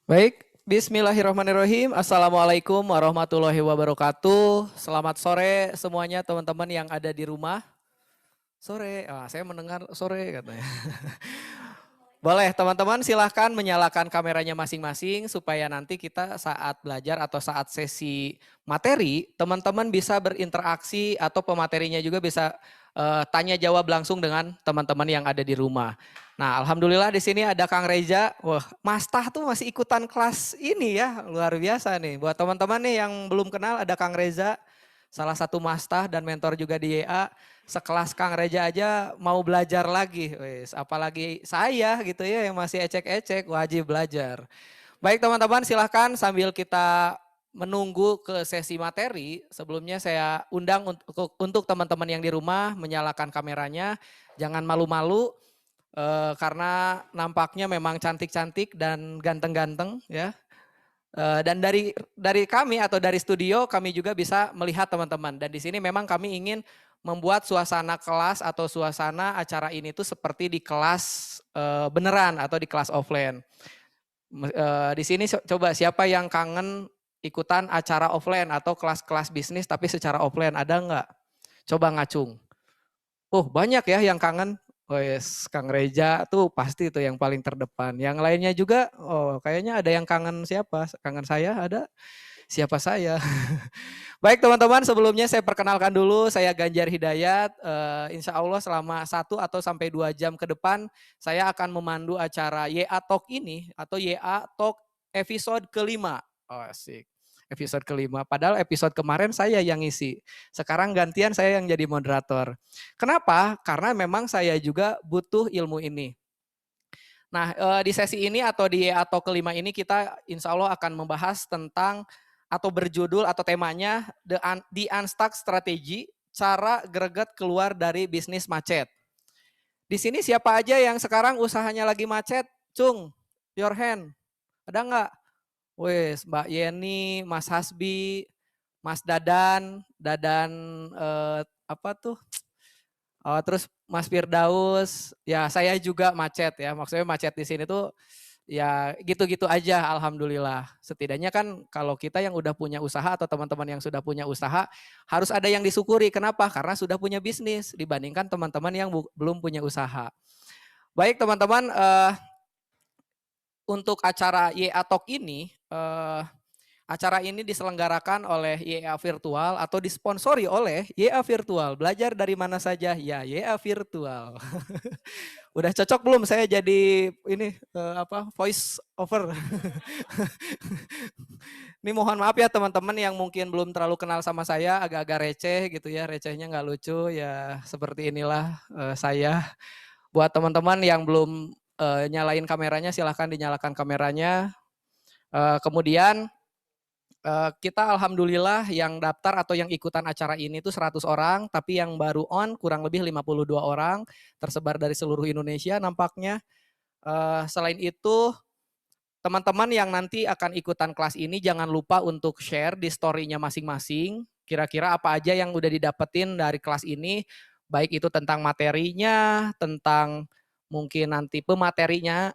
Baik, bismillahirrahmanirrahim. Assalamualaikum warahmatullahi wabarakatuh. Selamat sore semuanya teman-teman yang ada di rumah. Sore, saya mendengar sore katanya. Boleh teman-teman silahkan menyalakan kameranya masing-masing supaya nanti kita saat belajar atau saat sesi materi, teman-teman bisa berinteraksi atau pematerinya juga bisa tanya jawab langsung dengan teman-teman yang ada di rumah. Nah, alhamdulillah di sini ada Kang Reza. Wah, Mas Tah tuh masih ikutan kelas ini ya, luar biasa nih. Buat teman-teman nih yang belum kenal ada Kang Reza, salah satu Mas Tah dan mentor juga di YA. Sekelas Kang Reza aja mau belajar lagi, wes, apalagi saya gitu ya yang masih ecek-ecek, wajib belajar. Baik teman-teman silahkan sambil kita menunggu ke sesi materi, sebelumnya saya undang untuk teman-teman yang di rumah menyalakan kameranya, jangan malu-malu karena nampaknya memang cantik-cantik dan ganteng-ganteng ya. Dan dari kami atau dari studio kami juga bisa melihat teman-teman. Dan di sini memang kami ingin membuat suasana kelas atau suasana acara ini tuh seperti di kelas beneran atau di kelas offline. Di sini coba siapa yang kangen ikutan acara offline atau kelas-kelas bisnis tapi secara offline, ada nggak? Coba ngacung. Oh banyak ya yang kangen. Wes, Kang Reja tuh pasti tuh yang paling terdepan. Yang lainnya juga, oh kayaknya ada yang kangen siapa? Kangen saya ada? Siapa saya? Baik teman-teman, sebelumnya saya perkenalkan dulu, saya Ganjar Hidayat. Insya Allah selama 1 atau sampai 2 jam ke depan, saya akan memandu acara YA Talk ini, atau YA Talk episode kelima. Oh asik, episode kelima. Padahal episode kemarin saya yang ngisi. Sekarang gantian saya yang jadi moderator. Kenapa? Karena memang saya juga butuh ilmu ini. Nah, di sesi ini atau di atau kelima ini kita insya Allah akan membahas tentang atau berjudul atau temanya The Unstuck Strategy, cara greget keluar dari bisnis macet. Di sini siapa aja yang sekarang usahanya lagi macet? Cung, your hand. Ada nggak? Wes, Mbak Yeni, Mas Hasbi, Mas Dadan, apa tuh? Oh, terus Mas Firdaus, ya saya juga macet ya. Maksudnya macet di sini tuh ya gitu-gitu aja alhamdulillah. Setidaknya kan kalau kita yang udah punya usaha atau teman-teman yang sudah punya usaha harus ada yang disyukuri. Kenapa? Karena sudah punya bisnis dibandingkan teman-teman yang belum punya usaha. Baik teman-teman, untuk acara YA Talk ini, acara ini diselenggarakan oleh YA Virtual atau disponsori oleh YA Virtual. Belajar dari mana saja? Ya, YA Virtual. Udah cocok belum saya jadi ini voice over? Ini mohon maaf ya teman-teman yang mungkin belum terlalu kenal sama saya, agak-agak receh gitu ya, recehnya nggak lucu ya, seperti inilah saya. Buat teman-teman yang belum nyalain kameranya, silahkan dinyalakan kameranya. Kemudian kita alhamdulillah yang daftar atau yang ikutan acara ini tuh 100 orang, tapi yang baru on kurang lebih 52 orang, tersebar dari seluruh Indonesia nampaknya. Selain itu, teman-teman yang nanti akan ikutan kelas ini jangan lupa untuk share di story-nya masing-masing. Kira-kira apa aja yang udah didapetin dari kelas ini, baik itu tentang materinya, tentang mungkin nanti pematerinya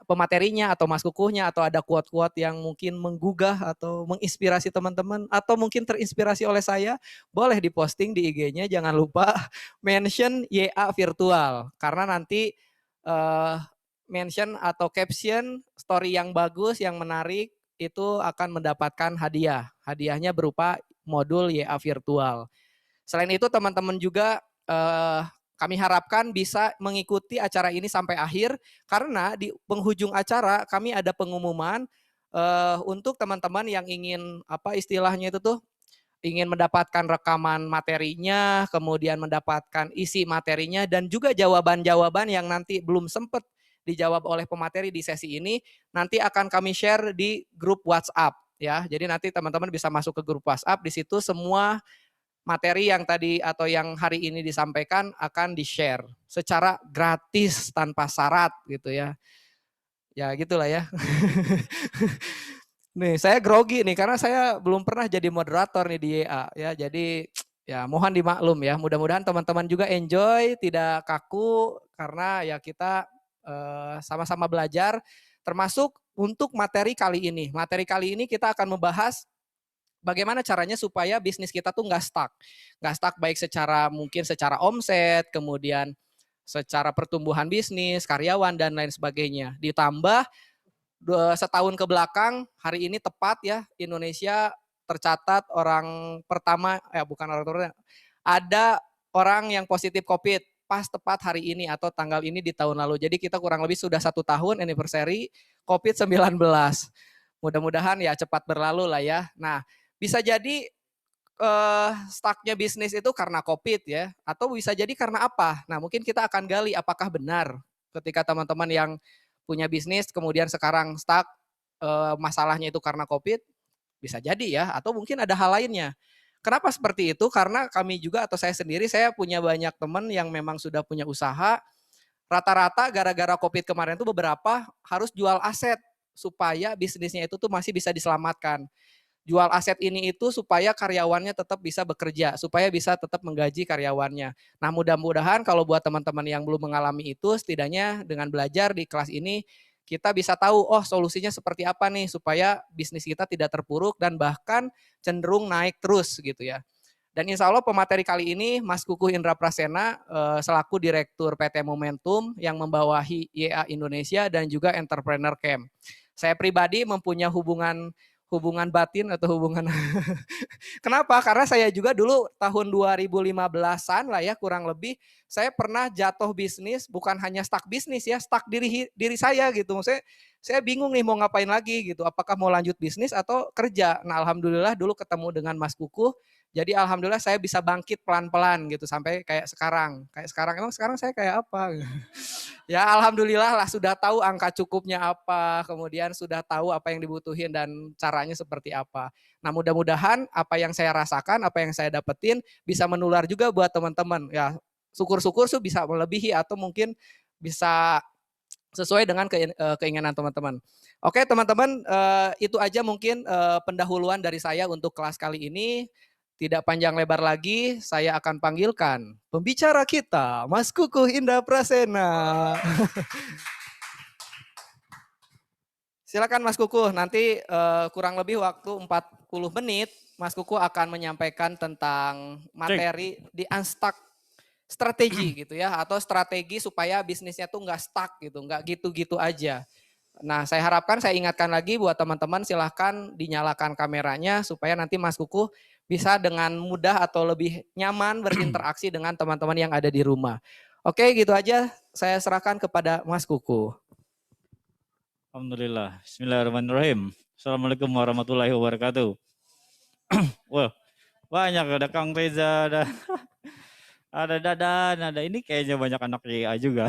atau mas kukuhnya, atau ada quote-quote yang mungkin menggugah atau menginspirasi teman-teman, atau mungkin terinspirasi oleh saya, boleh diposting di IG-nya. Jangan lupa mention YA Virtual, karena nanti mention atau caption story yang bagus, yang menarik, itu akan mendapatkan hadiah. Hadiahnya berupa modul YA Virtual. Selain itu teman-teman juga kami harapkan bisa mengikuti acara ini sampai akhir, karena di penghujung acara kami ada pengumuman untuk teman-teman yang ingin apa istilahnya itu tuh, ingin mendapatkan rekaman materinya, kemudian mendapatkan isi materinya, dan juga jawaban-jawaban yang nanti belum sempat dijawab oleh pemateri di sesi ini, nanti akan kami share di grup WhatsApp ya. Jadi nanti teman-teman bisa masuk ke grup WhatsApp, di situ semua materi yang tadi atau yang hari ini disampaikan akan di-share secara gratis tanpa syarat gitu ya. Ya gitulah ya. Nih saya grogi nih karena saya belum pernah jadi moderator nih di YA ya. Jadi ya mohon dimaklum ya. Mudah-mudahan teman-teman juga enjoy, tidak kaku, karena ya kita sama-sama belajar, termasuk untuk materi kali ini. Materi kali ini kita akan membahas bagaimana caranya supaya bisnis kita tuh nggak stuck. Nggak stuck baik secara mungkin secara omset, kemudian secara pertumbuhan bisnis, karyawan, dan lain sebagainya. Ditambah setahun ke belakang, hari ini tepat ya, Indonesia tercatat orang pertama, bukan orang pertama, ada orang yang positif COVID pas tepat hari ini atau tanggal ini di tahun lalu. Jadi kita kurang lebih sudah 1 tahun anniversary COVID-19. Mudah-mudahan ya cepat berlalu lah ya. Nah, bisa jadi stucknya bisnis itu karena COVID ya, atau bisa jadi karena apa? Nah, mungkin kita akan gali apakah benar ketika teman-teman yang punya bisnis kemudian sekarang stuck, masalahnya itu karena COVID, bisa jadi ya, atau mungkin ada hal lainnya. Kenapa seperti itu? Karena kami juga atau saya sendiri, saya punya banyak teman yang memang sudah punya usaha, rata-rata gara-gara COVID kemarin itu beberapa harus jual aset supaya bisnisnya itu tuh masih bisa diselamatkan. Jual aset ini itu supaya karyawannya tetap bisa bekerja, supaya bisa tetap menggaji karyawannya. Nah, mudah-mudahan kalau buat teman-teman yang belum mengalami itu, setidaknya dengan belajar di kelas ini, kita bisa tahu, oh solusinya seperti apa nih, supaya bisnis kita tidak terpuruk dan bahkan cenderung naik terus gitu ya. Dan insya Allah pemateri kali ini Mas Kukuh Indra Prasena selaku Direktur PT Momentum yang membawahi YA Indonesia dan juga Entrepreneur Camp. Saya pribadi mempunyai hubungan batin atau hubungan kenapa? Karena saya juga dulu tahun 2015-an lah ya kurang lebih saya pernah jatuh bisnis, bukan hanya stuck bisnis ya, stuck diri saya gitu. Maksudnya saya bingung nih mau ngapain lagi gitu. Apakah mau lanjut bisnis atau kerja? Nah, alhamdulillah dulu ketemu dengan Mas Kukuh. Jadi alhamdulillah saya bisa bangkit pelan-pelan gitu sampai kayak sekarang. Kayak sekarang emang sekarang saya kayak apa? Ya alhamdulillah lah sudah tahu angka cukupnya apa, kemudian sudah tahu apa yang dibutuhin dan caranya seperti apa. Nah mudah-mudahan apa yang saya rasakan, apa yang saya dapetin bisa menular juga buat teman-teman. Ya syukur-syukur bisa melebihi atau mungkin bisa sesuai dengan keinginan teman-teman. Oke teman-teman, itu aja mungkin pendahuluan dari saya untuk kelas kali ini. Tidak panjang lebar lagi, saya akan panggilkan pembicara kita, Mas Kukuh Indra Prasena. Silakan Mas Kukuh, nanti kurang lebih waktu 40 menit, Mas Kukuh akan menyampaikan tentang materi di unstuck strategi gitu ya, atau strategi supaya bisnisnya tuh nggak stuck gitu, nggak gitu-gitu aja. Nah, saya harapkan saya ingatkan lagi buat teman-teman silahkan dinyalakan kameranya supaya nanti Mas Kukuh bisa dengan mudah atau lebih nyaman berinteraksi dengan teman-teman yang ada di rumah. Oke, gitu aja saya serahkan kepada Mas Kukuh. Alhamdulillah. Bismillahirrahmanirrahim. Assalamualaikum warahmatullahi wabarakatuh. Wah, banyak ada Kang Reza, ada Dadan, ada ini kayaknya banyak anak YA juga.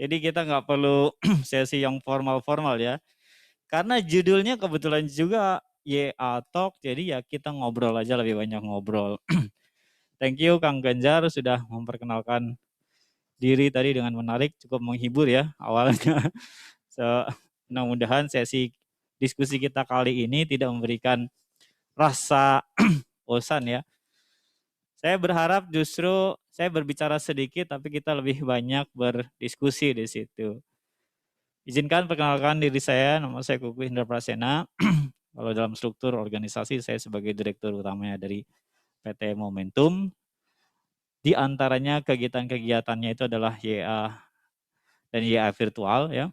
Jadi kita nggak perlu sesi yang formal-formal ya. Karena judulnya kebetulan juga YA Talk, jadi ya kita ngobrol aja, lebih banyak ngobrol. Thank you Kang Ganjar sudah memperkenalkan diri tadi dengan menarik, cukup menghibur ya awalnya. So, mudah-mudahan sesi diskusi kita kali ini tidak memberikan rasa bosan ya. Saya berharap justru saya berbicara sedikit tapi kita lebih banyak berdiskusi di situ. Izinkan perkenalkan diri saya, nama saya Kukuh Indra Prasena. Kalau dalam struktur organisasi saya sebagai direktur utamanya dari PT Momentum. Di antaranya kegiatan-kegiatannya itu adalah YA dan YA virtual ya.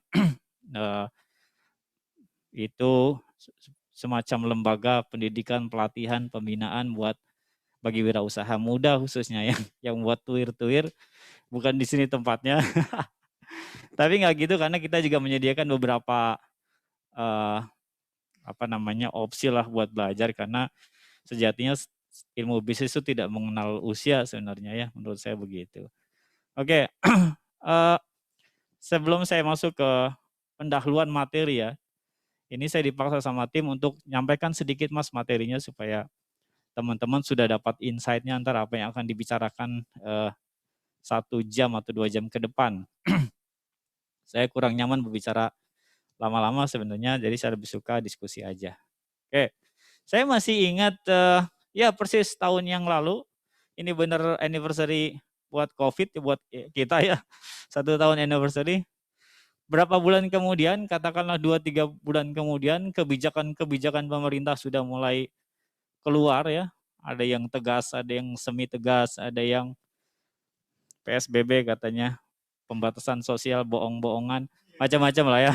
Itu semacam lembaga pendidikan, pelatihan, pembinaan buat bagi wirausaha muda khususnya yang buat tuir-tuir, bukan di sini tempatnya. Tapi nggak gitu karena kita juga menyediakan beberapa opsi lah buat belajar karena sejatinya ilmu bisnis itu tidak mengenal usia sebenarnya ya, menurut saya begitu. Oke, sebelum saya masuk ke pendahuluan materi ya, ini saya dipaksa sama tim untuk nyampaikan sedikit mas materinya supaya teman-teman sudah dapat insight-nya antara apa yang akan dibicarakan 1 jam atau 2 jam ke depan. Saya kurang nyaman berbicara lama-lama sebenarnya, jadi saya lebih suka diskusi aja. Oke, saya masih ingat ya persis tahun yang lalu, ini benar anniversary buat COVID, buat kita ya, 1 tahun anniversary. berapa bulan kemudian, katakanlah 2-3 bulan kemudian, kebijakan-kebijakan pemerintah sudah mulai keluar ya. Ada yang tegas, ada yang semi tegas, ada yang PSBB katanya, pembatasan sosial, bohong-bohongan, macam-macam lah ya.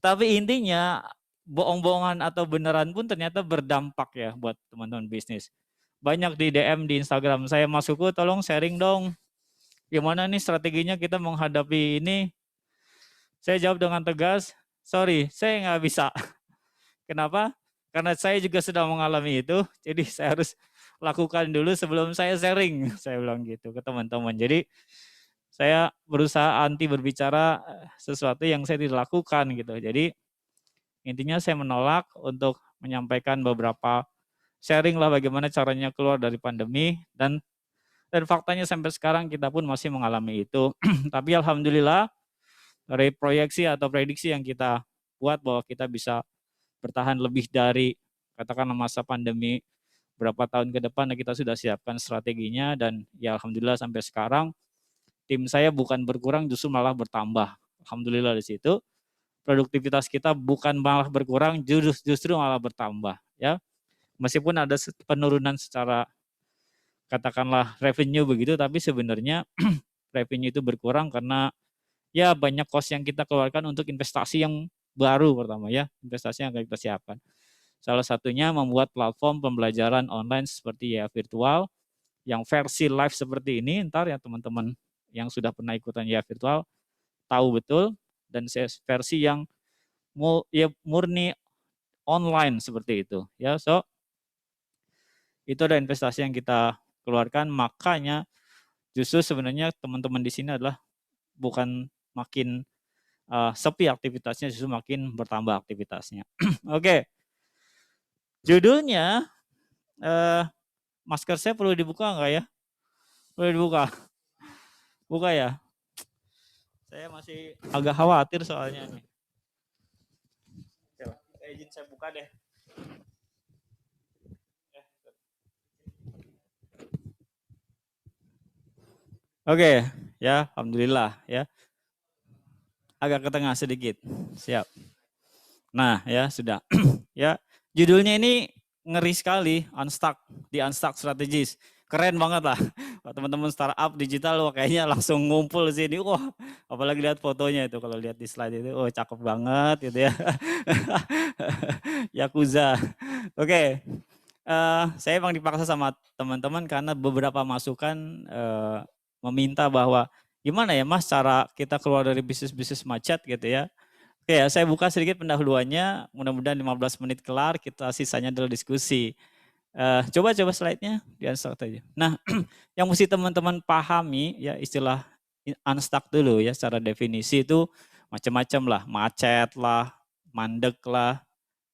Tapi intinya bohong-bohongan atau beneran pun ternyata berdampak ya buat teman-teman bisnis. Banyak di DM di Instagram saya, Mas Kuku tolong sharing dong. Gimana nih strateginya kita menghadapi ini? Saya jawab dengan tegas, sorry saya nggak bisa. Kenapa? Karena saya juga sedang mengalami itu, jadi saya harus lakukan dulu sebelum saya sharing. Saya bilang gitu ke teman-teman. Jadi saya berusaha anti berbicara sesuatu yang saya tidak lakukan gitu. Jadi intinya saya menolak untuk menyampaikan beberapa sharing lah bagaimana caranya keluar dari pandemi, dan faktanya sampai sekarang kita pun masih mengalami itu. Tapi alhamdulillah dari proyeksi atau prediksi yang kita buat bahwa kita bisa bertahan lebih dari katakanlah masa pandemi berapa tahun ke depan, kita sudah siapkan strateginya, dan ya alhamdulillah sampai sekarang tim saya bukan berkurang, justru malah bertambah. Alhamdulillah di situ. Produktivitas kita bukan malah berkurang, justru malah bertambah ya. Meskipun ada penurunan secara katakanlah revenue begitu, tapi sebenarnya revenue itu berkurang karena ya banyak cost yang kita keluarkan untuk investasi yang baru pertama ya, investasi yang akan kita siapkan. Salah satunya membuat platform pembelajaran online seperti ya virtual yang versi live seperti ini. Ntar ya teman-teman yang sudah pernah ikutan ya virtual tahu betul, dan versi yang ya murni online seperti itu ya. So itu ada investasi yang kita keluarkan, makanya justru sebenarnya teman-teman di sini adalah bukan makin sepi aktivitasnya, justru makin bertambah aktivitasnya. Oke, judulnya masker saya perlu dibuka nggak ya? Perlu dibuka, buka ya. Saya masih agak khawatir soalnya nih. Izin saya buka deh. Oke, ya alhamdulillah ya. Agak ke tengah sedikit. Siap. Nah, ya sudah. Ya, judulnya ini ngeri sekali, Unstuck, di Unstuck Strategies. Keren banget lah. Teman-teman startup digital wah, kayaknya langsung ngumpul sini. Wah, apalagi lihat fotonya itu, kalau lihat di slide itu, oh cakep banget gitu ya. Yakuza. Oke. Saya emang dipaksa sama teman-teman karena beberapa masukan meminta bahwa gimana ya Mas cara kita keluar dari bisnis-bisnis macet gitu ya. Oke ya, saya buka sedikit pendahuluannya, mudah-mudahan 15 menit kelar, kita sisanya adalah diskusi. Coba slide-nya, di-unstuck aja. Nah, yang mesti teman-teman pahami ya istilah unstuck dulu ya, secara definisi itu macam-macam lah, macet lah, mandek lah,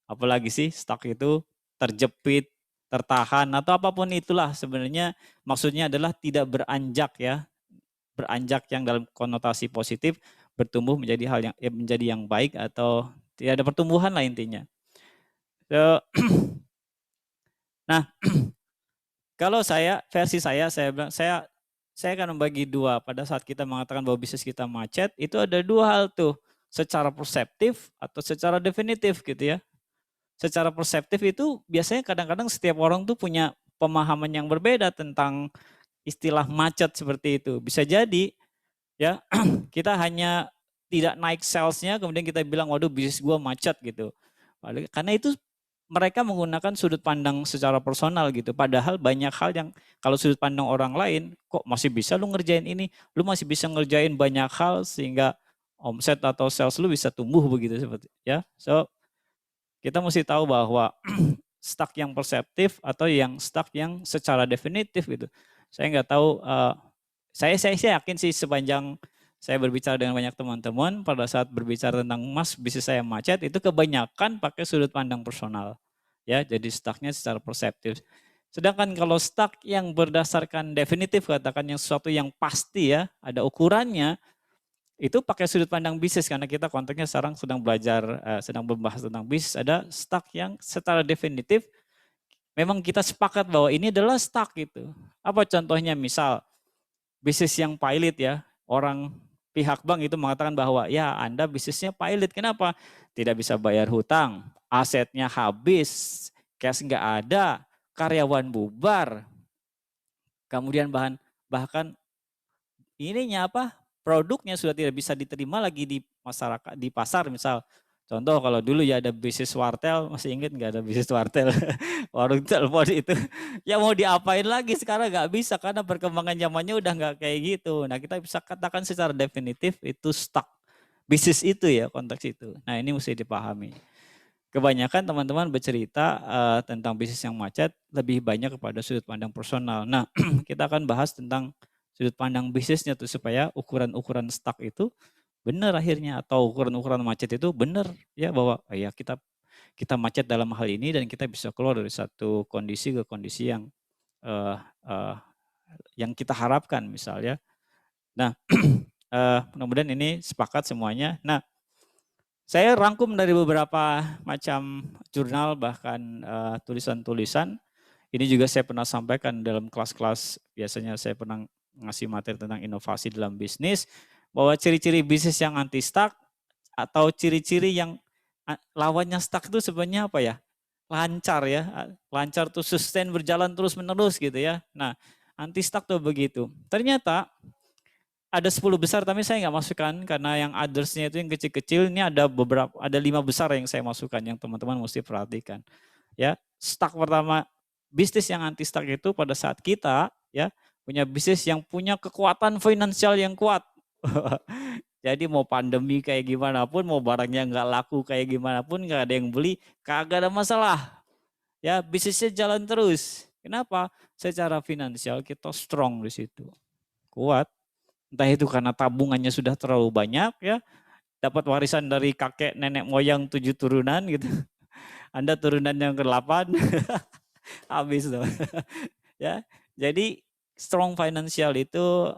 apalagi sih stuck itu terjepit, tertahan atau apapun itulah, sebenarnya maksudnya adalah tidak beranjak ya, beranjak yang dalam konotasi positif, bertumbuh menjadi hal yang menjadi yang baik atau tidak ada pertumbuhan lah intinya. So, nah, kalau versi saya bilang saya akan membagi dua. Pada saat kita mengatakan bahwa bisnis kita macet, itu ada dua hal tuh, secara perseptif atau secara definitif gitu ya. Secara perseptif itu biasanya kadang-kadang setiap orang tuh punya pemahaman yang berbeda tentang istilah macet seperti itu. Bisa jadi ya kita hanya tidak naik salesnya, kemudian kita bilang waduh bisnis gua macet gitu. Karena itu mereka menggunakan sudut pandang secara personal gitu. Padahal banyak hal yang kalau sudut pandang orang lain, kok masih bisa lu ngerjain ini, lu masih bisa ngerjain banyak hal sehingga omset atau sales lu bisa tumbuh begitu seperti ya. So kita mesti tahu bahwa stuck yang perseptif atau yang stuck yang secara definitif gitu. Saya nggak tahu, saya yakin sih sepanjang saya berbicara dengan banyak teman-teman, pada saat berbicara tentang Mas bisnis saya macet, itu kebanyakan pakai sudut pandang personal. Ya, jadi stucknya secara perseptif. Sedangkan kalau stuck yang berdasarkan definitif, katakan yang sesuatu yang pasti ya, ada ukurannya, itu pakai sudut pandang bisnis, karena kita konteksnya sekarang sedang belajar, sedang membahas tentang bisnis. Ada stuck yang secara definitif memang kita sepakat bahwa ini adalah stuck gitu. Apa contohnya? Misal bisnis yang pilot ya, orang pihak bank itu mengatakan bahwa ya Anda bisnisnya pilot. Kenapa? Tidak bisa bayar hutang, asetnya habis, cash nggak ada, karyawan bubar, kemudian bahkan ininya apa? Produknya sudah tidak bisa diterima lagi di masyarakat, di pasar misal. Contoh kalau dulu ya ada bisnis wartel, masih ingat nggak ada bisnis wartel? Warung telepon itu, ya mau diapain lagi sekarang nggak bisa karena perkembangan zamannya udah nggak kayak gitu. Nah kita bisa katakan secara definitif itu stuck. Bisnis itu ya konteks itu. Nah ini mesti dipahami. Kebanyakan teman-teman bercerita tentang bisnis yang macet lebih banyak kepada sudut pandang personal. Nah kita akan bahas tentang sudut pandang bisnisnya tuh supaya ukuran-ukuran stuck itu benar akhirnya atau ukuran-ukuran macet itu benar ya bahwa ya kita macet dalam hal ini dan kita bisa keluar dari satu kondisi ke kondisi uh, uh, yang kita harapkan misalnya. Nah mudah-mudahan ini sepakat semuanya. Nah saya rangkum dari beberapa macam jurnal bahkan tulisan-tulisan. Ini juga saya pernah sampaikan dalam kelas-kelas, biasanya saya pernah ngasih materi tentang inovasi dalam bisnis, bahwa ciri-ciri bisnis yang anti stuck atau ciri-ciri yang lawannya stuck itu sebenarnya apa ya? Lancar ya, lancar tuh sustain berjalan terus menerus gitu ya. Nah anti stuck tuh begitu. Ternyata ada 10 besar tapi saya nggak masukkan karena yang others-nya itu yang kecil-kecil, ini ada 5 besar yang saya masukkan yang teman-teman mesti perhatikan. Ya, stuck pertama, bisnis yang anti stuck itu pada saat kita ya punya bisnis yang punya kekuatan finansial yang kuat. Jadi mau pandemi kayak gimana pun, mau barangnya nggak laku kayak gimana pun, nggak ada yang beli, kagak ada masalah. Ya bisnisnya jalan terus. Kenapa? Secara finansial kita strong di situ, kuat. Entah itu karena tabungannya sudah terlalu banyak ya, dapat warisan dari kakek nenek moyang 7 turunan gitu. Anda turunan yang ke-8 habis tuh. Ya. Jadi strong financial itu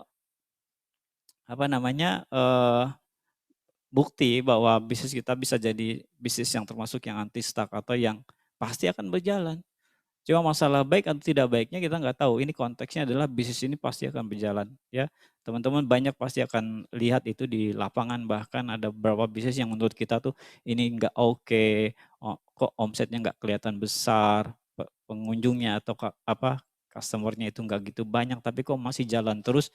apa namanya? Bukti bahwa bisnis kita bisa jadi bisnis yang termasuk yang anti stuck atau yang pasti akan berjalan. Cuma masalah baik atau tidak baiknya kita nggak tahu. Ini konteksnya adalah bisnis ini pasti akan berjalan. Ya, teman-teman banyak pasti akan lihat itu di lapangan. Bahkan ada beberapa bisnis yang menurut kita tuh ini nggak oke, kok omsetnya nggak kelihatan besar, pengunjungnya atau customernya itu nggak gitu banyak, tapi kok masih jalan terus.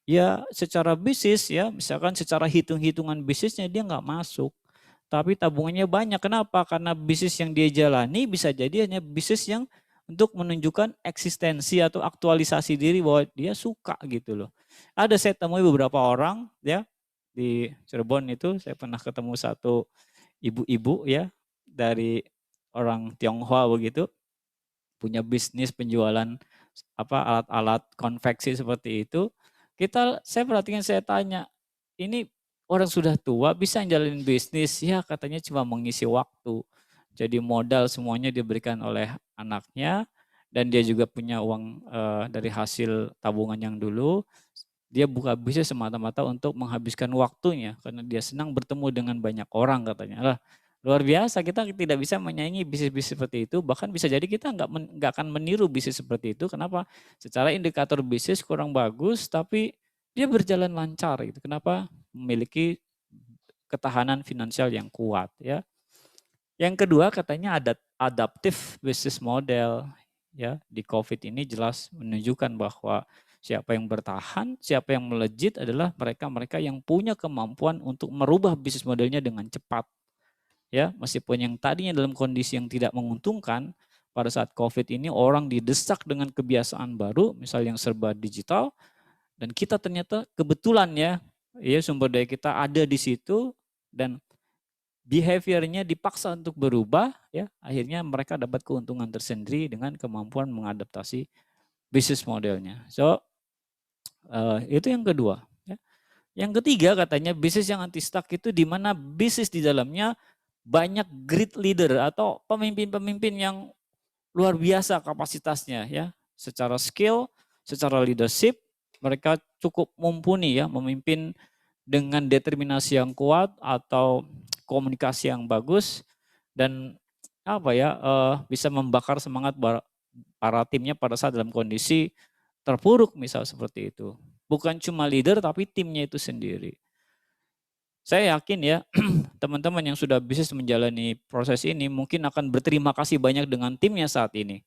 Ya, secara bisnis ya, misalkan secara hitung-hitungan bisnisnya dia nggak masuk. Tapi tabungannya banyak. Kenapa? Karena bisnis yang dia jalani bisa jadi hanya bisnis yang untuk menunjukkan eksistensi atau aktualisasi diri bahwa dia suka gitu loh. Ada saya temui beberapa orang ya di Cirebon itu, saya pernah ketemu satu ibu-ibu ya dari orang Tionghoa begitu, punya bisnis penjualan alat-alat konveksi seperti itu. Saya perhatikan, saya tanya, ini orang sudah tua bisa jalanin bisnis? Ya katanya cuma mengisi waktu. Jadi modal semuanya diberikan oleh anaknya dan dia juga punya uang dari hasil tabungan yang dulu. Dia buka bisnis semata-mata untuk menghabiskan waktunya karena dia senang bertemu dengan banyak orang katanya. Lah, luar biasa, kita tidak bisa menyaingi bisnis-bisnis seperti itu, bahkan bisa jadi kita nggak akan meniru bisnis seperti itu. Kenapa? Secara indikator bisnis kurang bagus, tapi dia berjalan lancar gitu. Kenapa? Memiliki ketahanan finansial yang kuat ya. Yang kedua katanya ada adaptive business model ya. Di COVID ini jelas menunjukkan bahwa siapa yang bertahan, siapa yang melejit adalah mereka-mereka yang punya kemampuan untuk merubah bisnis modelnya dengan cepat. Ya, meskipun yang tadinya dalam kondisi yang tidak menguntungkan, pada saat COVID ini orang didesak dengan kebiasaan baru, misal yang serba digital, dan kita ternyata kebetulan ya sumber daya kita ada di situ dan behaviornya dipaksa untuk berubah, ya akhirnya mereka dapat keuntungan tersendiri dengan kemampuan mengadaptasi bisnis modelnya. So itu yang kedua. Ya. Yang ketiga katanya bisnis yang anti stuck itu di mana bisnis di dalamnya banyak great leader atau pemimpin-pemimpin yang luar biasa kapasitasnya ya, secara skill, secara leadership mereka cukup mumpuni ya memimpin dengan determinasi yang kuat atau komunikasi yang bagus dan bisa membakar semangat para timnya pada saat dalam kondisi terpuruk misal seperti itu. Bukan cuma leader tapi timnya itu sendiri. Saya yakin ya teman-teman yang sudah bisnis menjalani proses ini mungkin akan berterima kasih banyak dengan timnya saat ini.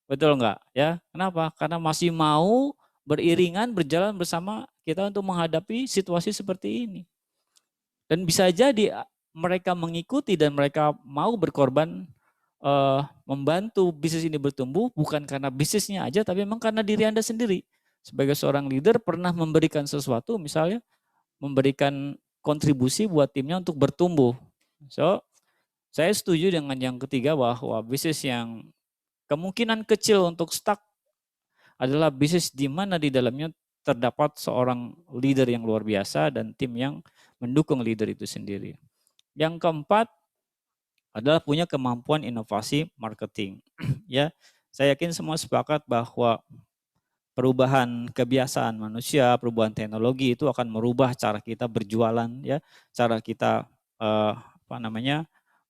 Betul nggak? Ya, kenapa? Karena masih mau beriringan berjalan bersama kita untuk menghadapi situasi seperti ini. Dan bisa jadi mereka mengikuti dan mereka mau berkorban membantu bisnis ini bertumbuh bukan karena bisnisnya aja tapi memang karena diri Anda sendiri. Sebagai seorang leader pernah memberikan sesuatu misalnya memberikan kontribusi buat timnya untuk bertumbuh. So, saya setuju dengan yang ketiga bahwa bisnis yang kemungkinan kecil untuk stuck adalah bisnis di mana di dalamnya terdapat seorang leader yang luar biasa dan tim yang mendukung leader itu sendiri. Yang keempat adalah punya kemampuan inovasi marketing. Ya, saya yakin semua sepakat bahwa perubahan kebiasaan manusia, perubahan teknologi itu akan merubah cara kita berjualan, ya, cara kita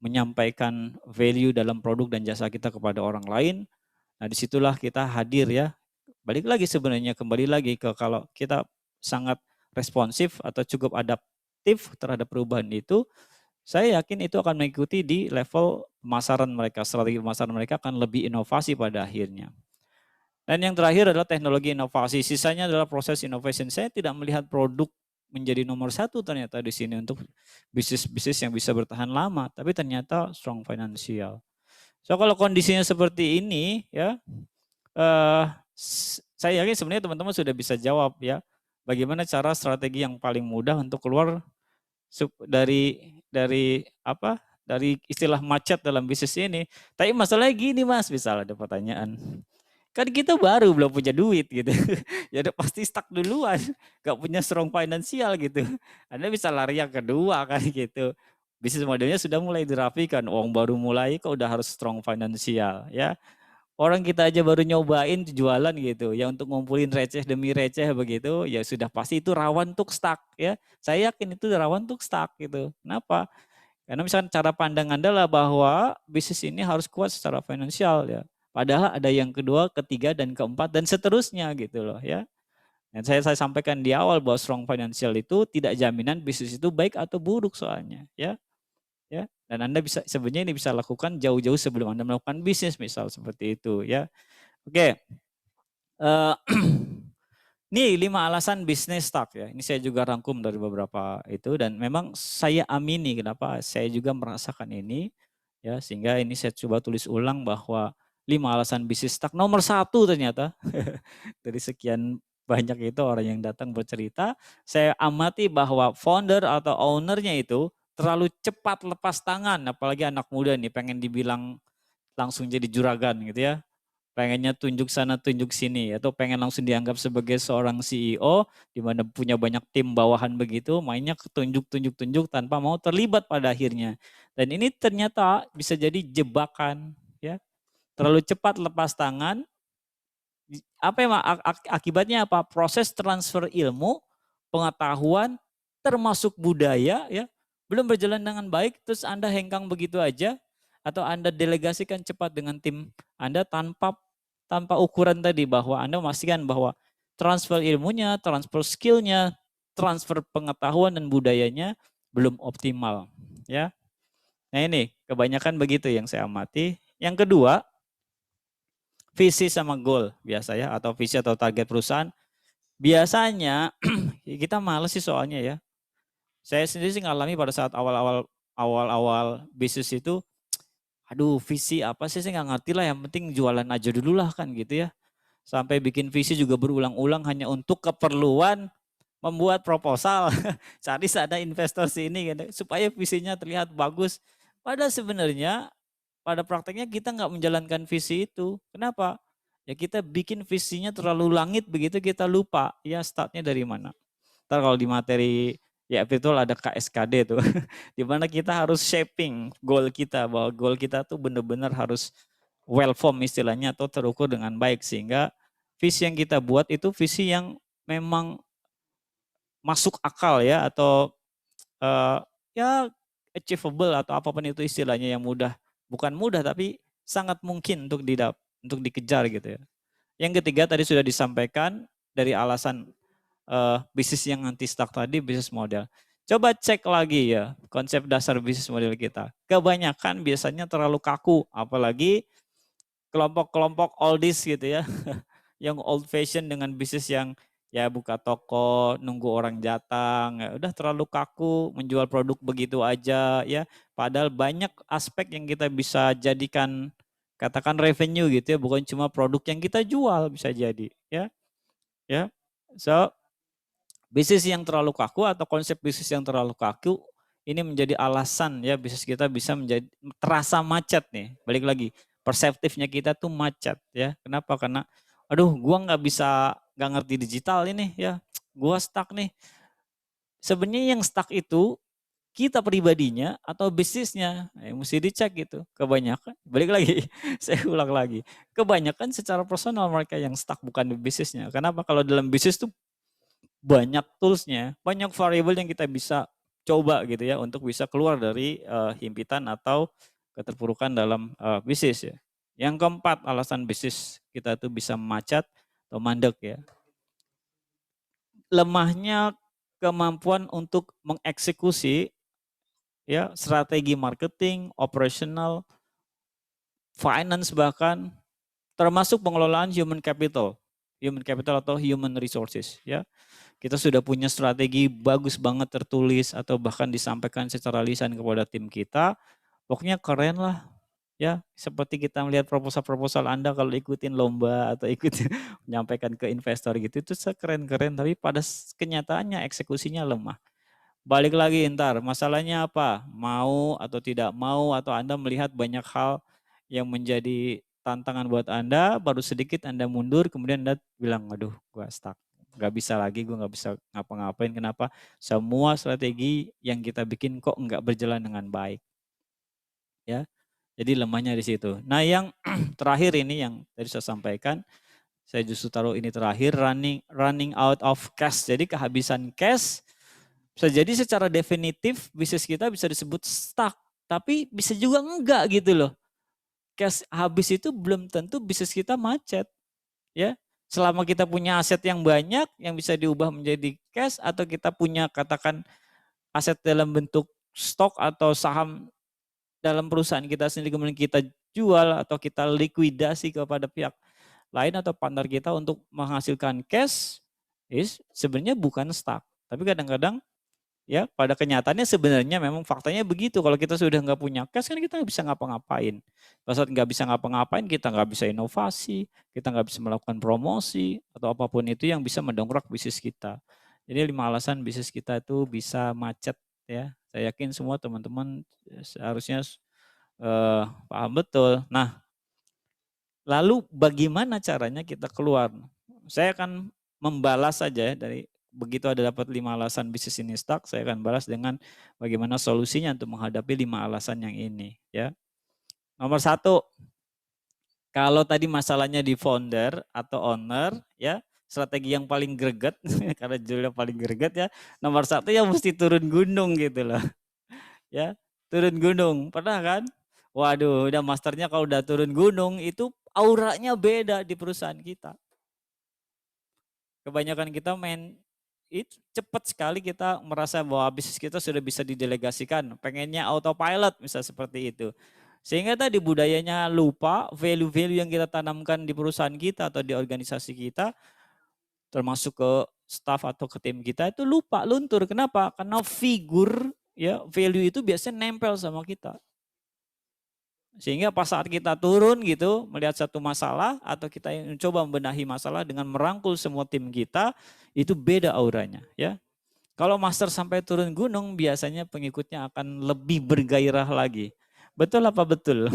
menyampaikan value dalam produk dan jasa kita kepada orang lain. Nah, disitulah kita hadir ya. Balik lagi sebenarnya kembali lagi ke kalau kita sangat responsif atau cukup adaptif terhadap perubahan itu, saya yakin itu akan mengikuti di level pemasaran mereka, strategi pemasaran mereka akan lebih inovasi pada akhirnya. Dan yang terakhir adalah teknologi inovasi, sisanya adalah proses innovation. Saya tidak melihat produk menjadi nomor satu ternyata di sini untuk bisnis-bisnis yang bisa bertahan lama, tapi ternyata strong financial. So kalau kondisinya seperti ini ya, saya yakin sebenarnya teman-teman sudah bisa jawab ya, bagaimana cara strategi yang paling mudah untuk keluar dari apa? Dari istilah macet dalam bisnis ini. Tapi masalahnya gini Mas, misalnya ada pertanyaan. Kan kita baru belum punya duit gitu. Ya udah pasti stuck duluan, gak punya strong finansial gitu. Anda bisa lari yang kedua kan gitu. Bisnis modelnya sudah mulai dirapikan, uang baru mulai kok udah harus strong finansial ya. Orang kita aja baru nyobain jualan gitu, ya untuk ngumpulin receh demi receh begitu, ya sudah pasti itu rawan untuk stuck ya. Saya yakin itu rawan untuk stuck gitu. Kenapa? Karena misalkan cara pandang Anda lah bahwa bisnis ini harus kuat secara finansial ya. Padahal ada yang kedua, ketiga, dan keempat, dan seterusnya gitu loh ya. Dan saya sampaikan di awal bahwa strong financial itu tidak jaminan bisnis itu baik atau buruk soalnya ya. Ya, dan Anda bisa sebenarnya ini bisa lakukan jauh-jauh sebelum Anda melakukan bisnis misal seperti itu ya. Oke. Uh, Nih 5 alasan bisnis stuck ya. Ini saya juga rangkum dari beberapa itu dan memang saya amini kenapa saya juga merasakan ini ya sehingga ini saya coba tulis ulang bahwa 5 alasan bisnis stuck nomor 1 ternyata dari sekian banyak itu orang yang datang bercerita, saya amati bahwa founder atau ownernya itu terlalu cepat lepas tangan apalagi anak muda nih pengen dibilang langsung jadi juragan gitu ya. Pengennya tunjuk sana tunjuk sini atau pengen langsung dianggap sebagai seorang CEO di mana punya banyak tim bawahan begitu, mainnya tunjuk tanpa mau terlibat pada akhirnya. Dan ini ternyata bisa jadi jebakan ya. Terlalu cepat lepas tangan, apa yang akibatnya apa? Proses transfer ilmu, pengetahuan termasuk budaya ya, belum berjalan dengan baik terus Anda hengkang begitu aja atau Anda delegasikan cepat dengan tim Anda tanpa ukuran tadi bahwa Anda memastikan bahwa transfer ilmunya, transfer skillnya, transfer pengetahuan dan budayanya belum optimal ya. Nah ini kebanyakan begitu yang saya amati. Yang kedua, visi sama goal biasa ya atau visi atau target perusahaan. Biasanya kita males sih soalnya ya. Saya sendiri sih ngalami pada saat awal-awal bisnis itu, aduh visi apa sih saya nggak ngerti lah, yang penting jualan aja dulu lah kan gitu ya. Sampai bikin visi juga berulang-ulang hanya untuk keperluan membuat proposal, cari ada investor sini gitu, supaya visinya terlihat bagus. Padahal sebenarnya pada prakteknya kita nggak menjalankan visi itu. Kenapa? Ya kita bikin visinya terlalu langit begitu kita lupa ya startnya dari mana. Ntar kalau di materi ya virtual ada KSKD tuh, di mana kita harus shaping goal kita, bahwa goal kita tuh benar-benar harus well form istilahnya atau terukur dengan baik sehingga visi yang kita buat itu visi yang memang masuk akal ya atau ya achievable atau apapun itu istilahnya yang mudah, bukan mudah tapi sangat mungkin untuk dikejar gitu ya. Yang ketiga tadi sudah disampaikan dari alasan bisnis yang anti stuck tadi, bisnis model. Coba cek lagi ya konsep dasar bisnis model kita. Kebanyakan biasanya terlalu kaku, apalagi kelompok-kelompok oldies gitu ya, yang old fashion dengan bisnis yang ya buka toko, nunggu orang datang, ya udah terlalu kaku, menjual produk begitu aja ya. Padahal banyak aspek yang kita bisa jadikan katakan revenue gitu ya, bukan cuma produk yang kita jual bisa jadi ya. Ya. So, bisnis yang terlalu kaku atau konsep bisnis yang terlalu kaku ini menjadi alasan ya bisnis kita bisa menjadi terasa macet nih. Balik lagi, perseptifnya kita tuh macet ya. Kenapa? Karena aduh gua nggak ngerti digital ini ya. Gua stuck nih. Sebenarnya yang stuck itu kita pribadinya atau bisnisnya, mesti dicek gitu. Kebanyakan, balik lagi, saya ulang lagi. Kebanyakan secara personal mereka yang stuck bukan di bisnisnya. Kenapa? Kalau dalam bisnis tuh banyak toolsnya, banyak variabel yang kita bisa coba gitu ya untuk bisa keluar dari himpitan atau keterpurukan dalam bisnis ya. Yang keempat alasan bisnis kita tuh bisa macet atau mandek ya. Lemahnya kemampuan untuk mengeksekusi ya strategi marketing, operational, finance bahkan termasuk pengelolaan human capital atau human resources ya. Kita sudah punya strategi bagus banget tertulis atau bahkan disampaikan secara lisan kepada tim kita. Pokoknya keren lah ya. Seperti kita melihat proposal-proposal Anda kalau ikutin lomba atau ikutin menyampaikan ke investor gitu. Itu keren-keren tapi pada kenyataannya eksekusinya lemah. Balik lagi ntar masalahnya apa? Mau atau tidak mau atau Anda melihat banyak hal yang menjadi tantangan buat Anda, baru sedikit Anda mundur kemudian Anda bilang aduh gua stuck. Gak bisa lagi, gue gak bisa ngapa-ngapain. Kenapa? Semua strategi yang kita bikin kok nggak berjalan dengan baik. Ya, jadi lemahnya di situ. Nah yang terakhir ini yang tadi saya sampaikan, saya justru taruh ini terakhir, running out of cash. Jadi kehabisan cash, bisa jadi secara definitif bisnis kita bisa disebut stuck. Tapi bisa juga enggak gitu loh. Cash habis itu belum tentu bisnis kita macet. Ya, selama kita punya aset yang banyak yang bisa diubah menjadi cash atau kita punya katakan aset dalam bentuk stok atau saham dalam perusahaan kita sendiri kemudian kita jual atau kita likuidasi kepada pihak lain atau partner kita untuk menghasilkan cash, sebenarnya bukan stuck. Tapi kadang-kadang ya pada kenyataannya sebenarnya memang faktanya begitu. Kalau kita sudah nggak punya cash kan kita nggak bisa ngapa-ngapain. Pada saat nggak bisa ngapa-ngapain kita nggak bisa inovasi, kita nggak bisa melakukan promosi atau apapun itu yang bisa mendongkrak bisnis kita. Jadi 5 alasan bisnis kita itu bisa macet ya. Saya yakin semua teman-teman seharusnya paham betul. Nah, lalu bagaimana caranya kita keluar? Saya akan membalas saja ya dari begitu ada dapat 5 alasan bisnis ini stuck, saya akan balas dengan bagaimana solusinya untuk menghadapi 5 alasan yang ini ya. Nomor 1, kalau tadi masalahnya di founder atau owner ya, strategi yang paling greget karena judulnya paling greget ya. Nomor 1 ya mesti turun gunung gitu loh. Ya, turun gunung. Pernah kan? Waduh, udah masternya kalau udah turun gunung itu auranya beda di perusahaan kita. Kebanyakan kita main itu cepat sekali kita merasa bahwa bisnis kita sudah bisa didelegasikan. Pengennya autopilot misal seperti itu. Sehingga tadi budayanya lupa value-value yang kita tanamkan di perusahaan kita atau di organisasi kita termasuk ke staff atau ke tim kita itu lupa, luntur. Kenapa? Karena figur ya value itu biasanya nempel sama kita. Sehingga pas saat kita turun gitu, melihat satu masalah atau kita coba membenahi masalah dengan merangkul semua tim kita, itu beda auranya ya. Kalau master sampai turun gunung, biasanya pengikutnya akan lebih bergairah lagi. Betul apa betul?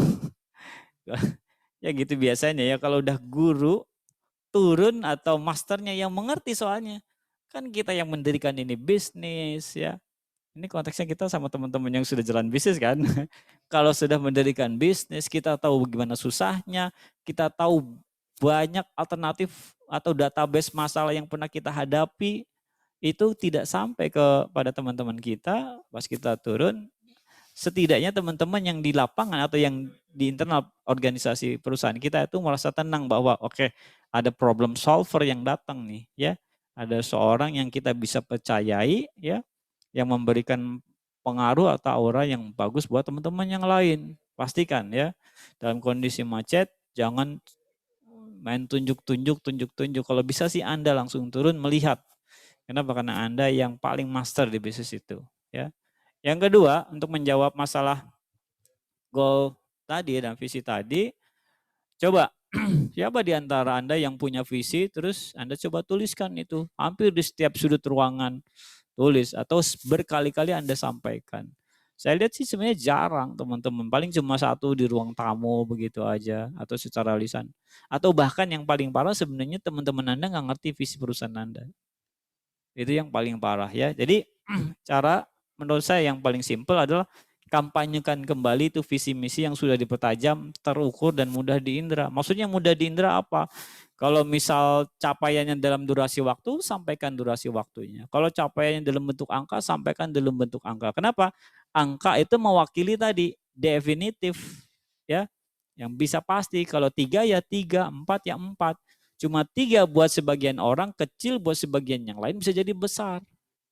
Ya gitu biasanya ya, kalau udah guru turun atau masternya yang mengerti soalnya. Kan kita yang mendirikan ini bisnis ya. Ini konteksnya kita sama teman-teman yang sudah jalan bisnis kan. Kalau sudah mendirikan bisnis, kita tahu bagaimana susahnya, kita tahu banyak alternatif atau database masalah yang pernah kita hadapi, itu tidak sampai kepada teman-teman kita pas kita turun. Setidaknya teman-teman yang di lapangan atau yang di internal organisasi perusahaan kita itu merasa tenang bahwa oke, ada problem solver yang datang nih ya. Ada seorang yang kita bisa percayai ya, yang memberikan pengaruh atau aura yang bagus buat teman-teman yang lain. Pastikan ya, dalam kondisi macet jangan main tunjuk-tunjuk. Kalau bisa sih Anda langsung turun melihat. Kenapa? Karena Anda yang paling master di bisnis itu. Ya. Yang kedua, untuk menjawab masalah goal tadi dan visi tadi, coba siapa di antara Anda yang punya visi, terus Anda coba tuliskan itu. Hampir di setiap sudut ruangan tulis atau berkali-kali Anda sampaikan. Saya lihat sih sebenarnya jarang teman-teman, paling cuma satu di ruang tamu begitu aja atau secara lisan. Atau bahkan yang paling parah sebenarnya teman-teman Anda nggak ngerti visi perusahaan Anda. Itu yang paling parah ya. Jadi cara menurut saya yang paling simpel adalah kampanyekan kembali itu visi misi yang sudah dipertajam, terukur dan mudah diindra. Maksudnya mudah diindra apa? Kalau misal capaiannya dalam durasi waktu, sampaikan durasi waktunya. Kalau capaiannya dalam bentuk angka, sampaikan dalam bentuk angka. Kenapa? Angka itu mewakili tadi definitif ya. Yang bisa pasti kalau 3 ya 3, 4 ya 4. Cuma 3 buat sebagian orang, kecil buat sebagian yang lain bisa jadi besar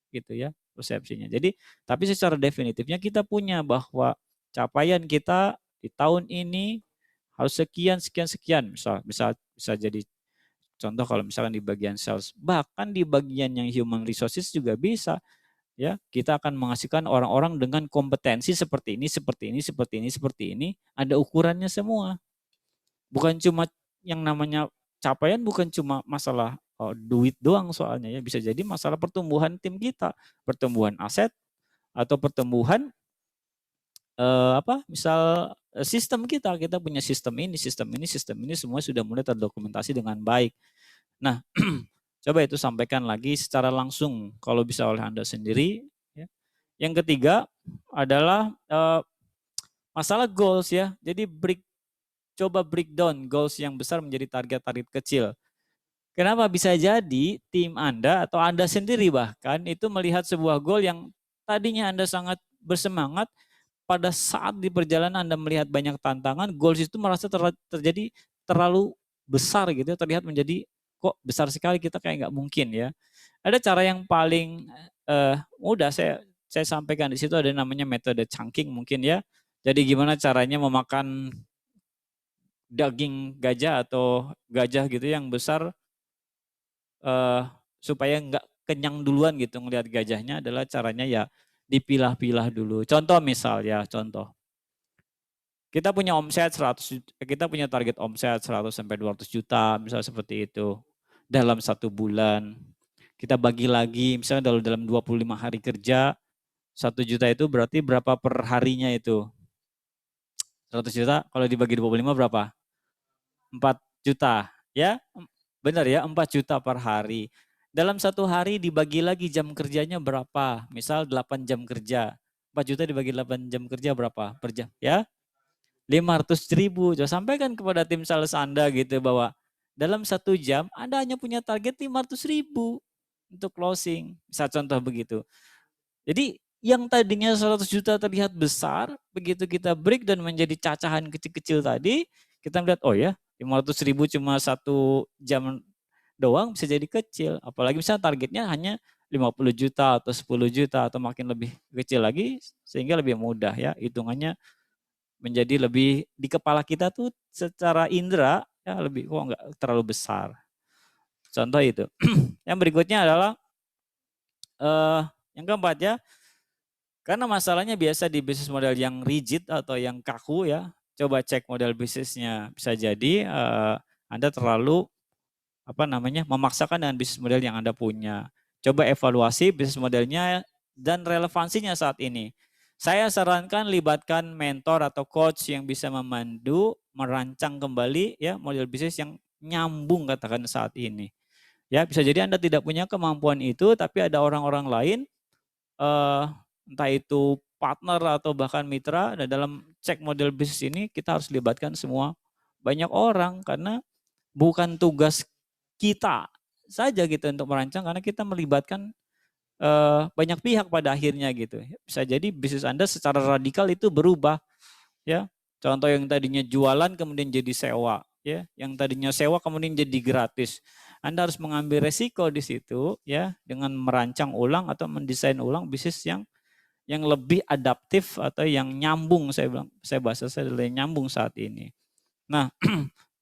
gitu ya persepsinya. Jadi tapi secara definitifnya kita punya bahwa capaian kita di tahun ini harus sekian sekian sekian. Bisa jadi contoh kalau misalkan di bagian sales, bahkan di bagian yang human resources juga bisa ya. Kita akan menghasilkan orang-orang dengan kompetensi seperti ini, seperti ini, seperti ini, seperti ini, ada ukurannya semua. Bukan cuma yang namanya capaian bukan cuma masalah duit doang soalnya ya, bisa jadi masalah pertumbuhan tim kita, pertumbuhan aset atau pertumbuhan misal sistem kita punya sistem ini, sistem ini, sistem ini semua sudah mulai terdokumentasi dengan baik. Nah, coba itu sampaikan lagi secara langsung kalau bisa oleh Anda sendiri. Ya. Yang ketiga adalah masalah goals ya. Jadi coba breakdown goals yang besar menjadi target-target kecil. Kenapa? Bisa jadi tim Anda atau Anda sendiri bahkan itu melihat sebuah goal yang tadinya Anda sangat bersemangat, pada saat di perjalanan Anda melihat banyak tantangan, goals itu merasa terjadi terlalu besar gitu, terlihat menjadi kok besar sekali, kita kayak nggak mungkin ya. Ada cara yang paling mudah saya sampaikan di situ, ada namanya metode chunking mungkin ya. Jadi gimana caranya memakan daging gajah atau gajah gitu yang besar supaya nggak kenyang duluan gitu ngelihat gajahnya, adalah caranya ya dipilah-pilah dulu. Contoh misal ya, contoh. Kita punya omset 100, kita punya target omset 100 sampai 200 juta, misalnya seperti itu. Dalam 1 bulan. Kita bagi lagi, misalnya dalam 25 hari kerja, 1 juta itu berarti berapa per harinya itu? 100 juta, kalau dibagi 25 berapa? 4 juta, ya? Benar ya, 4 juta per hari. Dalam 1 hari dibagi lagi jam kerjanya berapa? Misal 8 jam kerja. 4 juta dibagi 8 jam kerja berapa per jam? Ya, 500.000. Coba sampaikan kepada tim sales Anda gitu bahwa dalam 1 jam Anda hanya punya target 500.000 untuk closing. Bisa contoh begitu. Jadi yang tadinya 100 juta terlihat besar, begitu kita break dan menjadi cacahan kecil-kecil tadi, kita melihat oh ya 500.000 cuma 1 jam doang bisa jadi kecil. Apalagi misalnya targetnya hanya 50 juta atau 10 juta atau makin lebih kecil lagi, sehingga lebih mudah ya hitungannya menjadi lebih di kepala kita tuh secara indera ya lebih kok nggak terlalu besar. Contoh itu. Yang berikutnya adalah yang keempat ya, karena masalahnya biasa di bisnis model yang rigid atau yang kaku ya, coba cek model bisnisnya. Bisa jadi Anda terlalu memaksakan dengan bisnis model yang Anda punya. Coba evaluasi bisnis modelnya dan relevansinya saat ini. Saya sarankan libatkan mentor atau coach yang bisa memandu, merancang kembali ya model bisnis yang nyambung katakan saat ini. Ya, bisa jadi Anda tidak punya kemampuan itu, tapi ada orang-orang lain, entah itu partner atau bahkan mitra. Dan dalam cek model bisnis ini kita harus libatkan semua banyak orang, karena bukan tugas kita saja gitu untuk merancang, karena kita melibatkan banyak pihak pada akhirnya gitu. Bisa jadi bisnis Anda secara radikal itu berubah ya. Contoh yang tadinya jualan kemudian jadi sewa ya, yang tadinya sewa kemudian jadi gratis. Anda harus mengambil resiko di situ ya dengan merancang ulang atau mendesain ulang bisnis yang lebih adaptif atau yang nyambung, saya bahasa saya adalah nyambung saat ini. Nah,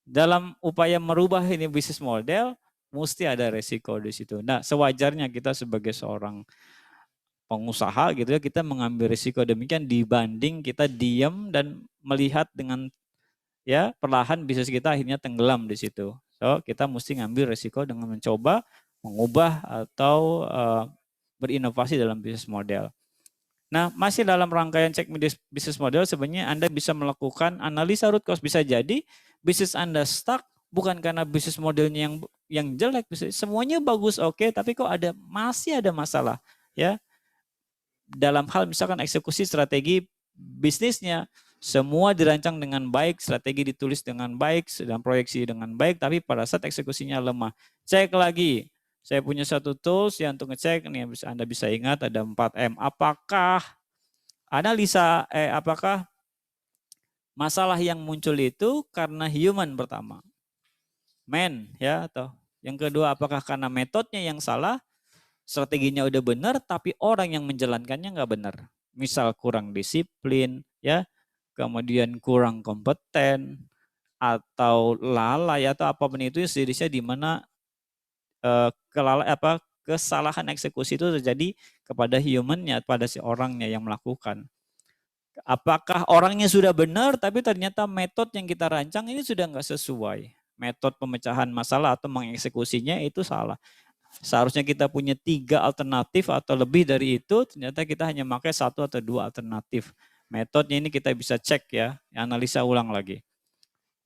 dalam upaya merubah ini bisnis model mesti ada resiko di situ. Nah, sewajarnya kita sebagai seorang pengusaha gitu ya, kita mengambil risiko demikian dibanding kita diam dan melihat dengan ya perlahan bisnis kita akhirnya tenggelam di situ. So, kita mesti ngambil risiko dengan mencoba mengubah atau berinovasi dalam bisnis model. Nah, masih dalam rangkaian cek bisnis model sebenarnya Anda bisa melakukan analisa root cause. Bisa jadi bisnis Anda stuck bukan karena bisnis modelnya yang jelek, semuanya bagus oke, tapi kok masih ada masalah ya dalam hal misalkan eksekusi strategi bisnisnya. Semua dirancang dengan baik, strategi ditulis dengan baik, dan proyeksi dengan baik, tapi pada saat eksekusinya lemah. Cek lagi, saya punya satu tools yang untuk ngecek, nih Anda bisa ingat ada 4M. Apakah apakah masalah yang muncul itu karena human pertama, man ya, atau yang kedua apakah karena metodenya yang salah, strateginya udah benar tapi orang yang menjalankannya nggak benar. Misal kurang disiplin ya, kemudian kurang kompeten atau lalai atau apapun itu sejenisnya di mana kesalahan eksekusi itu terjadi kepada humannya, pada si orangnya yang melakukan. Apakah orangnya sudah benar tapi ternyata metode yang kita rancang ini sudah nggak sesuai. Metode pemecahan masalah atau mengeksekusinya itu salah. Seharusnya kita punya 3 alternatif atau lebih dari itu, ternyata kita hanya pakai 1 atau 2 alternatif. Metodenya ini kita bisa cek ya, analisa ulang lagi.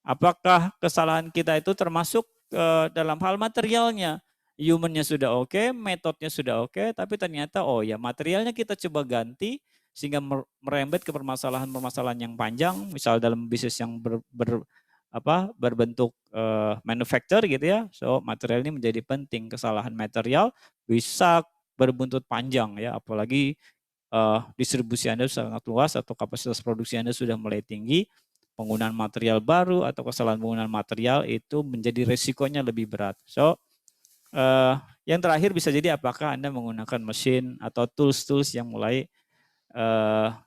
Apakah kesalahan kita itu termasuk dalam hal materialnya? Humannya sudah oke, metodenya sudah oke, tapi ternyata oh ya materialnya kita coba ganti sehingga merembet ke permasalahan-permasalahan yang panjang, misal dalam bisnis yang berbentuk manufacture gitu ya. So material ini menjadi penting. Kesalahan material bisa berbuntut panjang ya, apalagi distribusi Anda sangat luas atau kapasitas produksi Anda sudah mulai tinggi. Penggunaan material baru atau kesalahan penggunaan material itu menjadi resikonya lebih berat. So yang terakhir bisa jadi apakah Anda menggunakan mesin atau tools-tools yang mulai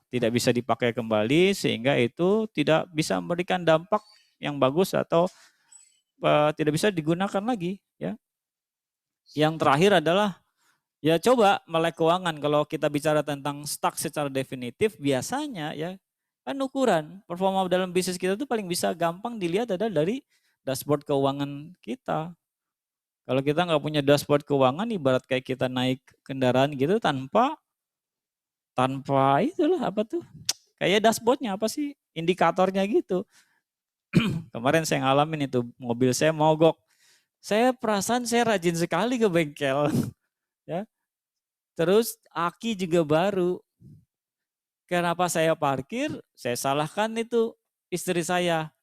tidak bisa dipakai kembali sehingga itu tidak bisa memberikan dampak yang bagus atau tidak bisa digunakan lagi ya. Yang terakhir adalah ya coba melek keuangan. Kalau kita bicara tentang stuck secara definitif biasanya ya kan ukuran performa dalam bisnis kita tuh paling bisa gampang dilihat adalah dari dashboard keuangan kita. Kalau kita nggak punya dashboard keuangan ibarat kayak kita naik kendaraan gitu tanpa itulah apa tuh kayak dashboardnya apa sih indikatornya gitu. Kemarin saya ngalamin itu mobil saya mogok. Saya perasaan saya rajin sekali ke bengkel ya. Terus aki juga baru. Kenapa saya parkir? Saya salahkan itu istri saya.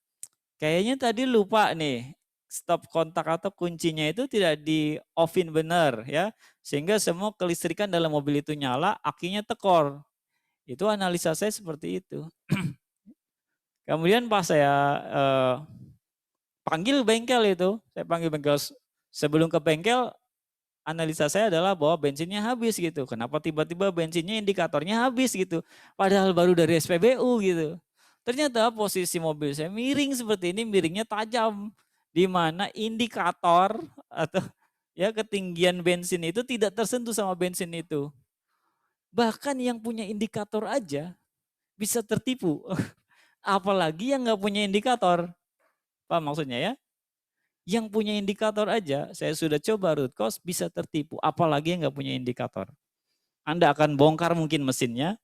Kayaknya tadi lupa nih stop kontak atau kuncinya itu tidak di offin benar ya. Sehingga semua kelistrikan dalam mobil itu nyala, akinya tekor. Itu analisa saya seperti itu. Kemudian pas saya panggil bengkel itu, saya panggil bengkel sebelum ke bengkel, analisa saya adalah bahwa bensinnya habis gitu. Kenapa tiba-tiba bensinnya indikatornya habis gitu. Padahal baru dari SPBU gitu. Ternyata posisi mobil saya miring seperti ini, miringnya tajam. Di mana indikator atau ya ketinggian bensin itu tidak tersentuh sama bensin itu. Bahkan yang punya indikator aja bisa tertipu. Apalagi yang nggak punya indikator. Paham maksudnya ya? Yang punya indikator aja, saya sudah coba root cause bisa tertipu. Apalagi yang nggak punya indikator. Anda akan bongkar mungkin mesinnya,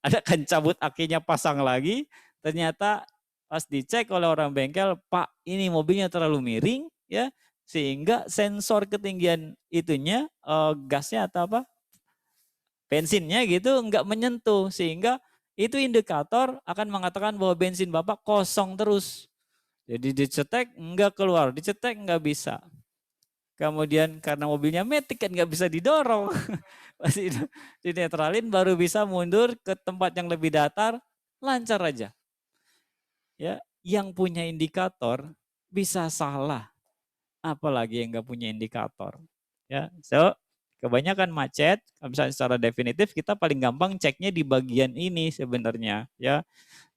Anda akan cabut akinya pasang lagi, ternyata pas dicek oleh orang bengkel, Pak ini mobilnya terlalu miring ya, sehingga sensor ketinggian itunya gasnya atau apa bensinnya gitu nggak menyentuh, sehingga itu indikator akan mengatakan bahwa bensin Bapak kosong terus. Jadi dicetek nggak keluar, dicetek nggak bisa. Kemudian karena mobilnya matic kan nggak bisa didorong. Pasti dinetralin baru bisa mundur ke tempat yang lebih datar, lancar aja. Ya, yang punya indikator bisa salah. apalagi yang nggak punya indikator. Ya, so kebanyakan macet, kalau misalnya secara definitif kita paling gampang ceknya di bagian ini sebenarnya. Ya,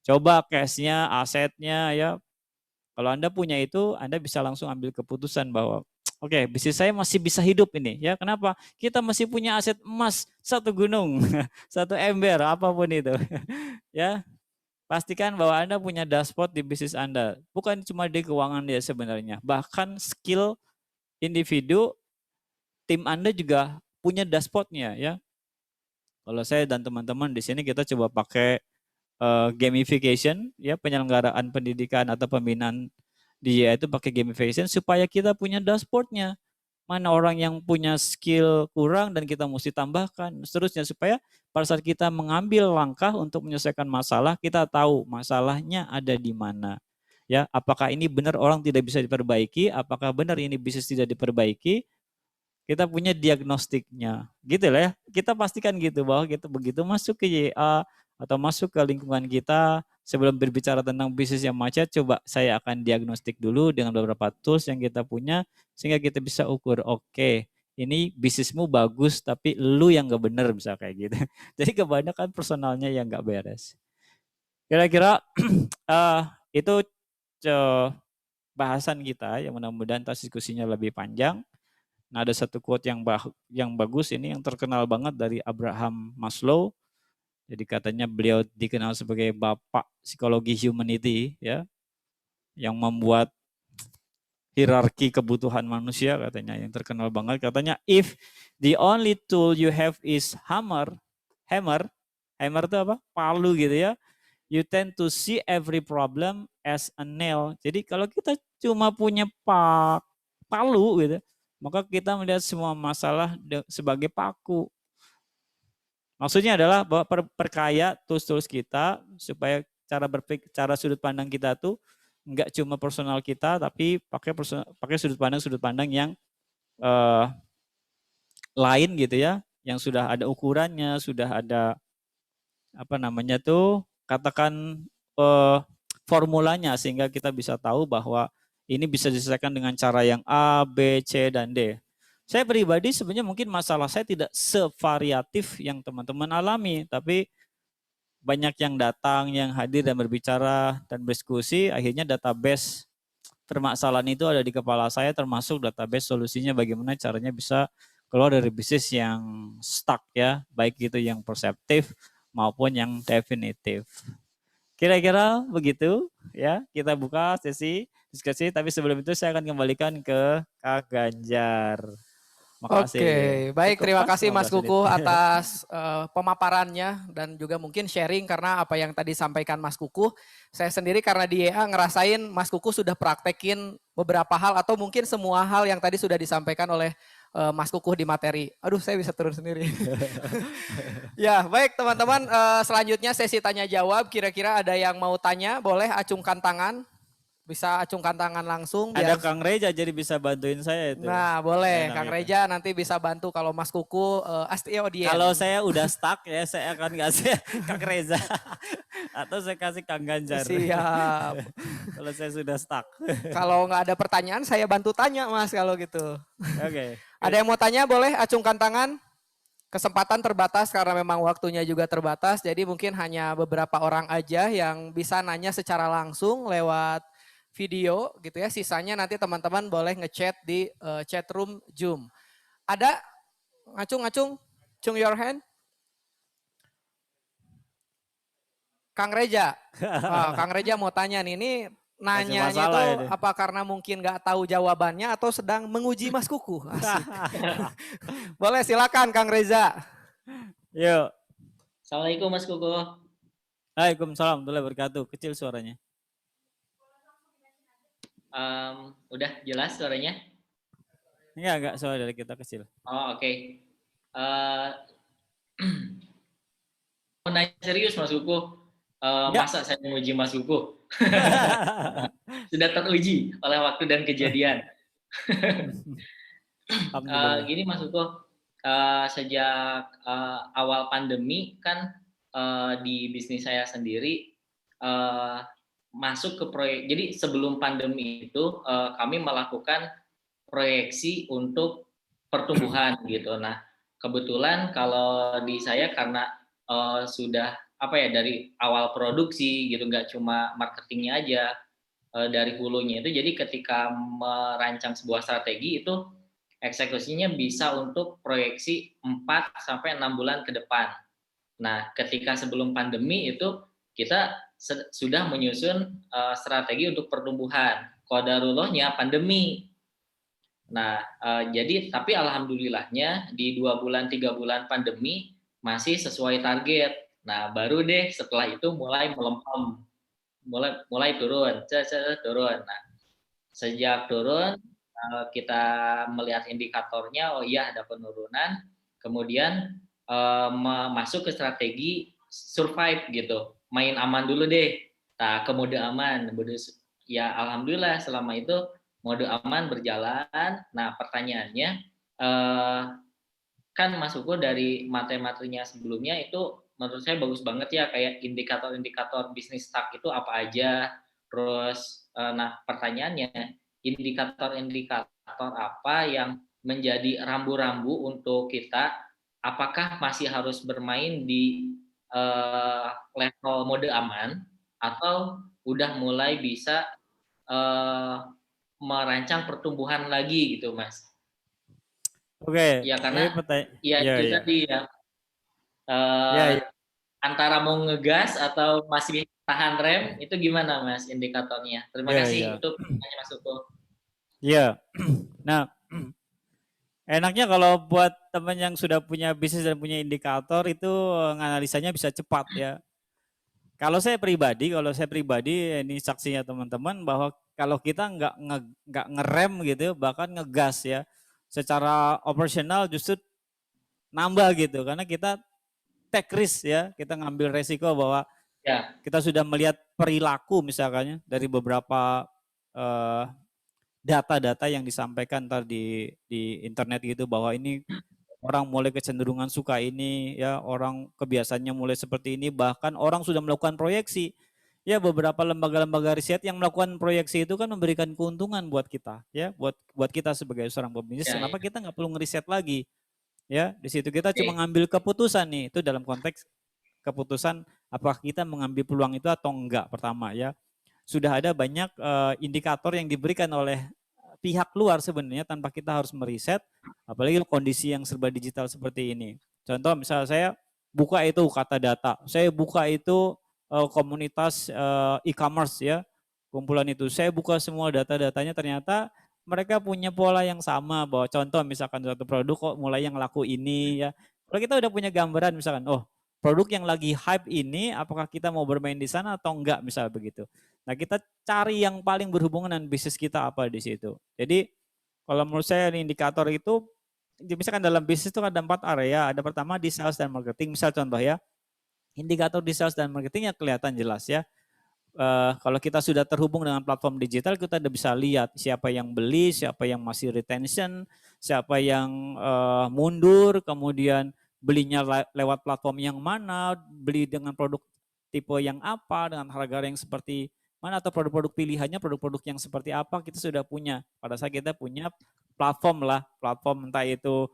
coba cash-nya, asetnya, ya. Kalau Anda punya itu, Anda bisa langsung ambil keputusan bahwa oke, bisnis saya masih bisa hidup ini. Ya, kenapa? Kita masih punya aset emas satu gunung, satu ember, apapun itu. Ya, pastikan bahwa Anda punya dashboard di bisnis Anda. Bukan cuma di keuangan dia sebenarnya. Bahkan skill individu, tim Anda juga punya dashboardnya ya. Kalau saya dan teman-teman di sini kita coba pakai gamification ya, penyelenggaraan pendidikan atau pembinaan di YA itu pakai gamification supaya kita punya dashboardnya. Mana orang yang punya skill kurang dan kita mesti tambahkan seterusnya supaya pada saat kita mengambil langkah untuk menyelesaikan masalah kita tahu masalahnya ada di mana. Ya, apakah ini benar orang tidak bisa diperbaiki, apakah benar ini bisnis tidak diperbaiki, kita punya diagnostiknya. Gitu lah ya. Kita pastikan gitu bahwa kita begitu masuk ke YA atau masuk ke lingkungan kita sebelum berbicara tentang bisnis yang macet, coba saya akan diagnostik dulu dengan beberapa tools yang kita punya sehingga kita bisa ukur, oke, ini bisnismu bagus tapi lu yang gak bener bisa kayak gitu. Jadi kebanyakan personalnya yang gak beres. Kira-kira itu bahasan kita yang mudah-mudahan diskusinya lebih panjang. Nah, ada satu quote yang bagus ini yang terkenal banget dari Abraham Maslow. Jadi katanya beliau dikenal sebagai bapak psikologi humanity ya, yang membuat hierarki kebutuhan manusia katanya yang terkenal banget katanya if the only tool you have is hammer itu apa? Palu gitu ya. You tend to see every problem as a nail. Jadi kalau kita cuma punya palu gitu, maka kita melihat semua masalah sebagai paku. Maksudnya adalah bahwa perkaya tools-tools kita supaya cara sudut pandang kita tuh nggak cuma personal kita tapi pakai sudut pandang yang lain gitu ya, yang sudah ada ukurannya, sudah ada apa namanya tuh katakan formulanya sehingga kita bisa tahu bahwa ini bisa diselesaikan dengan cara yang A, B, C, dan D. Saya pribadi sebenarnya mungkin masalah saya tidak sevariatif yang teman-teman alami, tapi banyak yang datang, yang hadir dan berbicara dan berdiskusi, akhirnya database permasalahan itu ada di kepala saya termasuk database solusinya bagaimana caranya bisa keluar dari bisnis yang stuck ya, baik itu yang perseptif maupun yang definitif. Kira-kira begitu ya, kita buka sesi diskusi, tapi sebelum itu saya akan kembalikan ke Kak Ganjar. Makasih. Oke, baik, Cukup terima pas kasih Mas 15 menit. Kukuh atas pemaparannya dan juga mungkin sharing karena apa yang tadi sampaikan Mas Kukuh. Saya sendiri karena di YA ngerasain Mas Kukuh sudah praktekin beberapa hal atau mungkin semua hal yang tadi sudah disampaikan oleh Mas Kukuh di materi. Aduh, saya bisa turun sendiri. Ya, baik teman-teman, selanjutnya sesi tanya jawab. Kira-kira ada yang mau tanya, boleh acungkan tangan. Bisa acungkan tangan langsung Ada biar. Kang Reja jadi bisa bantuin saya itu. Nah, boleh. Enak Kang itu. Reja nanti bisa bantu kalau Mas Kuku Astio Odien. Kalau saya udah stuck ya saya akan kasih Kang Reza atau saya kasih Kang Ganjar. Siap. Kalau saya sudah stuck. Kalau nggak ada pertanyaan, saya bantu tanya Mas kalau gitu. Oke. Ada yang mau tanya, boleh acungkan tangan. Kesempatan terbatas karena memang waktunya juga terbatas, jadi mungkin hanya beberapa orang aja yang bisa nanya secara langsung lewat video gitu ya. Sisanya nanti teman-teman boleh ngechat di chat room Zoom. Ada ngacung, cung your hand. Kang Reja, Kang Reja mau tanya nih, ini Masih nanyanya masalah itu ini. apa karena mungkin nggak tahu jawabannya atau sedang menguji Mas Kuku? Asik. Boleh silakan Kang Reza. Yuk. Assalamualaikum Mas Kuku. Waalaikumsalam warahmatullahi wabarakatuh. Kecil suaranya. Udah jelas suaranya? Enggak, suara dari kita kecil. Oh oke. Mau nanya serius Mas Kuku. Masa saya menguji Mas Kuku? Sudah teruji oleh waktu dan kejadian. Gini Mas Kuku, sejak awal pandemi kan di bisnis saya sendiri masuk ke proyek. Jadi sebelum pandemi itu kami melakukan proyeksi untuk pertumbuhan gitu. Nah, kebetulan kalau di saya karena sudah apa ya dari awal produksi gitu, nggak cuma marketingnya aja, dari hulunya itu. Jadi ketika merancang sebuah strategi itu eksekusinya bisa untuk proyeksi 4 sampai 6 bulan ke depan. Nah, ketika sebelum pandemi itu kita sudah menyusun strategi untuk pertumbuhan. Qadarullohnya pandemi. Nah, jadi tapi alhamdulillahnya di 2 bulan 3 bulan pandemi masih sesuai target. Nah, baru deh setelah itu mulai melempem, mulai turun, turun. Nah, sejak turun kita melihat indikatornya, oh iya ada penurunan, kemudian masuk ke strategi survive gitu, main aman dulu deh. Nah, ke mode aman, ya alhamdulillah selama itu mode aman berjalan. Nah, pertanyaannya kan Mas Uko dari materi-materinya sebelumnya itu menurut saya bagus banget ya, kayak indikator-indikator bisnis stack itu apa aja. Terus nah pertanyaannya, indikator-indikator apa yang menjadi rambu-rambu untuk kita, apakah masih harus bermain di level mode aman atau udah mulai bisa eh, merancang pertumbuhan lagi gitu Mas. Oke, Ya ini karena pertanyaan. ya Ya, itu ya. tadi ya, Ya, eh, ya. antara mau ngegas atau masih tahan rem itu gimana Mas indikatornya? Terima Ya, kasih ya. untuk pertanyaan Mas Uko. Ya. Nah, enaknya kalau buat teman yang sudah punya bisnis dan punya indikator itu analisanya bisa cepat ya. Kalau saya pribadi ini saksinya teman-teman bahwa kalau kita nggak ngerem gitu, bahkan ngegas ya, secara operasional justru nambah gitu, karena kita take risk ya, kita ngambil resiko bahwa Ya, kita sudah melihat perilaku misalnya dari beberapa eh, data-data yang disampaikan ntar di internet gitu bahwa ini orang mulai kecenderungan suka ini ya, orang kebiasaannya mulai seperti ini, bahkan orang sudah melakukan proyeksi. Ya beberapa lembaga-lembaga riset yang melakukan proyeksi itu kan memberikan keuntungan buat kita ya, buat kita sebagai seorang pebisnis. ya, ya. Kenapa kita nggak perlu ngeriset lagi ya? Di situ kita cuma Oke. ngambil keputusan nih, itu dalam konteks keputusan apakah kita mengambil peluang itu atau enggak. Pertama ya, sudah ada banyak indikator yang diberikan oleh pihak luar sebenarnya tanpa kita harus meriset, apalagi kondisi yang serba digital seperti ini. Contoh misalnya saya buka itu kata data, saya buka itu komunitas e-commerce ya, kumpulan itu. Saya buka semua data-datanya, ternyata mereka punya pola yang sama, bahwa contoh misalkan suatu produk kok mulai yang laku ini ya. Kalau kita udah punya gambaran misalkan, oh produk yang lagi hype ini apakah kita mau bermain di sana atau enggak, misal begitu. Nah, kita cari yang paling berhubungan dengan bisnis kita apa di situ. Jadi kalau menurut saya indikator itu, misalkan dalam bisnis itu ada 4 area. Ada pertama di sales dan marketing. Misal contoh ya, indikator di sales dan marketing ya kelihatan jelas ya. Kalau kita sudah terhubung dengan platform digital, kita udah bisa lihat siapa yang beli, siapa yang masih retention, siapa yang mundur, kemudian belinya lewat platform yang mana, beli dengan produk tipe yang apa, dengan harga yang seperti mana, atau produk-produk pilihannya, produk-produk yang seperti apa, kita sudah punya. Pada saat kita punya platform lah, platform entah itu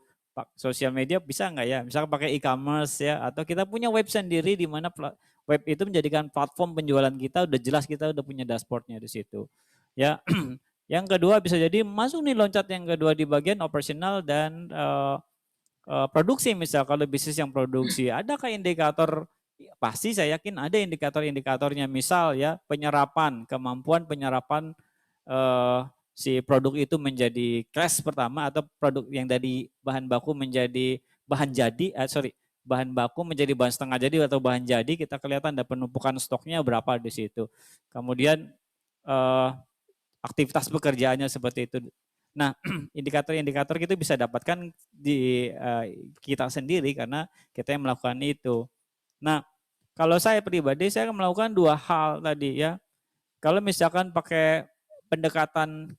sosial media bisa nggak ya, misalkan pakai e-commerce ya, atau kita punya web sendiri di mana web itu menjadikan platform penjualan kita, udah jelas kita udah punya dashboardnya di situ. Ya, yang kedua bisa jadi masuk nih loncat yang kedua di bagian operasional dan produksi. Misal kalau bisnis yang produksi, adakah indikator? Pasti saya yakin ada indikator-indikatornya. Misal ya penyerapan, kemampuan penyerapan si produk itu menjadi crash pertama, atau produk yang dari bahan baku menjadi bahan jadi, bahan baku menjadi bahan setengah jadi atau bahan jadi, kita kelihatan ada penumpukan stoknya berapa di situ. Kemudian aktivitas pekerjaannya seperti itu. Nah, indikator-indikator itu bisa dapatkan di kita sendiri karena kita yang melakukan itu. Nah, kalau saya pribadi saya melakukan 2 hal tadi ya. Kalau misalkan pakai pendekatan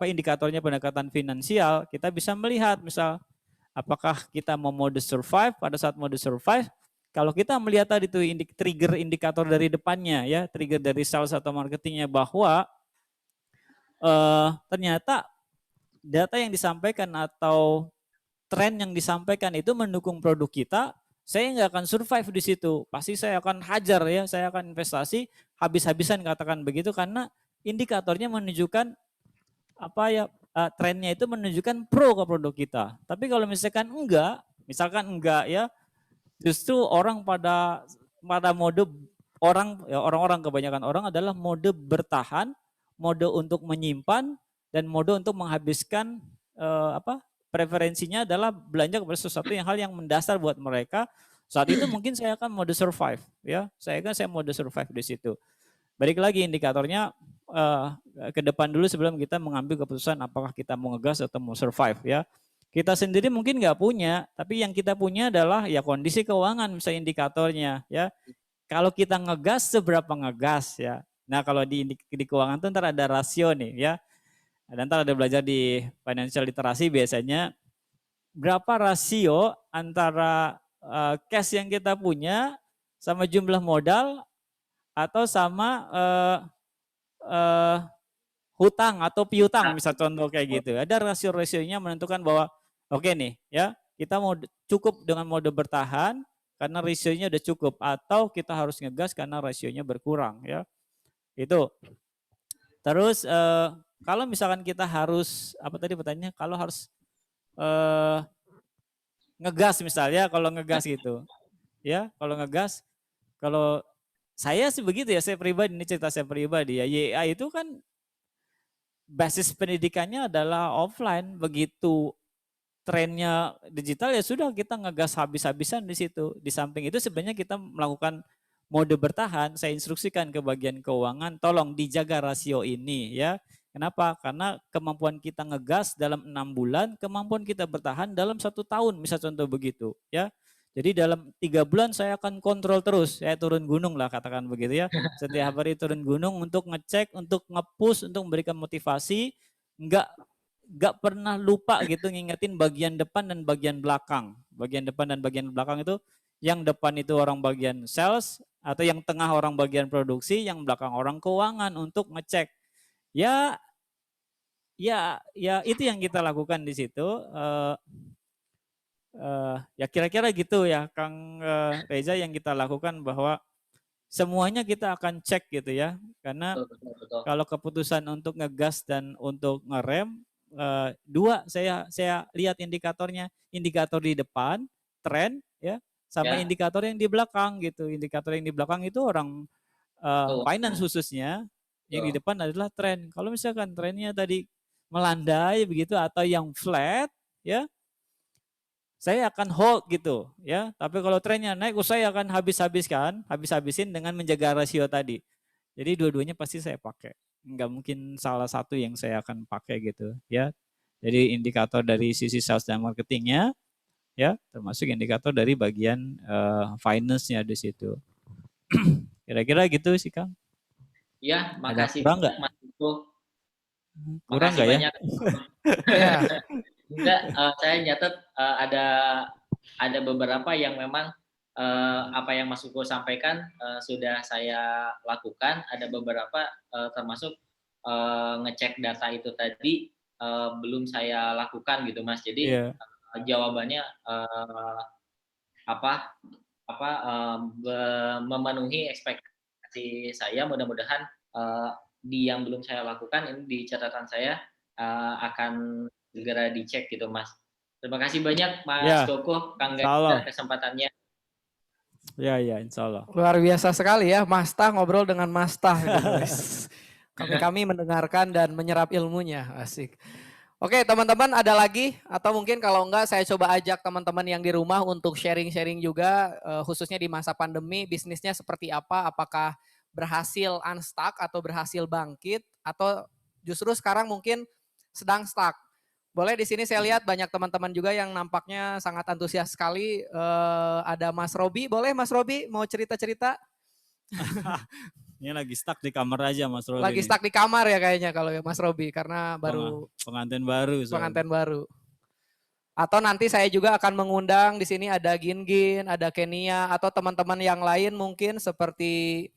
indikatornya pendekatan finansial, kita bisa melihat misal apakah kita mau mode survive. Pada saat mode survive, kalau kita melihat tadi itu trigger indikator dari depannya ya, trigger dari sales atau marketingnya, bahwa ternyata data yang disampaikan atau tren yang disampaikan itu mendukung produk kita, saya nggak akan survive di situ. Pasti saya akan hajar ya, saya akan investasi habis-habisan katakan begitu karena indikatornya menunjukkan apa ya, trennya itu menunjukkan pro ke produk kita. Tapi kalau misalkan enggak ya, justru orang pada mode orang-orang kebanyakan orang adalah mode bertahan, mode untuk menyimpan dan mode untuk menghabiskan preferensinya adalah belanja kepada sesuatu hal yang mendasar buat mereka. Saat itu mungkin saya akan mode survive ya. Saya mode survive di situ. Balik lagi indikatornya ke depan dulu sebelum kita mengambil keputusan apakah kita mau ngegas atau mau survive ya. Kita sendiri mungkin nggak punya, tapi yang kita punya adalah ya kondisi keuangan misalnya indikatornya ya. Kalau kita ngegas seberapa ngegas ya. Nah kalau di keuangan itu ntar ada rasio nih ya. Dan ntar ada belajar di financial literasi biasanya berapa rasio antara cash yang kita punya sama jumlah modal atau sama hutang atau piutang misal contoh kayak gitu. Ada rasio-rasionya menentukan bahwa oke nih ya kita mau cukup dengan mode bertahan karena rasionya udah cukup atau kita harus ngegas karena rasionya berkurang ya. Itu. Terus kalau misalkan kita harus apa tadi pertanyaannya kalau harus ngegas misalnya kalau ngegas gitu. Ya, kalau saya sih begitu ya, saya pribadi ini cerita saya pribadi ya. YA itu kan basis pendidikannya adalah offline, begitu trennya digital ya sudah kita ngegas habis-habisan di situ. Di samping itu sebenarnya kita melakukan mode bertahan, saya instruksikan ke bagian keuangan, tolong dijaga rasio ini ya. Kenapa? Karena kemampuan kita ngegas dalam 6 bulan, kemampuan kita bertahan dalam 1 tahun, misal contoh begitu ya. Jadi dalam 3 bulan saya akan kontrol terus, saya turun gunung lah katakan begitu ya. Setiap hari turun gunung untuk ngecek, untuk nge-push, untuk memberikan motivasi, nggak pernah lupa gitu ngingetin bagian depan dan bagian belakang. Bagian depan dan bagian belakang itu yang depan itu orang bagian sales atau yang tengah orang bagian produksi, yang belakang orang keuangan untuk ngecek. Ya itu yang kita lakukan di situ. Ya kira-kira gitu ya Kang Reza yang kita lakukan bahwa semuanya kita akan cek gitu ya. Karena Betul. kalau keputusan untuk ngegas dan untuk ngerem dua saya lihat indikatornya, indikator di depan tren ya sama Ya. indikator yang di belakang gitu. Indikator yang di belakang itu orang finance khususnya, yang di depan adalah tren. Kalau misalkan trennya tadi melandai begitu atau yang flat ya, saya akan hold gitu ya. Tapi kalau trennya naik, saya akan habis-habisin dengan menjaga rasio tadi. Jadi dua-duanya pasti saya pakai. Enggak mungkin salah satu yang saya akan pakai gitu ya. Jadi indikator dari sisi sales dan marketingnya ya, termasuk indikator dari bagian finance-nya di situ. Kira-kira gitu sih Kang. Ya, makasih kurang nggak? Mas Iko. Kurang Makasih nggak ya? banyak. Ya. Enggak, saya nyatet ada beberapa yang memang apa yang Mas Uko sampaikan sudah saya lakukan. Ada beberapa termasuk ngecek data itu tadi belum saya lakukan gitu Mas. Jadi jawabannya memenuhi ekspektasi saya. Mudah-mudahan di yang belum saya lakukan ini di catatan saya akan segera dicek gitu Mas. Terima kasih banyak Mas Koko, Kang Ganjar kesempatannya. Ya, insya Allah. Luar biasa sekali ya, Mastah ngobrol dengan Mastah gitu. Kami mendengarkan dan menyerap ilmunya, asik. Oke teman-teman, ada lagi atau mungkin kalau enggak saya coba ajak teman-teman yang di rumah untuk sharing-sharing juga khususnya di masa pandemi bisnisnya seperti apa, apakah berhasil unstuck atau berhasil bangkit atau justru sekarang mungkin sedang stuck. Boleh di sini saya lihat banyak teman-teman juga yang nampaknya sangat antusias sekali. Ada Mas Robi, boleh Mas Robi mau cerita-cerita? Ini lagi stuck di kamar aja Mas Robi. Lagi stuck di kamar ya kayaknya kalau Mas Robi karena baru pengantin baru. Pengantin baru. Atau nanti saya juga akan mengundang di sini ada Gin, ada Kenia atau teman-teman yang lain mungkin seperti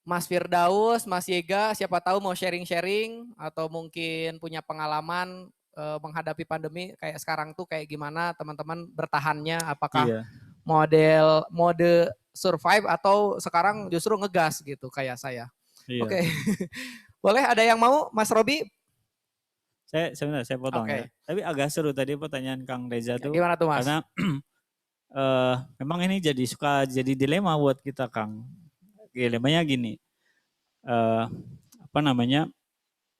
Mas Firdaus, Mas Yega, siapa tahu mau sharing-sharing atau mungkin punya pengalaman menghadapi pandemi kayak sekarang tuh kayak gimana teman-teman bertahannya, apakah Iya. mode survive atau sekarang justru ngegas gitu kayak saya. Iya. Oke. Boleh ada yang mau Mas Robi? Sebentar saya potong Oke. ya. Tapi agak seru tadi pertanyaan Kang Reza tuh. Gimana tuh Mas? Karena memang ini suka jadi dilema buat kita Kang. Dilemanya gini. Apa namanya?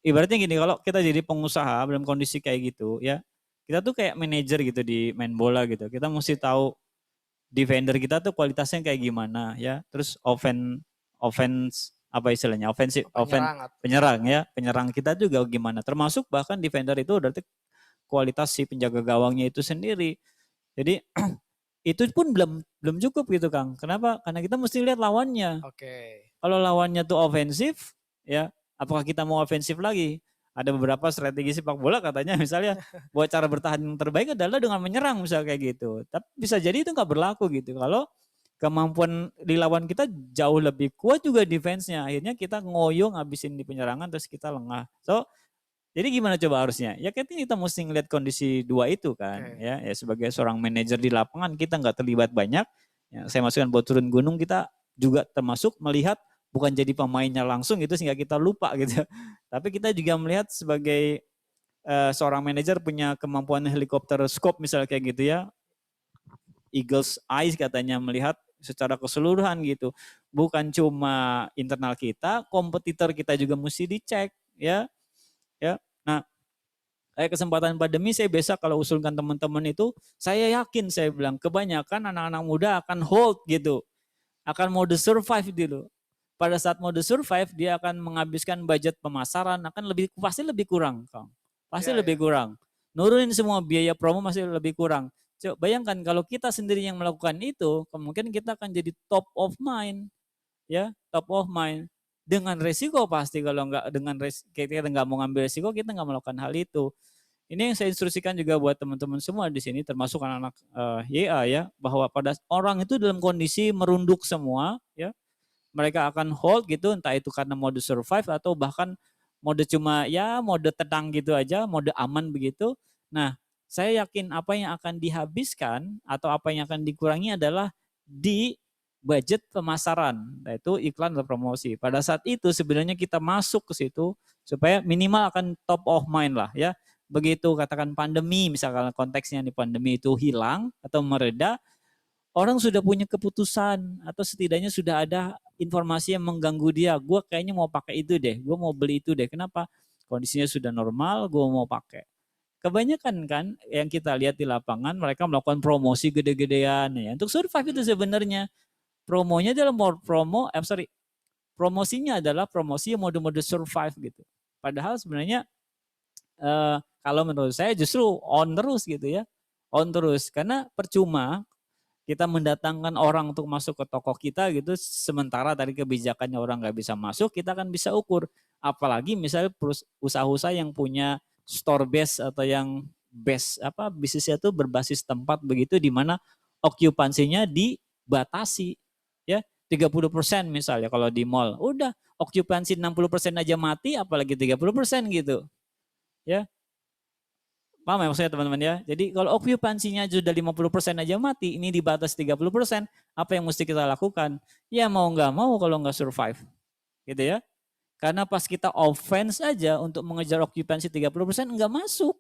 Ibaratnya gini, kalau kita jadi pengusaha dalam kondisi kayak gitu ya, kita tuh kayak manajer gitu di main bola gitu. Kita mesti tahu defender kita tuh kualitasnya kayak gimana ya. Terus offense apa istilahnya? Penyerang ya. Penyerang kita juga gimana. Termasuk bahkan defender itu berarti kualitas si penjaga gawangnya itu sendiri. Jadi itu pun belum cukup gitu Kang. Kenapa? Karena kita mesti lihat lawannya. Oke. Kalau lawannya tuh ofensif ya, apakah kita mau ofensif lagi? Ada beberapa strategi sepak bola katanya misalnya buat cara bertahan yang terbaik adalah dengan menyerang misalnya kayak gitu. Tapi bisa jadi itu nggak berlaku gitu. Kalau kemampuan di lawan kita jauh lebih kuat juga defense-nya. Akhirnya kita ngoyo ngabisin di penyerangan terus kita lengah. So, jadi gimana coba harusnya? Ya kita mesti ngeliat kondisi dua itu kan. Oke. Ya sebagai seorang manajer di lapangan kita nggak terlibat banyak. Ya, saya masukkan buat turun gunung kita juga termasuk melihat bukan jadi pemainnya langsung gitu sehingga kita lupa gitu. Tapi kita juga melihat sebagai seorang manajer punya kemampuan helikopter scope misalnya kayak gitu ya. Eagle's eyes katanya melihat secara keseluruhan gitu. Bukan cuma internal kita, kompetitor kita juga mesti dicek ya. Ya. Nah, kayak kesempatan pandemi saya biasa kalau usulkan teman-teman itu, saya yakin saya bilang kebanyakan anak-anak muda akan hold gitu. Akan mode survive dulu. Pada saat mode survive dia akan menghabiskan budget pemasaran pasti lebih kurang, Kang. Pasti lebih kurang. Nurunin semua biaya promo masih lebih kurang. Coba bayangkan kalau kita sendiri yang melakukan itu, kemungkinan kita akan jadi top of mind, ya, top of mind. Dengan resiko pasti kalau kita nggak mau ngambil resiko, kita nggak melakukan hal itu. Ini yang saya instruksikan juga buat teman-teman semua di sini, termasuk anak-anak YA ya, bahwa pada orang itu dalam kondisi merunduk semua, ya, mereka akan hold gitu, entah itu karena mode survive atau bahkan mode cuma ya mode tenang gitu aja, mode aman begitu. Nah, saya yakin apa yang akan dihabiskan atau apa yang akan dikurangi adalah di budget pemasaran, yaitu iklan atau promosi. Pada saat itu sebenarnya kita masuk ke situ supaya minimal akan top of mind lah ya. Begitu katakan pandemi, misalkan konteksnya di pandemi itu hilang atau mereda, orang sudah punya keputusan atau setidaknya sudah ada informasi yang mengganggu dia. Gue kayaknya mau pakai itu deh, gue mau beli itu deh. Kenapa? Kondisinya sudah normal, gue mau pakai. Kebanyakan kan yang kita lihat di lapangan mereka melakukan promosi gede-gedean ya. Untuk survive itu sebenarnya promonya adalah promosinya adalah promosi mode-mode survive gitu. Padahal sebenarnya kalau menurut saya justru on terus gitu ya. On terus karena percuma kita mendatangkan orang untuk masuk ke toko kita gitu, sementara dari kebijakannya orang nggak bisa masuk, kita kan bisa ukur. Apalagi misalnya usaha-usaha yang punya store base atau yang bisnisnya itu berbasis tempat begitu di mana okupansinya dibatasi ya 30% misalnya kalau di mall. Udah okupansi 60% aja mati apalagi 30% gitu. Ya. Paham ya maksudnya teman-teman ya? Jadi kalau okupansinya sudah 50% aja mati, ini dibatas 30%, apa yang mesti kita lakukan? Ya mau nggak mau kalau nggak survive. Gitu ya. Karena pas kita offense aja untuk mengejar okupansi 30% nggak masuk.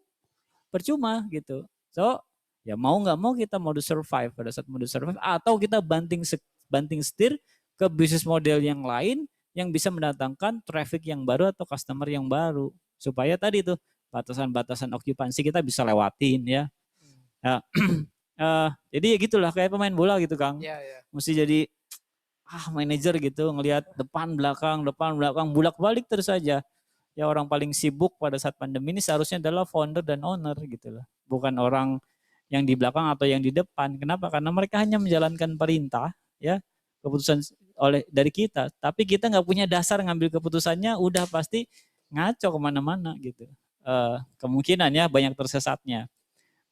Percuma gitu. So ya mau nggak mau kita mode survive pada saat mode survive atau kita banting setir ke bisnis model yang lain yang bisa mendatangkan traffic yang baru atau customer yang baru. Supaya tadi tuh batasan-batasan okupansi kita bisa lewatin ya. Jadi ya gitulah kayak pemain bola gitu Kang. Mesti jadi manajer gitu ngelihat depan belakang bolak-balik terus saja. Ya orang paling sibuk pada saat pandemi ini seharusnya adalah founder dan owner gitu lah. Bukan orang yang di belakang atau yang di depan. Kenapa? Karena mereka hanya menjalankan perintah ya, keputusan dari kita. Tapi kita nggak punya dasar ngambil keputusannya, udah pasti ngaco kemana-mana gitu. Kemungkinannya banyak tersesatnya.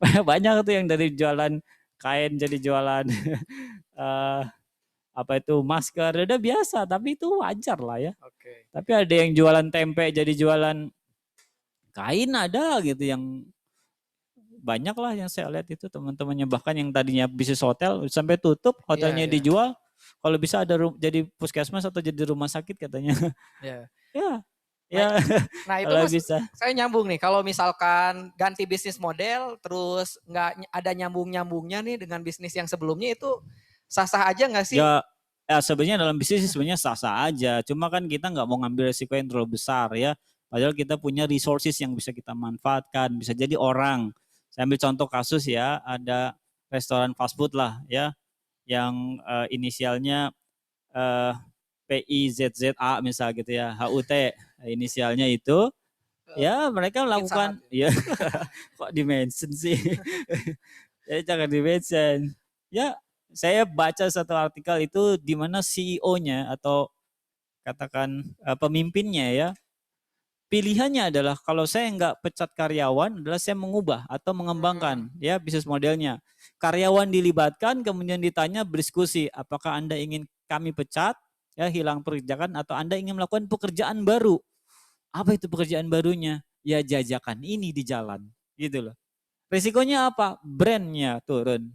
Banyak tuh yang dari jualan kain jadi jualan masker, udah biasa, tapi itu wajar lah ya. Tapi ada yang jualan tempe jadi jualan kain ada gitu yang banyak lah yang saya lihat itu teman-temannya, bahkan yang tadinya bisnis hotel sampai tutup, hotelnya Iya. dijual, kalau bisa ada jadi puskesmas atau jadi rumah sakit katanya. Iya. Ya, Nah, ya nah itu kalau Mas, bisa. saya nyambung nih. Kalau misalkan ganti bisnis model, terus nggak ada nyambung-nyambungnya nih dengan bisnis yang sebelumnya, itu sah-sah aja nggak sih? Ya, sebenarnya dalam bisnis sih sebenarnya sah-sah aja. Cuma kan kita nggak mau ngambil resiko yang terlalu besar ya. Padahal kita punya resources yang bisa kita manfaatkan. Bisa jadi orang. Saya ambil contoh kasus ya, ada restoran fast food lah ya, yang inisialnya eh, PIZZA misal gitu ya, HUT inisialnya itu. Ya mereka Pizza Hut. melakukan, ya kok dimention sih. Jadi jangan di-mention. Ya, saya baca satu artikel itu di mana CEO-nya atau katakan pemimpinnya ya, pilihannya adalah kalau saya nggak pecat karyawan adalah saya mengubah atau mengembangkan ya bisnis modelnya. Karyawan dilibatkan kemudian ditanya berdiskusi, apakah Anda ingin kami pecat, ya hilang pekerjaan atau Anda ingin melakukan pekerjaan baru. Apa itu pekerjaan barunya? Ya jajakan ini di jalan, gitu loh. Risikonya apa? Brandnya turun.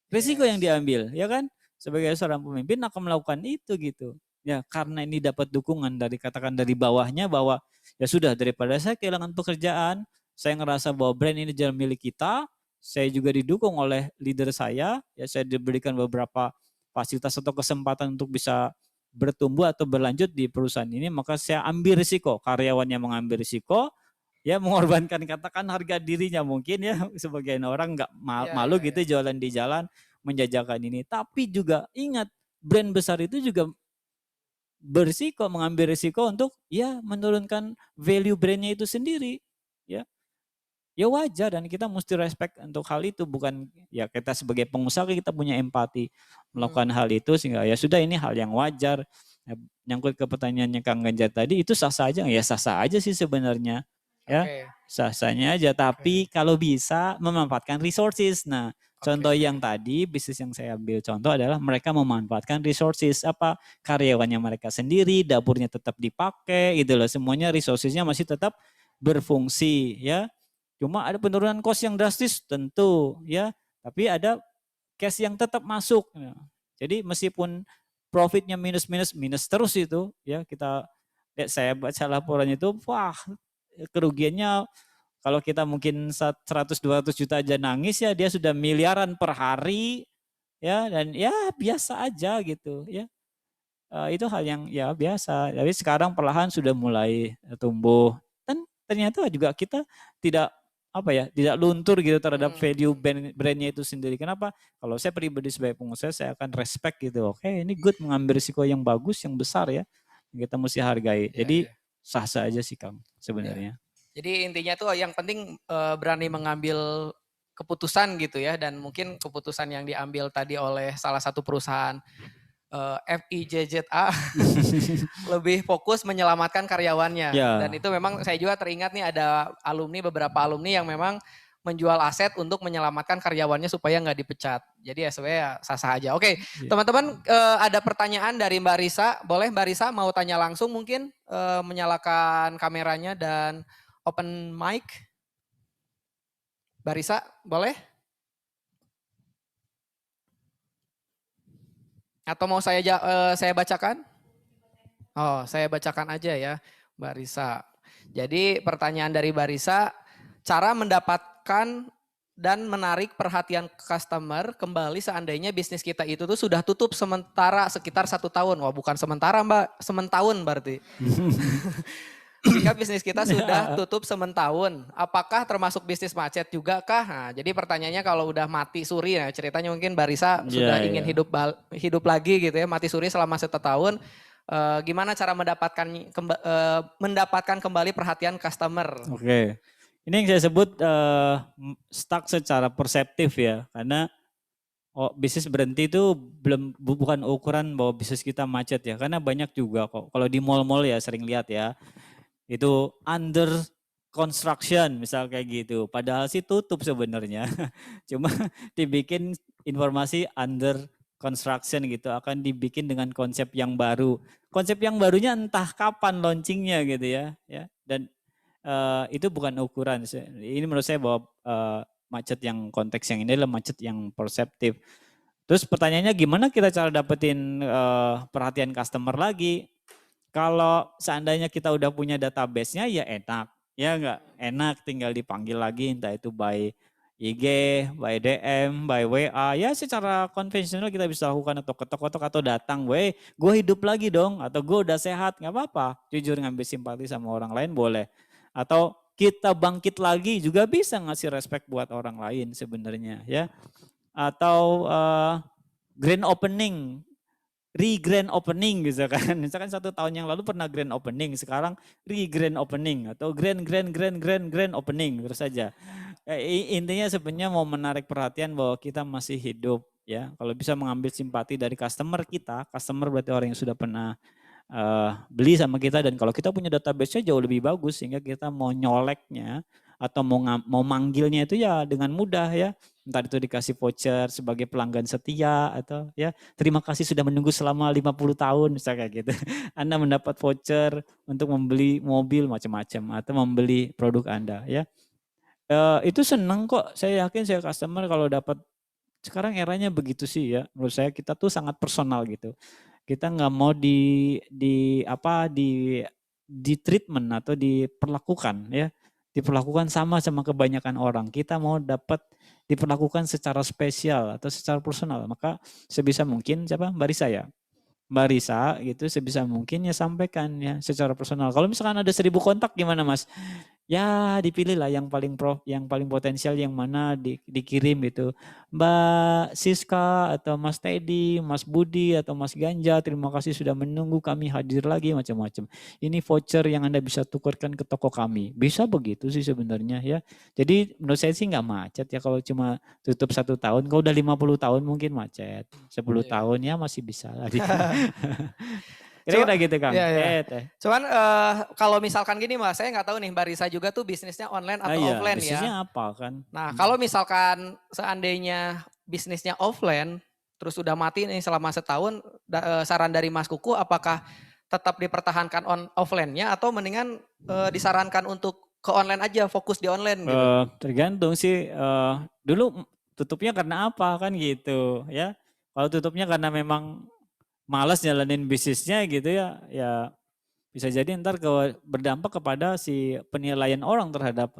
Risiko yang Yes. diambil, ya kan? Sebagai seorang pemimpin akan melakukan itu gitu. Ya karena ini dapat dukungan dari katakan dari bawahnya bahwa ya sudah daripada saya kehilangan pekerjaan, saya ngerasa bahwa brand ini jalan milik kita, saya juga didukung oleh leader saya, ya saya diberikan beberapa fasilitas atau kesempatan untuk bisa bertumbuh atau berlanjut di perusahaan ini, maka saya ambil risiko, karyawannya mengambil risiko, ya mengorbankan katakan harga dirinya mungkin ya sebagian orang nggak Iya, iya, malu iya. gitu jualan di jalan menjajakan ini, tapi juga ingat brand besar itu juga berisiko mengambil risiko untuk ya menurunkan value brandnya itu sendiri ya. Ya wajar dan kita mesti respect untuk hal itu, bukan ya kita sebagai pengusaha kita punya empati melakukan hal itu sehingga ya sudah ini hal yang wajar. Ya, nyangkut ke pertanyaannya Kang Ganjar tadi itu sah-sah aja, ya sah-sah aja sih sebenarnya ya, Oke, sah-sahnya aja, tapi kalau bisa memanfaatkan resources. Nah, contoh oke. yang tadi bisnis yang saya ambil contoh adalah mereka memanfaatkan resources, apa karyawannya mereka sendiri, dapurnya tetap dipakai gitu loh, semuanya resourcesnya masih tetap berfungsi ya. Cuma ada penurunan cost yang drastis tentu ya, tapi ada cash yang tetap masuk. Ya. Jadi meskipun profitnya minus terus itu ya, kita lihat saya baca laporannya itu wah kerugiannya kalau kita mungkin 100-200 juta aja nangis ya, dia sudah miliaran per hari ya, dan ya biasa aja gitu ya. Itu hal yang ya biasa. Tapi sekarang perlahan sudah mulai tumbuh dan ternyata juga kita tidak apa ya, tidak luntur gitu terhadap value brandnya itu sendiri. Kenapa? Kalau saya pribadi sebagai pengusaha saya akan respect gitu. Oke, ini good mengambil risiko yang bagus, yang besar ya. Kita mesti hargai. Iya, Jadi iya. sah-sah aja sih Kang Iya. sebenarnya. Jadi intinya tuh yang penting berani mengambil keputusan gitu ya, dan mungkin keputusan yang diambil tadi oleh salah satu perusahaan FIJZA lebih fokus menyelamatkan karyawannya. Dan Ya, itu memang saya juga teringat nih ada beberapa alumni yang memang menjual aset untuk menyelamatkan karyawannya supaya nggak dipecat. Jadi ya sebenarnya sah-sah aja. Oke, ya. teman-teman ada pertanyaan dari Mbak Risa. Boleh Mbak Risa mau tanya langsung mungkin menyalakan kameranya dan open mic. Mbak Risa, boleh? Atau mau saya bacakan? Oh, saya bacakan aja ya, Mbak Risa. Jadi pertanyaan dari Mbak Risa, cara mendapatkan dan menarik perhatian customer kembali seandainya bisnis kita itu tuh sudah tutup sementara sekitar 1 tahun. Wah bukan sementara Mbak, sementahun berarti. Jika bisnis kita sudah tutup sementahun, apakah termasuk bisnis macet juga kah? Nah, jadi pertanyaannya kalau udah mati suri, nah ceritanya mungkin Barisa sudah Ya, ingin ya. hidup lagi gitu ya, mati suri selama 1 tahun. Gimana cara mendapatkan kembali perhatian customer? Oke. Ini yang saya sebut stuck secara perseptif ya, karena bisnis berhenti itu bukan ukuran bahwa bisnis kita macet ya, karena banyak juga kok. Kalau di mall-mall ya sering lihat ya, itu under construction misal kayak gitu. Padahal sih tutup sebenarnya. Cuma dibikin informasi under construction gitu, akan dibikin dengan konsep yang baru. Konsep yang barunya entah kapan launchingnya gitu ya. Dan itu bukan ukuran. Ini menurut saya bahwa macet yang konteks yang ini adalah macet yang perseptif. Terus pertanyaannya gimana kita cara dapetin perhatian customer lagi? Kalau seandainya kita udah punya database-nya ya enak. Ya enggak? Enak tinggal dipanggil lagi entah itu by IG, by DM, by WA. Ya secara konvensional kita bisa lakukan atau ketok-ketok atau datang. Weh, gue hidup lagi dong. Atau gue udah sehat. Nggak apa-apa. Jujur ngambil simpati sama orang lain boleh. Atau kita bangkit lagi juga bisa ngasih respect buat orang lain sebenarnya ya. Atau grand opening, re-grand opening gitu kan. Misalkan 1 tahun yang lalu pernah grand opening, sekarang re-grand opening atau grand opening terus saja. Intinya sebenarnya mau menarik perhatian bahwa kita masih hidup ya. Kalau bisa mengambil simpati dari customer kita, customer berarti orang yang sudah pernah beli sama kita, dan kalau kita punya database-nya jauh lebih bagus sehingga kita mau nyoleknya atau mau manggilnya itu ya dengan mudah ya. Entah itu dikasih voucher sebagai pelanggan setia atau ya terima kasih sudah menunggu selama 50 tahun misalnya kayak gitu. Anda mendapat voucher untuk membeli mobil macam-macam atau membeli produk Anda ya. Itu seneng kok, saya yakin saya customer kalau dapat, sekarang eranya begitu sih ya. Menurut saya kita tuh sangat personal gitu. Kita nggak mau di treatment atau diperlakukan ya. Diperlakukan sama kebanyakan orang. Kita mau dapat diperlakukan secara spesial atau secara personal. Maka sebisa mungkin Mbak Risa ya. Mbak Risa gitu sebisa mungkin ya sampaikan ya secara personal. Kalau misalkan ada 1000 kontak gimana Mas? Ya dipilih lah yang paling potensial yang mana dikirim gitu. Mbak Siska atau Mas Teddy, Mas Budi atau Mas Ganja, terima kasih sudah menunggu, kami hadir lagi macam-macam. Ini voucher yang Anda bisa tukarkan ke toko kami. Bisa begitu sih sebenarnya ya. Jadi menurut saya sih nggak macet ya kalau cuma tutup 1 tahun. Kalau udah 50 tahun mungkin macet. 10 tahun ya masih bisa lah. Kira-kira gitu Kang. Iya, iya. Cuman kalau misalkan gini Mas, saya nggak tahu nih Mbak Risa juga tuh bisnisnya online atau offline ya. Bisnisnya apa kan? Nah kalau misalkan seandainya bisnisnya offline, terus udah mati nih selama setahun, saran dari Mas Kuku apakah tetap dipertahankan offline-nya atau mendingan disarankan untuk ke online aja, fokus di online gitu? Tergantung sih, dulu tutupnya karena apa kan gitu ya. Kalau tutupnya karena memang malas jalanin bisnisnya gitu ya, ya bisa jadi ntar berdampak kepada si penilaian orang terhadap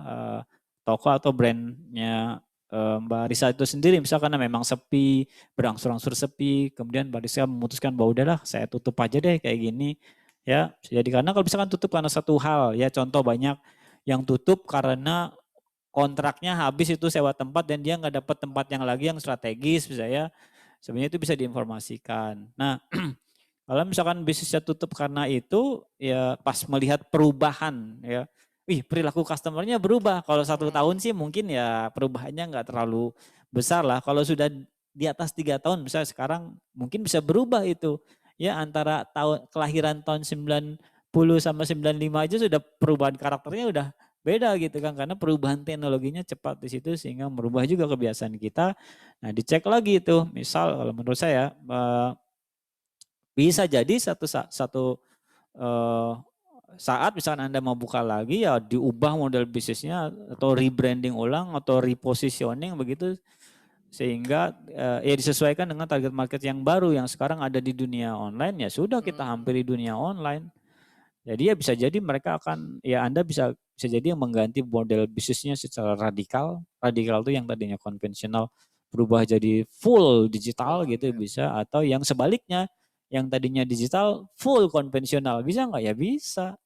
toko atau brandnya Mbak Risa itu sendiri. Misalkan karena memang sepi, berangsur-angsur sepi, kemudian Mbak Risa memutuskan bahwa udahlah saya tutup aja deh kayak gini. Ya, jadi karena kalau misalkan tutup karena satu hal ya, contoh banyak yang tutup karena kontraknya habis itu sewa tempat dan dia nggak dapat tempat yang lagi yang strategis misalnya. Sebenarnya itu bisa diinformasikan. Nah, kalau misalkan bisnisnya tutup karena itu, ya pas melihat perubahan ya, perilaku customernya berubah. Kalau 1 tahun sih mungkin ya perubahannya nggak terlalu besar lah. Kalau sudah di atas 3 tahun, misalnya sekarang mungkin bisa berubah itu. Ya antara kelahiran tahun 90 sama 95 aja sudah perubahan karakternya udah beda gitu kan, karena perubahan teknologinya cepat di situ sehingga merubah juga kebiasaan kita. Nah dicek lagi itu, misal kalau menurut saya bisa jadi satu saat misalkan Anda mau buka lagi ya diubah model bisnisnya atau rebranding ulang atau repositioning begitu, sehingga ya disesuaikan dengan target market yang baru yang sekarang ada di dunia online. Ya sudah kita hampiri dunia online. Jadi ya bisa jadi mereka akan, ya Anda bisa jadi yang mengganti model bisnisnya secara radikal. Radikal itu yang tadinya konvensional berubah jadi full digital gitu bisa, atau yang sebaliknya yang tadinya digital full konvensional. Bisa nggak? Ya bisa.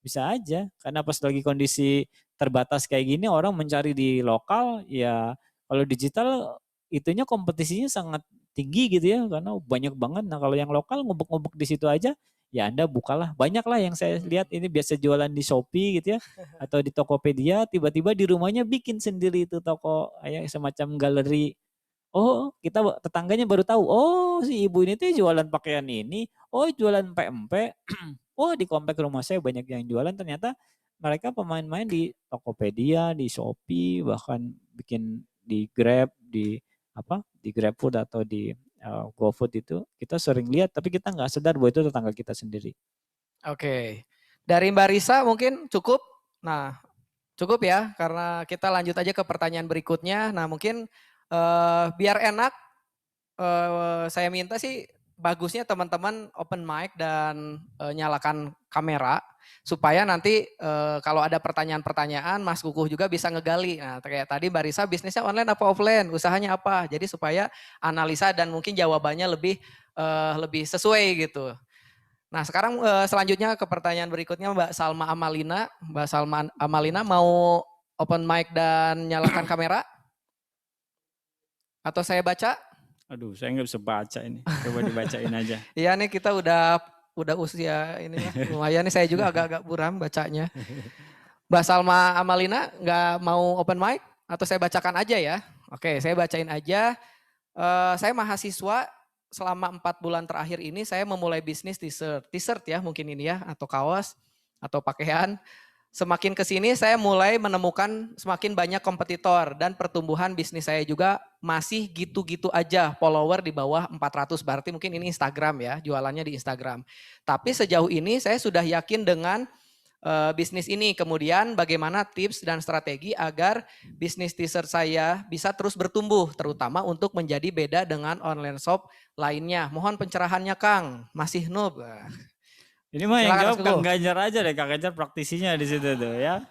Bisa aja. Karena pas lagi kondisi terbatas kayak gini orang mencari di lokal, ya kalau digital itunya kompetisinya sangat tinggi gitu ya karena banyak banget. Nah kalau yang lokal ngubek-ngubek di situ aja, ya Anda bukalah. Banyak lah yang saya lihat ini biasa jualan di Shopee gitu ya atau di Tokopedia, tiba-tiba di rumahnya bikin sendiri itu toko kayak semacam galeri. Oh, kita tetangganya baru tahu. Oh, si ibu ini tuh jualan pakaian ini. Oh, jualan PMP. Oh, di komplek rumah saya banyak yang jualan. Ternyata mereka pemain-main di Tokopedia, di Shopee, bahkan bikin di Grab, di GrabFood atau di GoFood itu kita sering lihat, tapi kita nggak sadar bahwa itu tetangga kita sendiri. Oke, dari Mbak Risa mungkin cukup. Nah, Cukup ya, karena kita lanjut aja ke pertanyaan berikutnya. Nah mungkin biar enak, saya minta sih bagusnya teman-teman open mic dan nyalakan kamera supaya nanti kalau ada pertanyaan-pertanyaan Mas Kukuh juga bisa ngegali. Nah kayak tadi Mbak Risa bisnisnya online apa offline, usahanya apa. Jadi supaya analisa dan mungkin jawabannya lebih sesuai gitu. Nah sekarang selanjutnya ke pertanyaan berikutnya Mbak Salma Amalina. Mbak Salma Amalina mau open mic dan nyalakan kamera? Atau saya baca? Aduh, saya nggak bisa baca ini. Coba dibacain aja. Iya nih kita udah usia ini ya. Lumayan nih saya juga agak-agak buram bacanya. Mbak Salma Amalina nggak mau open mic? Atau saya bacakan aja ya? Oke saya bacain aja. Saya mahasiswa selama 4 bulan terakhir ini saya memulai bisnis t-shirt ya mungkin ini ya atau kaos atau pakaian. Semakin kesini saya mulai menemukan semakin banyak kompetitor dan pertumbuhan bisnis saya juga masih gitu-gitu aja follower di bawah 400 berarti mungkin ini Instagram ya jualannya di Instagram. Tapi sejauh ini saya sudah yakin dengan bisnis ini. Kemudian bagaimana tips dan strategi agar bisnis t-shirt saya bisa terus bertumbuh, terutama untuk menjadi beda dengan online shop lainnya. Mohon pencerahannya Kang, masih noob. Ini mah yang Silakan, jawab Mas Kang Kukuh. Ganjar aja deh, Kang Ganjar praktisinya di situ tuh ya.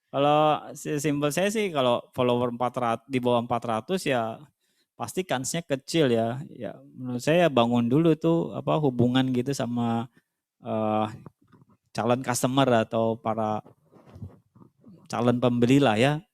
Kalau simpel saya sih kalau follower 400 di bawah 400 ya pasti kansnya kecil ya. Ya menurut saya bangun dulu tuh apa hubungan gitu sama calon customer atau para calon pembeli lah ya.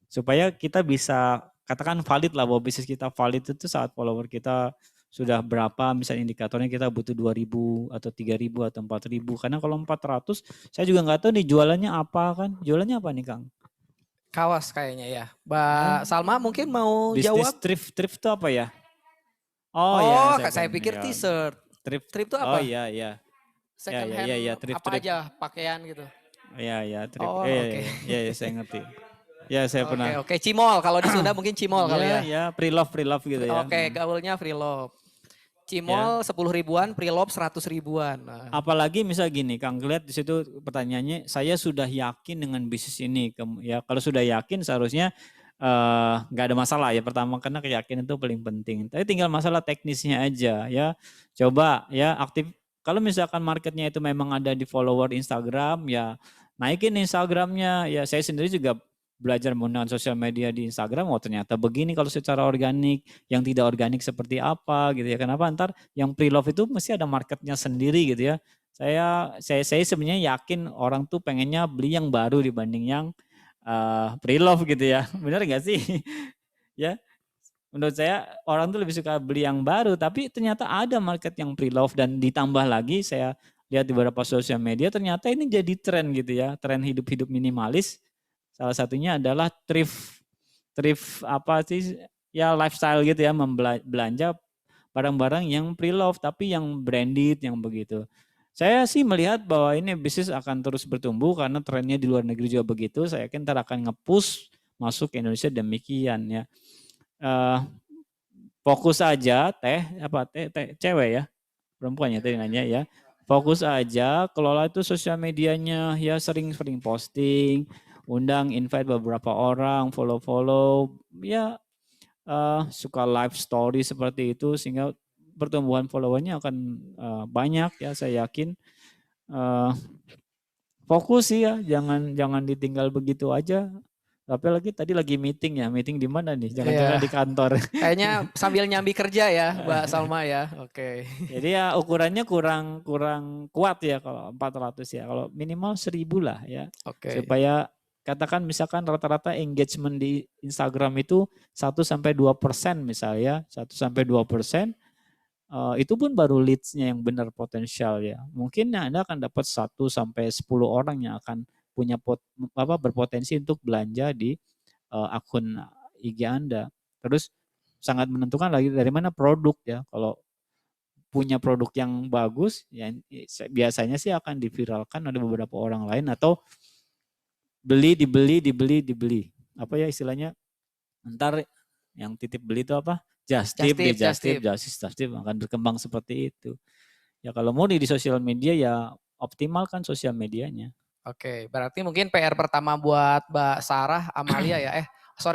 Supaya kita bisa katakan valid lah bahwa bisnis kita valid itu saat follower kita sudah berapa misalnya indikatornya kita butuh 2.000 atau 3.000 atau 4.000 karena kalau 400 saya juga nggak tahu nih jualannya apa kan. Jualannya apa nih Kang? Kawas kayaknya ya. Mbak Salma mungkin mau Bisnis jawab? thrift itu apa ya? Oh, ya saya pikir ya. t-shirt. Thrift. Thrift itu Oh apa? iya iya. Second Ya hand ya ya thrift apa thrift. aja pakaian gitu. Ya thrift. Oh oke. Ya saya ngerti. Ya saya pernah. Oke, cimol. Kalau di Sunda mungkin cimol kali ya. Ya pre-love gitu ya. Oke, gaulnya free love. Cimol 10 ribuan, pre-love 100 ribuan. Nah, Apalagi misal gini, Kang lihat di situ pertanyaannya, saya sudah yakin dengan bisnis ini. Ya kalau sudah yakin seharusnya nggak ada masalah ya. Pertama karena keyakinan itu paling penting. Tapi tinggal masalah teknisnya aja ya. Coba ya aktif. Kalau misalkan marketnya itu memang ada di follower Instagram ya naikin Instagramnya. Ya saya sendiri juga belajar menggunakan sosial media di Instagram. Oh ternyata begini kalau secara organik, yang tidak organik seperti apa gitu ya. Kenapa ntar yang pre-love itu mesti ada marketnya sendiri gitu ya. Saya sebenarnya yakin orang tuh pengennya beli yang baru dibanding yang pre-love gitu ya. Benar nggak sih? Ya, menurut saya orang tuh lebih suka beli yang baru, tapi ternyata ada market yang pre-love dan ditambah lagi saya lihat di beberapa sosial media ternyata ini jadi tren gitu ya, tren hidup-hidup minimalis. Salah satunya adalah thrift apa sih ya lifestyle gitu ya, belanja barang-barang yang pre-love tapi yang branded yang begitu. Saya sih melihat bahwa ini bisnis akan terus bertumbuh karena trennya di luar negeri juga begitu. Saya yakin ntar akan nge-push masuk ke Indonesia demikian ya. Fokus aja teh cewek ya, perempuan ya tadi nanya ya. Fokus aja, kelola itu sosial medianya ya sering-sering posting, undang invite beberapa orang, follow-follow ya suka live story seperti itu sehingga pertumbuhan followernya akan banyak ya saya yakin. Fokus sih ya, jangan ditinggal begitu aja. Tapi tadi lagi meeting ya, meeting di mana nih? Jangan-jangan di kantor. kayaknya sambil nyambi kerja ya, Mbak Salma ya. Oke. Jadi ya ukurannya kurang kuat ya kalau 400 ya. Kalau minimal 1.000 lah ya. Oke. Supaya katakan misalkan rata-rata engagement di Instagram itu 1-2% misalnya, 1-2%. Itu pun baru leads-nya yang benar potensial ya. Mungkin Anda akan dapat 1-10 orang yang akan punya berpotensi untuk belanja di akun IG Anda. Terus sangat menentukan lagi dari mana produk ya. Kalau punya produk yang bagus ya biasanya sih akan diviralkan oleh beberapa orang lain atau dibeli. Apa ya istilahnya? Ntar yang titip beli itu apa? Just tip akan berkembang seperti itu. Ya kalau mau di sosial media ya optimalkan sosial medianya. Oke, berarti mungkin PR pertama buat Mbak Sarah Amalia ya,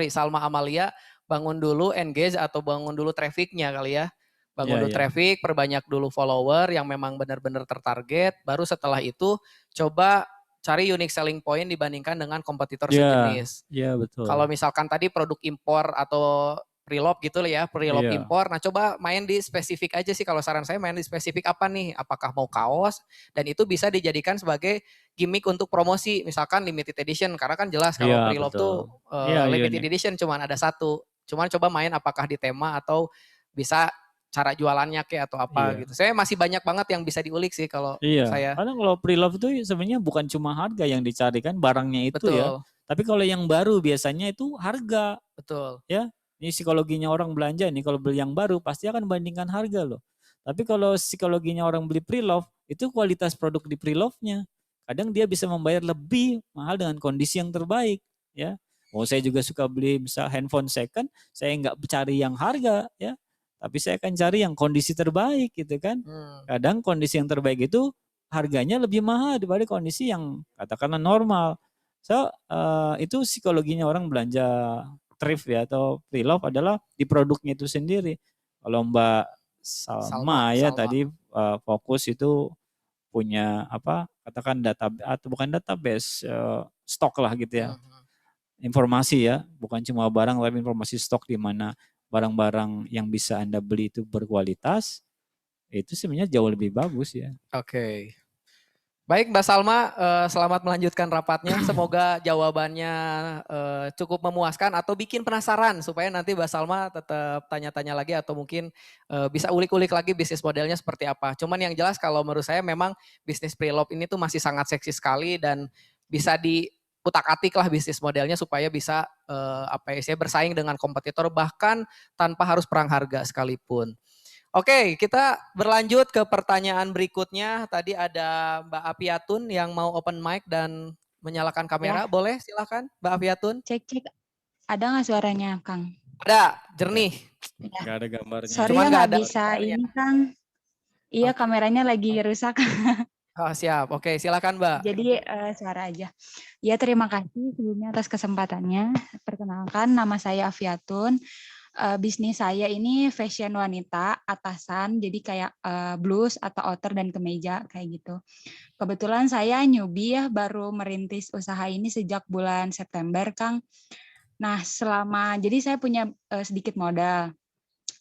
Salma Amalia, bangun dulu engage atau bangun dulu trafficnya kali ya. Bangun Iya, dulu iya. traffic, perbanyak dulu follower yang memang benar-benar tertarget, baru setelah itu coba cari unique selling point dibandingkan dengan kompetitor Iya, sejenis. iya betul. Kalau misalkan tadi produk impor atau pre-love gitu ya, pre-love Iya, impor. Nah coba main di spesifik aja sih, kalau saran saya main di spesifik apa nih, apakah mau kaos, dan itu bisa dijadikan sebagai gimmick untuk promosi, misalkan limited edition, karena kan jelas iya kalau pre-love betul. tuh Iya, iya limited nih. edition cuman ada satu. Cuman coba main apakah di tema atau bisa cara jualannya kayak atau apa Iya. gitu. Saya masih banyak banget yang bisa diulik sih kalau Iya, saya. karena kalau pre-love itu sebenarnya bukan cuma harga yang dicari kan barangnya itu ya. Betul, Tapi kalau yang baru biasanya itu harga betul. ya. Ini psikologinya orang belanja nih kalau beli yang baru pasti akan bandingkan harga loh. Tapi kalau psikologinya orang beli pre-love itu kualitas produk di pre-love-nya. Kadang dia bisa membayar lebih mahal dengan kondisi yang terbaik ya. Oh saya juga suka beli misal handphone second, saya nggak cari yang harga ya. Tapi saya akan cari yang kondisi terbaik gitu kan. Hmm. Kadang kondisi yang terbaik itu harganya lebih mahal daripada kondisi yang katakanlah normal. So, itu psikologinya orang belanja thrift ya atau pre-love adalah di produknya itu sendiri. Kalau Mbak Salma ya Salma. tadi fokus itu punya apa katakan data atau bukan database stok lah gitu ya. Hmm. Informasi ya, bukan cuma barang tapi informasi stok di mana barang-barang yang bisa Anda beli itu berkualitas, itu sebenarnya jauh lebih bagus ya. Oke. Baik Mbak Salma, selamat melanjutkan rapatnya. Semoga jawabannya cukup memuaskan atau bikin penasaran supaya nanti Mbak Salma tetap tanya-tanya lagi atau mungkin bisa ulik-ulik lagi bisnis modelnya seperti apa. Cuman yang jelas kalau menurut saya memang bisnis pre-love ini tuh masih sangat seksi sekali dan bisa diutak-atik lah bisnis modelnya supaya bisa bersaing dengan kompetitor bahkan tanpa harus perang harga sekalipun. Oke, kita berlanjut ke pertanyaan berikutnya. Tadi ada Mbak Apiatun yang mau open mic dan menyalakan kamera. Ya. Boleh silakan Mbak Apiatun. Cek. Ada nggak suaranya, Kang? Ada, jernih. Ya. Gak ada gambarnya. Sorry Cuman ya nggak nggak ada bisa gambarnya. ini, Kang. Iya, Oke. kameranya lagi rusak. Oh, siap. Oke, silakan Mbak. Jadi suara aja. Ya, terima kasih sebelumnya atas kesempatannya. Perkenalkan, nama saya Afiatun. Bisnis saya ini fashion wanita, atasan, jadi kayak blus atau outer dan kemeja kayak gitu. Kebetulan saya newbie ya, baru merintis usaha ini sejak bulan September, Kang. Nah, jadi saya punya sedikit modal.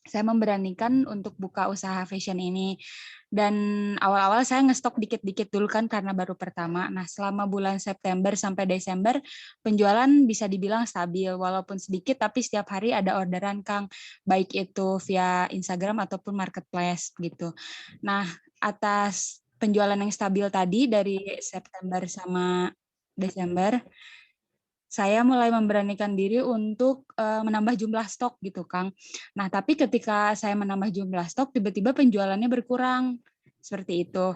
Saya memberanikan untuk buka usaha fashion ini. Dan awal-awal saya ngestok dikit-dikit dulu kan karena baru pertama. Nah, selama bulan September sampai Desember, penjualan bisa dibilang stabil. Walaupun sedikit, tapi setiap hari ada orderan, Kang. Baik itu via Instagram ataupun marketplace gitu. Nah, atas penjualan yang stabil tadi dari September sama Desember, saya mulai memberanikan diri untuk menambah jumlah stok gitu, Kang. Nah, tapi ketika saya menambah jumlah stok, tiba-tiba penjualannya berkurang. Seperti itu.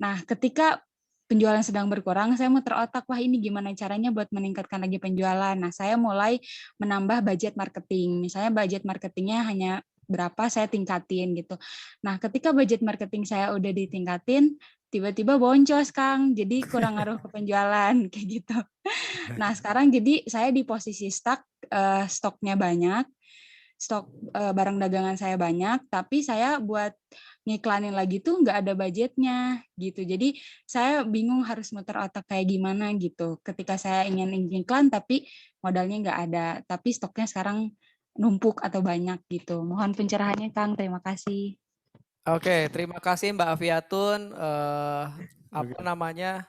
Nah, ketika penjualan sedang berkurang, saya muter otak, wah ini gimana caranya buat meningkatkan lagi penjualan. Nah, saya mulai menambah budget marketing. Misalnya budget marketingnya hanya berapa, saya tingkatin gitu. Nah, ketika budget marketing saya udah ditingkatin, tiba-tiba boncos, Kang. Jadi kurang ngaruh ke penjualan, kayak gitu. Nah, sekarang jadi saya di posisi stoknya banyak, stok barang dagangan saya banyak, tapi saya buat ngiklanin lagi tuh nggak ada budgetnya gitu. Jadi saya bingung harus muter otak kayak gimana gitu. Ketika saya ingin iklan tapi modalnya nggak ada, tapi stoknya sekarang numpuk atau banyak gitu. Mohon pencerahannya, Kang. Terima kasih. Oke, terima kasih Mbak Afiatun. Apa Oke. namanya?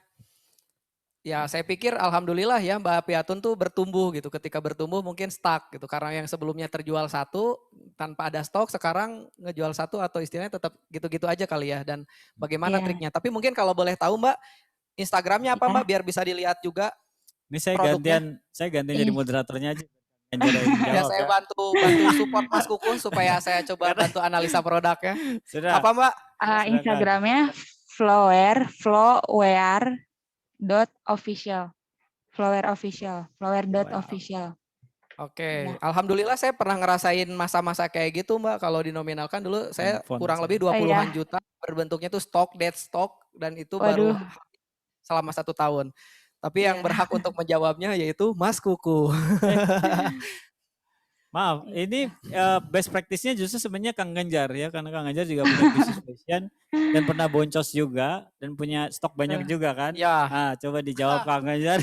Ya, saya pikir alhamdulillah ya Mbak Apiatun tuh bertumbuh gitu. Ketika bertumbuh mungkin stuck gitu. Karena yang sebelumnya terjual satu tanpa ada stok, sekarang ngejual satu atau istilahnya tetap gitu-gitu aja kali ya. Dan bagaimana Iya. triknya. Tapi mungkin kalau boleh tahu Mbak, Instagramnya apa Iya. Mbak biar bisa dilihat juga Ini saya produknya. gantian jadi Ini. moderatornya aja. Ya saya bantu support Mas Kuku supaya saya coba bantu analisa produknya. Sudah. Apa Mbak? Silakan. Instagramnya flower.official. Oke, Ya. alhamdulillah saya pernah ngerasain masa-masa kayak gitu Mbak. Kalau dinominalkan dulu saya Handphone kurang saya. lebih Oh, 20-an iya. juta berbentuknya tuh dead stock dan itu Waduh. baru selama 1 tahun. Tapi yang Iya. berhak untuk menjawabnya yaitu Mas Kuku. Maaf, ini best practice-nya justru sebenarnya Kang Ganjar ya, karena Kang Ganjar juga punya bisnis fashion dan pernah boncos juga dan punya stok banyak juga kan. Ya, Nah, coba dijawab Kang Ganjar.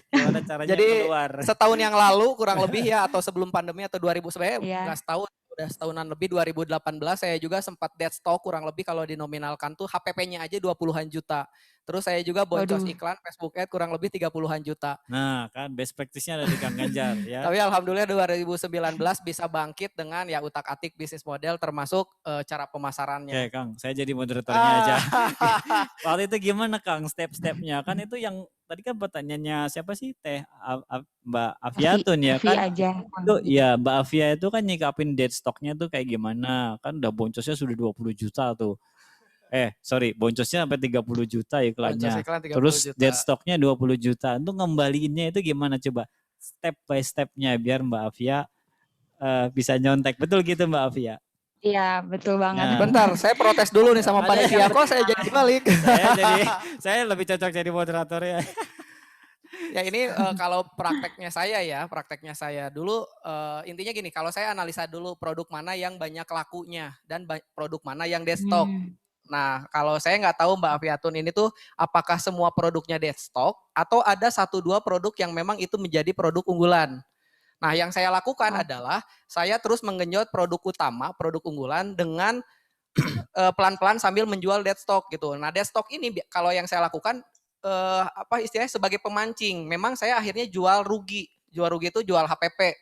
Gimana caranya jadi keluar? setahun yang lalu kurang lebih ya, atau sebelum pandemi atau 2000, sebenarnya Iya. nggak setahun, udah setahunan lebih, 2018 saya juga sempat dead stock kurang lebih kalau dinominalkan tuh HPP-nya aja 20-an juta. Terus saya juga boncos Waduh. iklan Facebook Ad kurang lebih 30-an juta. Nah, kan best practice-nya ada di Kang Ganjar ya. Tapi alhamdulillah 2019 bisa bangkit dengan ya utak-atik bisnis model termasuk cara Oke, pemasarannya. Kang, saya jadi moderatornya aja. Ah, Waktu itu gimana Kang step-stepnya? Kan itu yang tadi kan pertanyaannya siapa sih? Mbak Afiatun ya Afi kan? aja. Itu ya Mbak Afia itu kan nyikapin dead stocknya tuh kayak gimana? Kan udah boncosnya sudah 20 juta tuh. Sorry, boncosnya sampai 30 juta boncos iklannya. iklan 30 Terus juta. dead stocknya 20 juta. Untuk ngembaliinnya itu gimana coba? Step by stepnya biar Mbak Afia bisa nyontek. Betul gitu Mbak Afia? Iya, betul banget. Nah, Bentar, saya protes dulu nih sama Ada panitia. yang- Kok saya jadi balik? saya lebih cocok jadi moderator ya. Ya ini kalau prakteknya saya dulu intinya gini, kalau saya analisa dulu produk mana yang banyak lakunya dan produk mana yang dead stock. Hmm. Nah, kalau saya nggak tahu Mbak Afiatun ini tuh apakah semua produknya dead stock atau ada 1-2 produk yang memang itu menjadi produk unggulan. Nah, yang saya lakukan Oh. adalah saya terus menggenjot produk utama, produk unggulan dengan pelan-pelan sambil menjual dead stock gitu. Nah, dead stock ini kalau yang saya lakukan apa istilahnya sebagai pemancing. Memang saya akhirnya jual rugi. Jual rugi itu jual HPP.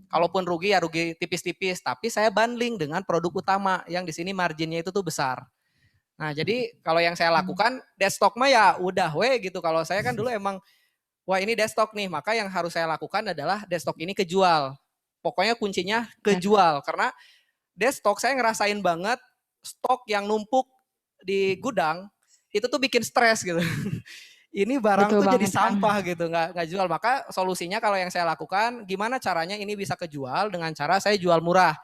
Kalaupun rugi ya rugi tipis-tipis, tapi saya bundling dengan produk utama yang di sini marginnya itu tuh besar. Nah, jadi kalau yang saya lakukan dead stock mah ya udah gitu. Kalau saya kan dulu emang wah ini dead stock nih, maka yang harus saya lakukan adalah dead stock ini kejual. Pokoknya kuncinya kejual karena dead stock saya ngerasain banget stok yang numpuk di gudang itu tuh bikin stres gitu. Ini barang Betul tuh jadi banget, Kang. sampah gitu, nggak jual. Maka solusinya kalau yang saya lakukan, gimana caranya ini bisa kejual dengan cara saya jual murah,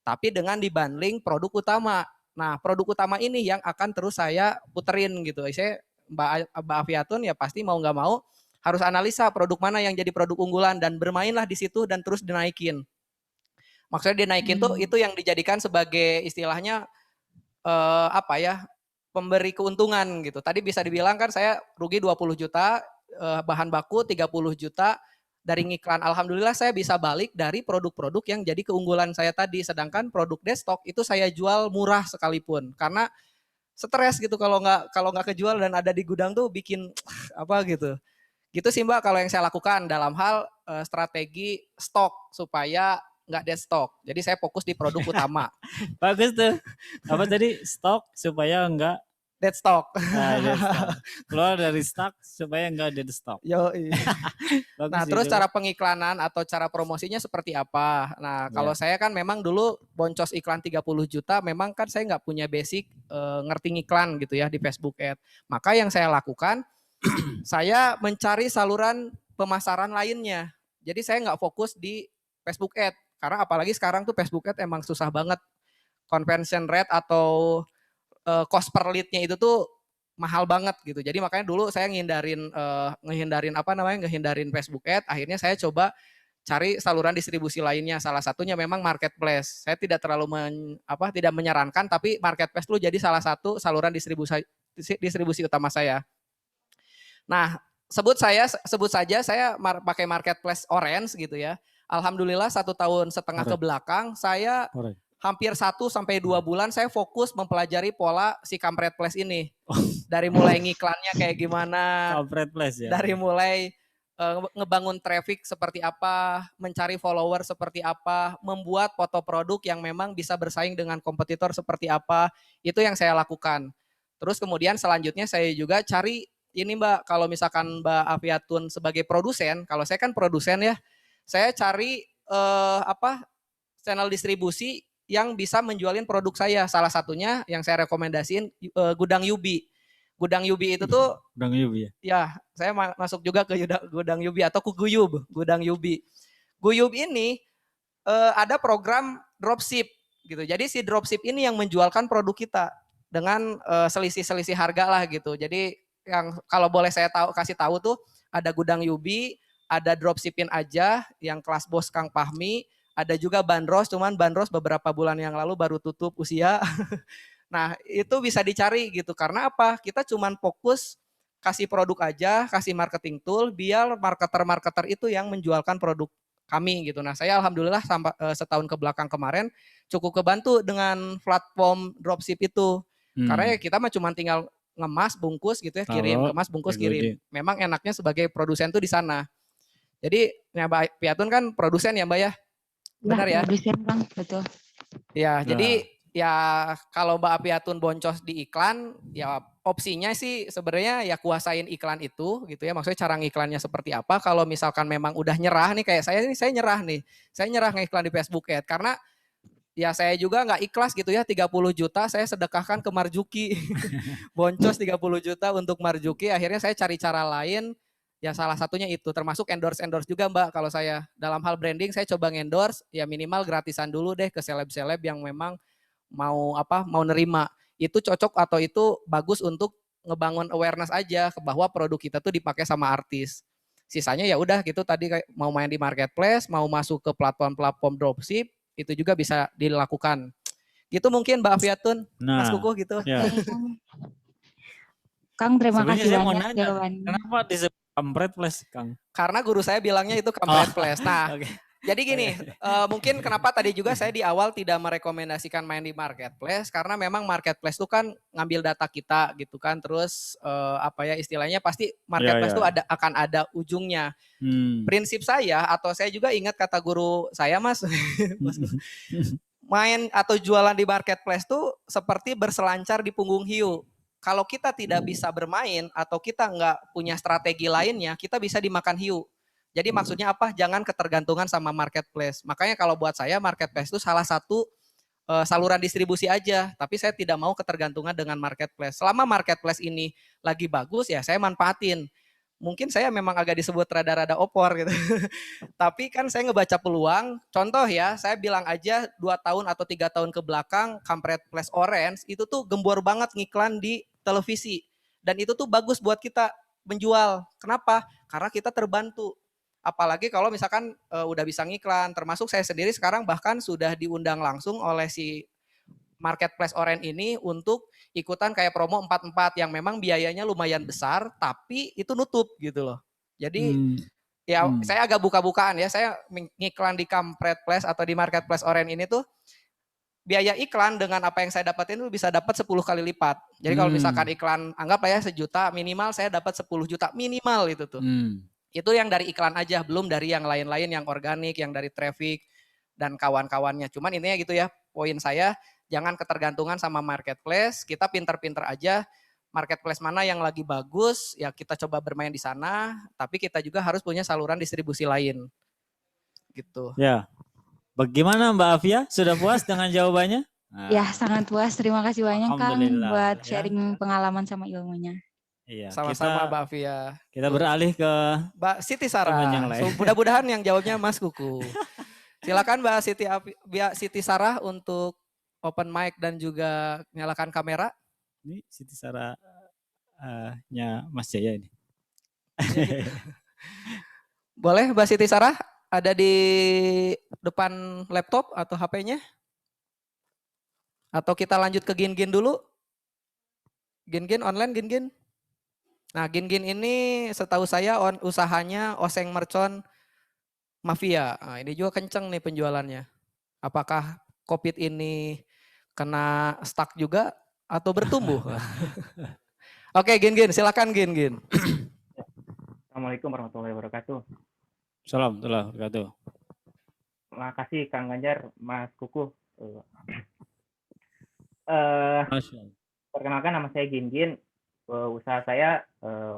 tapi dengan dibundling produk utama. Nah, produk utama ini yang akan terus saya puterin gitu. Saya Mbak Afiatun ya pasti mau nggak mau harus analisa produk mana yang jadi produk unggulan dan bermainlah di situ dan terus dinaikin. Maksudnya dinaikin tuh itu yang dijadikan sebagai istilahnya apa ya, pemberi keuntungan gitu. Tadi bisa dibilang kan saya rugi 20 juta, bahan baku 30 juta dari ngiklan. Alhamdulillah saya bisa balik dari produk-produk yang jadi keunggulan saya tadi. Sedangkan produk desktop itu saya jual murah sekalipun. Karena stres gitu kalau nggak kejual dan ada di gudang tuh bikin apa gitu. Gitu sih Mbak kalau yang saya lakukan dalam hal strategi stok supaya nggak dead stock. Jadi saya fokus di produk utama. Bagus tuh. Apa tadi? Stok supaya enggak Dead stock. dead stock. Keluar dari stock supaya enggak dead stock. Bagus Nah, itu. terus cara pengiklanan atau cara promosinya seperti apa? Nah, kalau saya kan memang dulu boncos iklan 30 juta, memang kan saya nggak punya basic ngerti ngiklan gitu ya di Facebook Ad. Maka yang saya lakukan, saya mencari saluran pemasaran lainnya. Jadi saya nggak fokus di Facebook Ad. Karena apalagi sekarang tuh Facebook Ad emang susah banget. Conversion rate atau cost per lead-nya itu tuh mahal banget gitu. Jadi makanya dulu saya ngehindarin Facebook Ad. Akhirnya saya coba cari saluran distribusi lainnya. Salah satunya memang marketplace. Saya tidak terlalu tidak menyarankan, tapi marketplace dulu jadi salah satu saluran distribusi utama saya. Nah, sebut saja saya pakai marketplace Orange gitu ya. Alhamdulillah 1,5 tahun ke belakang saya hampir 1 sampai 2 bulan saya fokus mempelajari pola si Kampret Place ini. Dari mulai ngiklannya kayak gimana, Kampret Place ya. dari mulai ngebangun traffic seperti apa, mencari follower seperti apa, membuat foto produk yang memang bisa bersaing dengan kompetitor seperti apa, itu yang saya lakukan. Terus kemudian selanjutnya saya juga cari ini Mbak, kalau misalkan Mbak Afiatun sebagai produsen, kalau saya kan produsen ya, saya cari channel distribusi yang bisa menjualin produk saya. Salah satunya yang saya rekomendasiin Gudang Yubi. Gudang Yubi itu tuh Gudang Yubi ya. Ya, saya masuk juga ke Gudang Yubi atau Kuguyub, Gudang Yubi. Guyub ini ada program dropship gitu. Jadi si dropship ini yang menjualkan produk kita dengan selisih-selisih harga lah gitu. Jadi yang kalau boleh saya kasih tahu tuh ada Gudang Yubi, ada Dropshipping aja yang kelas bos Kang Fahmi, ada juga Bandros, cuman Bandros beberapa bulan yang lalu baru tutup usia. Nah, itu bisa dicari gitu. Karena apa? Kita cuman fokus kasih produk aja, kasih marketing tool, biar marketer-marketer itu yang menjualkan produk kami gitu. Nah, saya alhamdulillah sampai setahun ke belakang kemarin cukup kebantu dengan platform dropship itu. Karena ya kita mah cuma tinggal ngemas, bungkus gitu ya, kirim, Kalau kemas, bungkus, Ego kirim. Memang enaknya sebagai produsen tuh di sana. Jadi, ya Mbak Piatun kan produsen ya Mbak ya? Benar ya? Produsen Kang, betul. Ya, Nah. jadi ya kalau Mbak Apiatun boncos di iklan, ya opsinya sih sebenarnya ya kuasain iklan itu gitu ya. Maksudnya cara ngiklannya seperti apa. Kalau misalkan memang udah nyerah nih kayak saya ini, saya nyerah nih. Saya nyerah ngiklan di Facebook Ad karena ya saya juga nggak ikhlas gitu ya, 30 juta saya sedekahkan ke Marjuki. Boncos 30 juta untuk Marjuki, akhirnya saya cari cara lain. Ya salah satunya itu, termasuk endorse juga Mbak. Kalau saya dalam hal branding saya coba endorse, ya minimal gratisan dulu deh ke seleb-seleb yang memang mau nerima. Itu cocok atau itu bagus untuk ngebangun awareness aja bahwa produk kita tuh dipakai sama artis. Sisanya ya udah gitu tadi kayak mau main di marketplace, mau masuk ke platform-platform dropship, itu juga bisa dilakukan. Gitu mungkin Mbak Afiatun, Mas Nah, Kukuh gitu. ya. Kang, terima Sebenarnya kasih saya mau banyak nanya, jawabannya. kenapa disebut kampret plus, Kang? Karena guru saya bilangnya itu kampret plus. Nah, Oke. jadi gini, mungkin kenapa tadi juga saya di awal tidak merekomendasikan main di marketplace karena memang marketplace itu kan ngambil data kita gitu kan, terus apa ya istilahnya pasti marketplace itu akan ada ujungnya. Prinsip saya atau saya juga ingat kata guru saya Mas, main atau jualan di marketplace tuh seperti berselancar di punggung hiu. Kalau kita tidak bisa bermain atau kita nggak punya strategi lainnya, kita bisa dimakan hiu. Jadi maksudnya apa? Jangan ketergantungan sama marketplace. Makanya kalau buat saya marketplace itu salah satu saluran distribusi aja. Tapi saya tidak mau ketergantungan dengan marketplace. Selama marketplace ini lagi bagus ya saya manfaatin. Mungkin saya memang agak disebut rada-rada opor gitu. Tapi kan saya ngebaca peluang. Contoh ya, saya bilang aja 2 tahun atau 3 tahun ke belakang Kampret Plus Orange itu tuh gembor banget ngiklan di televisi. Dan itu tuh bagus buat kita menjual. Kenapa? Karena kita terbantu. Apalagi kalau misalkan udah bisa ngiklan, termasuk saya sendiri sekarang bahkan sudah diundang langsung oleh si Marketplace Orange ini untuk ikutan kayak promo 44 yang memang biayanya lumayan besar, tapi itu nutup gitu loh. Jadi ya saya agak buka-bukaan ya, saya ngiklan di Marketplace atau di Marketplace Orange ini tuh biaya iklan dengan apa yang saya dapatin itu bisa dapat 10 kali lipat. Jadi kalau misalkan iklan anggaplah ya 1 juta, minimal saya dapat 10 juta minimal itu tuh. Itu yang dari iklan aja, belum dari yang lain-lain yang organik, yang dari traffic dan kawan-kawannya. Cuman intinya gitu ya, poin saya jangan ketergantungan sama marketplace, kita pinter-pinter aja marketplace mana yang lagi bagus, ya kita coba bermain di sana, tapi kita juga harus punya saluran distribusi lain. Gitu. Ya. Bagaimana Mbak Afia? Sudah puas dengan jawabannya? Ya, sangat puas. Terima kasih banyak Kang Alhamdulillah, buat ya. sharing pengalaman sama ilmunya. Iya, Sama-sama Mbak Afia. Kita beralih ke Mbak Siti Sarah. teman yang lain. Mudah-mudahan yang jawabnya Mas Kuku. Silakan Mbak Siti Sarah untuk open mic dan juga nyalakan kamera. Ini Siti Sarah nya Mas Jaya ini. Boleh Mbak Siti Sarah ada di depan laptop atau HP-nya? Atau kita lanjut ke Gin-Gin dulu? Gin-Gin online Gin-Gin? Nah Gin-Gin ini setahu saya usahanya Oseng Mercon Mafia. Nah, ini juga kenceng nih penjualannya. Apakah COVID ini kena stuck juga atau bertumbuh? Oke Gin-Gin, silakan Gin-Gin. Assalamualaikum warahmatullahi wabarakatuh. Salam warahmatullahi wabarakatuh. Terima kasih Kang Ganjar, Mas Kuku. Perkenalkan nama saya Gin-Gin. Usaha saya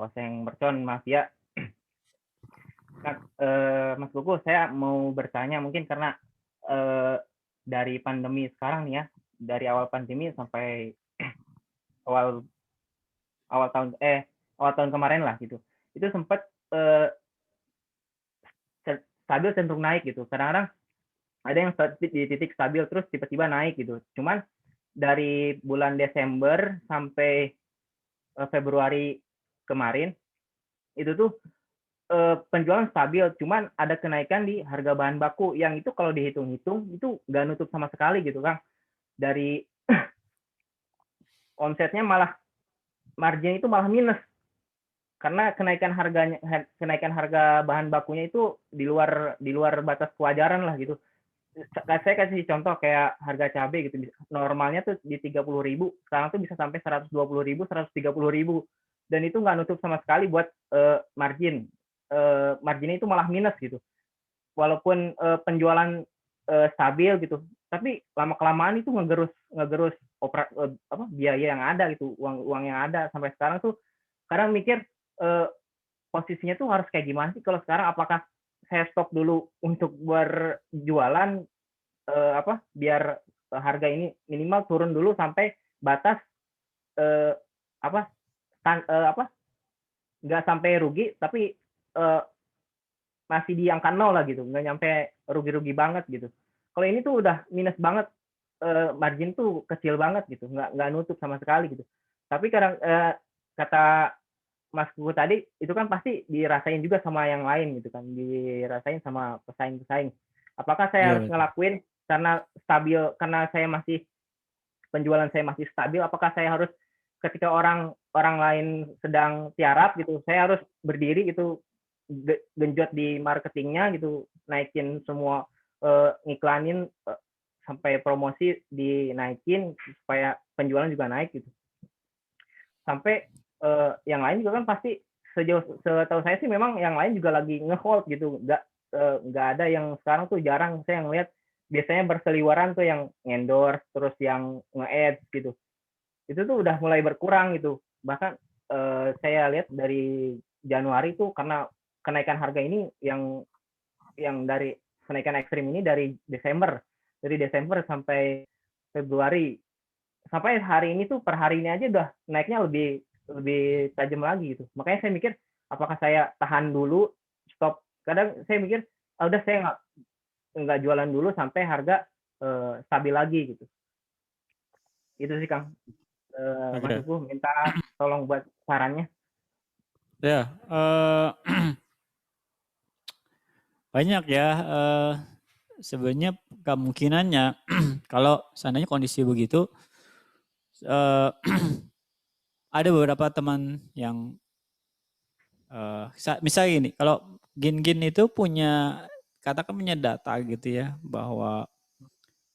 Oseng Mercon Mafia. Nah, Mas Kuku, saya mau bertanya mungkin karena dari pandemi sekarang nih ya, dari awal pandemi sampai awal tahun kemarin lah gitu. Itu sempat stabil cenderung naik gitu. Kadang-kadang ada yang di titik stabil terus tiba-tiba naik gitu. Cuman dari bulan Desember sampai Februari ke kemarin itu tuh penjualan stabil, cuman ada kenaikan di harga bahan baku yang itu kalau dihitung-hitung itu nggak nutup sama sekali gitu Kang. Dari omsetnya malah margin itu malah minus karena kenaikan harga bahan bakunya itu di luar batas kewajaran lah gitu. Saya kasih contoh kayak harga cabai gitu, normalnya tuh di 30.000, sekarang tuh bisa sampai 120.000, 130.000, dan itu nggak nutup sama sekali buat margin. Marginnya itu malah minus gitu. Walaupun penjualan stabil gitu, tapi lama kelamaan itu ngegerus biaya yang ada gitu, uang yang ada sampai sekarang tuh. Kadang mikir posisinya tuh harus kayak gimana sih kalau sekarang, apakah saya stop dulu untuk berjualan biar harga ini minimal turun dulu sampai batas nggak sampai rugi tapi masih di angka nol lah gitu, nggak nyampe rugi-rugi banget gitu. Kalau ini tuh udah minus banget, margin tuh kecil banget gitu, nggak nutup sama sekali gitu. Tapi kadang kata Mas Kuku tadi itu kan pasti dirasain juga sama yang lain gitu kan, dirasain sama pesaing-pesaing. Apakah saya harus ngelakuin karena stabil, karena saya masih penjualan saya masih stabil, apakah saya harus ketika orang lain sedang tiarap gitu, saya harus berdiri gitu, genjot di marketingnya gitu, naikin semua, ngiklanin sampai promosi dinaikin supaya penjualan juga naik gitu. Sampai yang lain juga kan pasti setahu saya sih memang yang lain juga lagi nge-hold gitu, nggak ada yang sekarang tuh, jarang saya ngeliat, biasanya berseliweran tuh yang endorse terus yang nge-ads gitu, itu tuh udah mulai berkurang gitu. Bahkan saya lihat dari Januari tuh karena kenaikan harga ini yang dari kenaikan ekstrim ini dari Desember sampai Februari, sampai hari ini tuh per hari ini aja udah naiknya lebih tajam lagi gitu. Makanya saya mikir apakah saya tahan dulu, stop. Kadang saya mikir udah saya nggak jualan dulu sampai harga stabil lagi gitu. Itu sih Kang. Mas Uku minta tolong buat sarannya. Ya, banyak ya sebenarnya kemungkinannya kalau seandainya kondisi begitu, ada beberapa teman yang misalnya gini, kalau Gin itu katakan punya data gitu ya, bahwa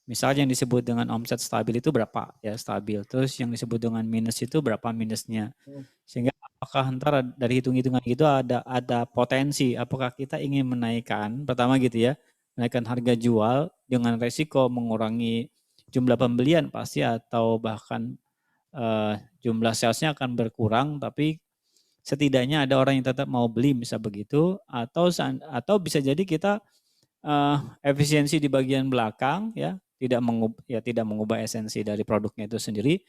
misalnya yang disebut dengan omset stabil itu berapa ya stabil, terus yang disebut dengan minus itu berapa minusnya, sehingga apakah antara dari hitung-hitungan gitu ada potensi apakah kita ingin menaikkan, pertama gitu ya, menaikkan harga jual dengan resiko mengurangi jumlah pembelian pasti, atau bahkan jumlah salesnya akan berkurang tapi setidaknya ada orang yang tetap mau beli, bisa begitu, atau bisa jadi kita efisiensi di bagian belakang ya, tidak mengubah esensi dari produknya itu sendiri.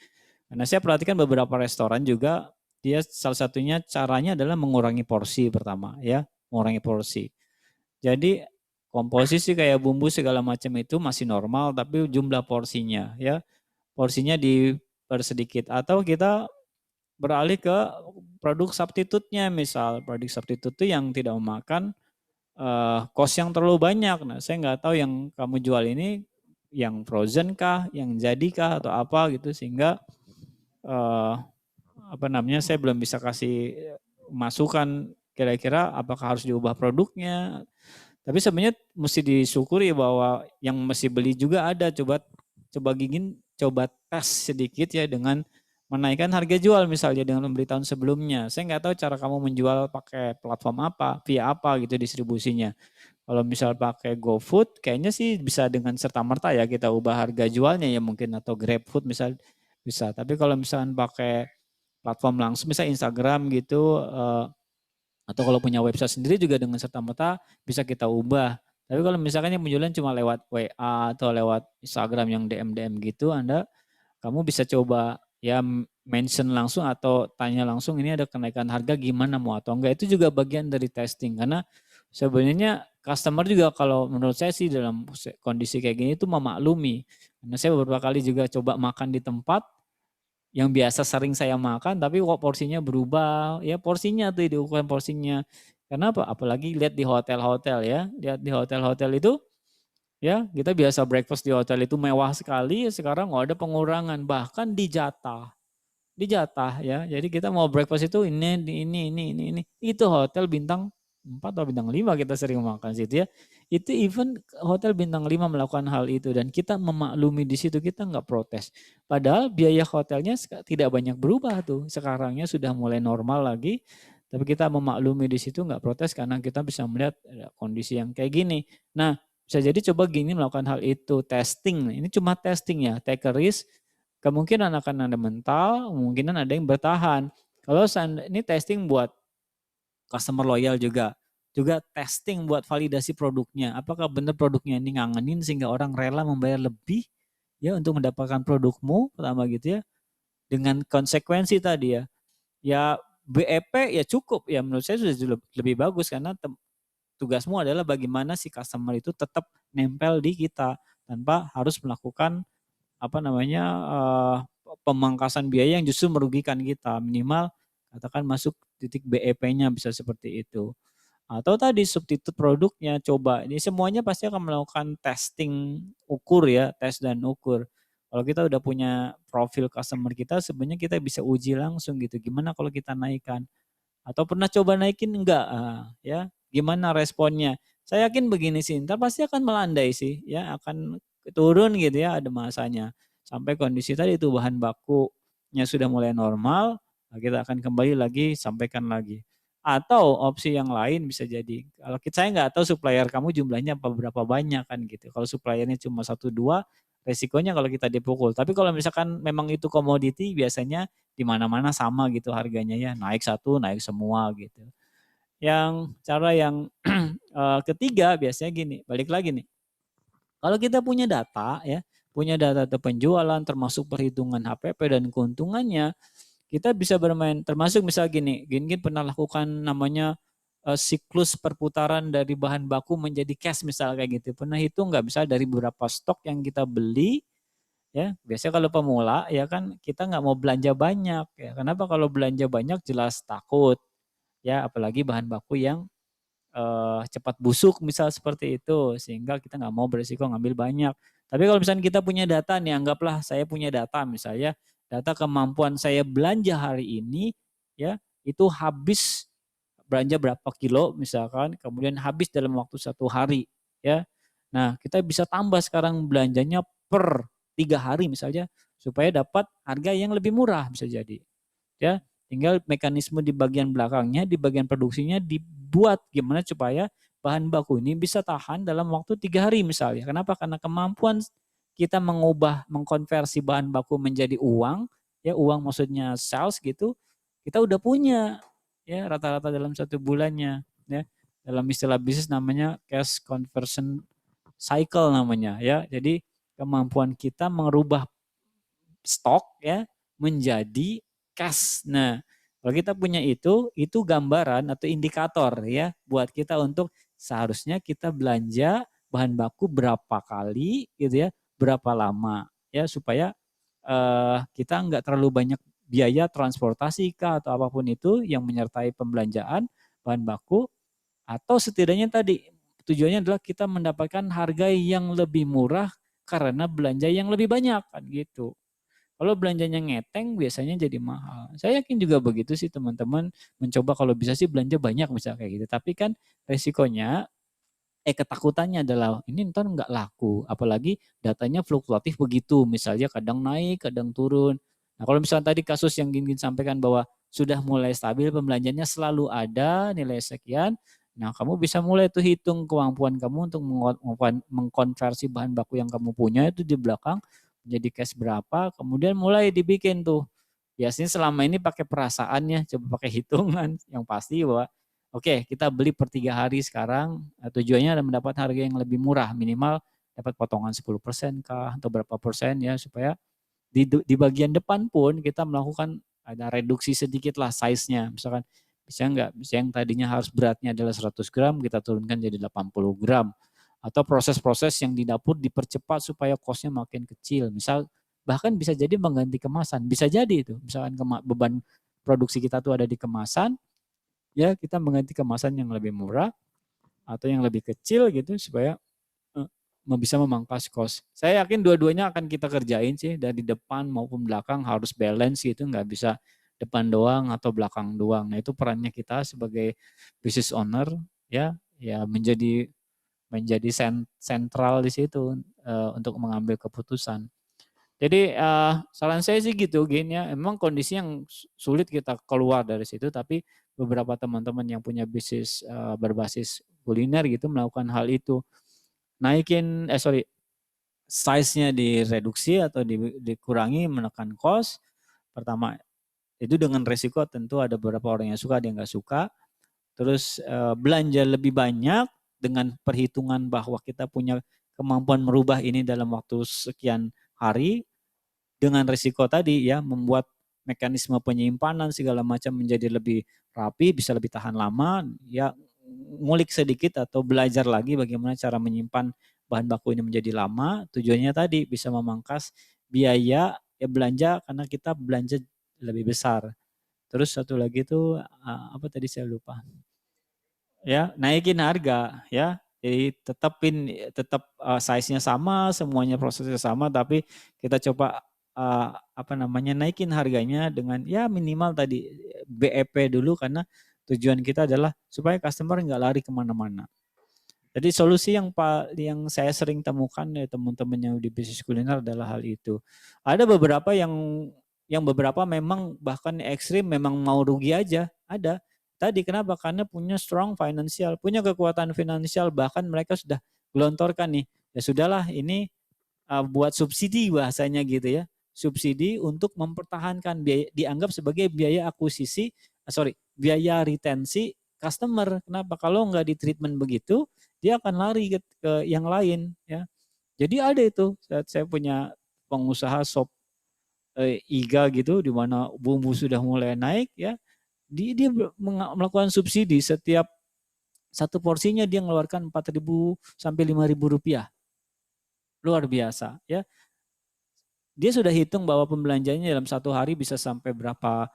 Karena saya perhatikan beberapa restoran juga, dia salah satunya caranya adalah mengurangi porsi pertama ya, mengurangi porsi. Jadi komposisi kayak bumbu segala macam itu masih normal, tapi jumlah porsinya ya, porsinya dipersedikit, atau kita beralih ke produk substitute-nya, misal produk substitute itu yang tidak memakan cost yang terlalu banyak. Nah, saya nggak tahu yang kamu jual ini yang frozen kah, yang jadi kah, atau apa gitu, sehingga saya belum bisa kasih masukan kira-kira apakah harus diubah produknya. Tapi sebenarnya mesti disyukuri bahwa yang mesti beli juga ada. Coba Gigin coba tes sedikit ya dengan menaikkan harga jual misalnya dengan membeli tahun sebelumnya. Saya nggak tahu cara kamu menjual pakai platform apa, via apa gitu distribusinya. Kalau misal pakai GoFood, kayaknya sih bisa dengan serta-merta ya kita ubah harga jualnya ya mungkin, atau GrabFood misal bisa. Tapi kalau misalkan pakai platform langsung, misal Instagram gitu, atau kalau punya website sendiri juga dengan serta-merta bisa kita ubah. Tapi kalau misalkan yang menjualan cuma lewat WA atau lewat Instagram yang DM gitu, kamu bisa coba ya mention langsung atau tanya langsung, ini ada kenaikan harga gimana, mau atau enggak. Itu juga bagian dari testing, karena sebenarnya customer juga kalau menurut saya sih dalam kondisi kayak gini itu memaklumi. Karena saya beberapa kali juga coba makan di tempat, yang biasa sering saya makan tapi kok porsinya berubah, ya porsinya tuh diukur porsinya. Kenapa? Apalagi lihat di hotel-hotel ya, lihat di hotel-hotel itu ya kita biasa breakfast di hotel itu mewah sekali, sekarang nggak ada pengurangan bahkan dijatah ya. Jadi kita mau breakfast itu ini. Itu hotel bintang 4 atau bintang 5 kita sering makan situ ya. Itu even hotel bintang 5 melakukan hal itu dan kita memaklumi di situ, kita nggak protes. Padahal biaya hotelnya tidak banyak berubah tuh. Sekarangnya sudah mulai normal lagi. Tapi kita memaklumi di situ nggak protes karena kita bisa melihat kondisi yang kayak gini. Nah, bisa jadi coba gini melakukan hal itu, testing. Ini cuma testing ya, take a risk. Kemungkinan akan ada mental, kemungkinan ada yang bertahan. Kalau ini testing buat customer loyal juga. Juga testing buat validasi produknya. Apakah benar produknya ini ngangenin sehingga orang rela membayar lebih ya untuk mendapatkan produkmu, pertama gitu ya. Dengan konsekuensi tadi ya. Ya BEP ya cukup ya, menurut saya sudah lebih bagus karena tugasmu adalah bagaimana si customer itu tetap nempel di kita tanpa harus melakukan pemangkasan biaya yang justru merugikan kita, minimal katakan masuk titik BEP-nya bisa seperti itu. Atau tadi substitute produknya, coba ini semuanya pasti akan melakukan testing ukur ya, tes dan ukur. Kalau kita udah punya profil customer kita, sebenarnya kita bisa uji langsung gitu. Gimana kalau kita naikkan? Atau pernah coba naikin enggak? Ya, gimana responnya? Saya yakin begini sih, ntar pasti akan melandai sih, ya akan turun gitu ya, ada masanya. Sampai kondisi tadi itu bahan bakunya sudah mulai normal, kita akan kembali lagi, sampaikan lagi. Atau opsi yang lain bisa jadi, kalau saya nggak tahu supplier kamu jumlahnya berapa banyak kan gitu. Kalau suppliernya cuma 1-2, resikonya kalau kita dipukul. Tapi kalau misalkan memang itu komoditi, biasanya di mana-mana sama gitu harganya ya, naik satu, naik semua gitu. Yang cara yang ketiga biasanya gini, balik lagi nih. Kalau kita punya data ya, punya data penjualan termasuk perhitungan HPP dan keuntungannya, kita bisa bermain termasuk misal gini pernah lakukan namanya siklus perputaran dari bahan baku menjadi cash misal kayak gitu. Pernah hitung nggak, misal dari beberapa stok yang kita beli ya, biasanya kalau pemula ya kan kita nggak mau belanja banyak ya. Kenapa? Kalau belanja banyak jelas takut ya, apalagi bahan baku yang cepat busuk misal seperti itu, sehingga kita nggak mau berisiko ngambil banyak. Tapi kalau misalnya kita punya data nih, anggaplah saya punya data misalnya data kemampuan saya belanja hari ini ya, itu habis belanja berapa kilo misalkan, kemudian habis dalam waktu 1 hari ya. Nah kita bisa tambah sekarang belanjanya per 3 hari misalnya supaya dapat harga yang lebih murah bisa jadi ya. Tinggal mekanisme di bagian belakangnya, di bagian produksinya dibuat gimana supaya bahan baku ini bisa tahan dalam waktu 3 hari misalnya. Kenapa? Karena kemampuan kita mengkonversi bahan baku menjadi uang, ya uang maksudnya sales gitu, kita udah punya ya rata-rata dalam 1 bulannya ya. Dalam istilah bisnis namanya cash conversion cycle namanya ya. Jadi kemampuan kita merubah stok ya menjadi cash. Nah, kalau kita punya itu gambaran atau indikator ya buat kita untuk seharusnya kita belanja bahan baku berapa kali gitu ya, berapa lama ya supaya kita nggak terlalu banyak biaya transportasi kah atau apapun itu yang menyertai pembelanjaan bahan baku, atau setidaknya tadi tujuannya adalah kita mendapatkan harga yang lebih murah karena belanja yang lebih banyak kan gitu. Kalau belanjanya ngeteng biasanya jadi mahal. Saya yakin juga begitu sih teman-teman, mencoba kalau bisa sih belanja banyak misalnya kayak gitu. Tapi kan resikonya, ketakutannya adalah ini ntar nggak laku. Apalagi datanya fluktuatif begitu, misalnya kadang naik, kadang turun. Nah kalau misalnya tadi kasus yang Gin sampaikan bahwa sudah mulai stabil pembelanjanya selalu ada nilai sekian, nah kamu bisa mulai tuh hitung kemampuan kamu untuk mengkonversi bahan baku yang kamu punya itu di belakang jadi cash berapa, kemudian mulai dibikin tuh. Biasanya selama ini pakai perasaannya, coba pakai hitungan yang pasti bahwa oke, kita beli per 3 hari sekarang, tujuannya adalah mendapat harga yang lebih murah, minimal dapat potongan 10% kah atau berapa persen ya supaya di bagian depan pun kita melakukan ada reduksi sedikit lah size-nya. Misalkan bisa enggak, bisa yang tadinya harus beratnya adalah 100 gram kita turunkan jadi 80 gram. Atau proses-proses yang di dapur dipercepat supaya cost-nya makin kecil. Misal bahkan bisa jadi mengganti kemasan. Bisa jadi itu. Misalkan beban produksi kita tuh ada di kemasan, ya kita mengganti kemasan yang lebih murah atau yang lebih kecil gitu supaya bisa memangkas cost. Saya yakin dua-duanya akan kita kerjain sih, dari depan maupun belakang harus balance gitu, nggak bisa depan doang atau belakang doang. Nah itu perannya kita sebagai business owner ya, ya menjadi sentral di situ untuk mengambil keputusan. Jadi saran saya sih gitu, Gin ya. Emang kondisi yang sulit kita keluar dari situ, tapi beberapa teman-teman yang punya bisnis berbasis kuliner gitu melakukan hal itu. Naikin, size-nya direduksi atau dikurangi, menekan cost. Pertama, itu dengan resiko tentu ada beberapa orang yang suka, ada yang nggak suka. Terus belanja lebih banyak dengan perhitungan bahwa kita punya kemampuan merubah ini dalam waktu sekian hari, dengan risiko tadi ya, membuat mekanisme penyimpanan segala macam menjadi lebih rapi, bisa lebih tahan lama, ya ngulik sedikit atau belajar lagi bagaimana cara menyimpan bahan baku ini menjadi lama. Tujuannya tadi bisa memangkas biaya ya belanja, karena kita belanja lebih besar. Terus satu lagi tuh apa tadi saya lupa. Ya, naikin harga ya. Jadi tetap size-nya sama, semuanya prosesnya sama, tapi kita coba naikin harganya dengan ya minimal tadi BEP dulu, karena tujuan kita adalah supaya customer nggak lari kemana-mana. Jadi solusi yang saya sering temukan ya teman-teman yang di bisnis kuliner adalah hal itu. Ada beberapa yang beberapa memang bahkan ekstrim, memang mau rugi aja, ada. Tadi kenapa? Karena punya strong financial, punya kekuatan finansial, bahkan mereka sudah gelontorkan nih. Ya sudahlah, ini buat subsidi bahasanya gitu ya. Subsidi untuk mempertahankan biaya, dianggap sebagai biaya akuisisi, biaya retensi customer. Kenapa? Kalau nggak di treatment begitu, dia akan lari ke yang lain ya. Jadi ada itu, saya punya pengusaha sop iga gitu, di mana bumbu sudah mulai naik ya, dia melakukan subsidi, setiap satu porsinya dia mengeluarkan 4.000 sampai 5.000 rupiah. Luar biasa ya. Dia sudah hitung bahwa pembelanjanya dalam satu hari bisa sampai berapa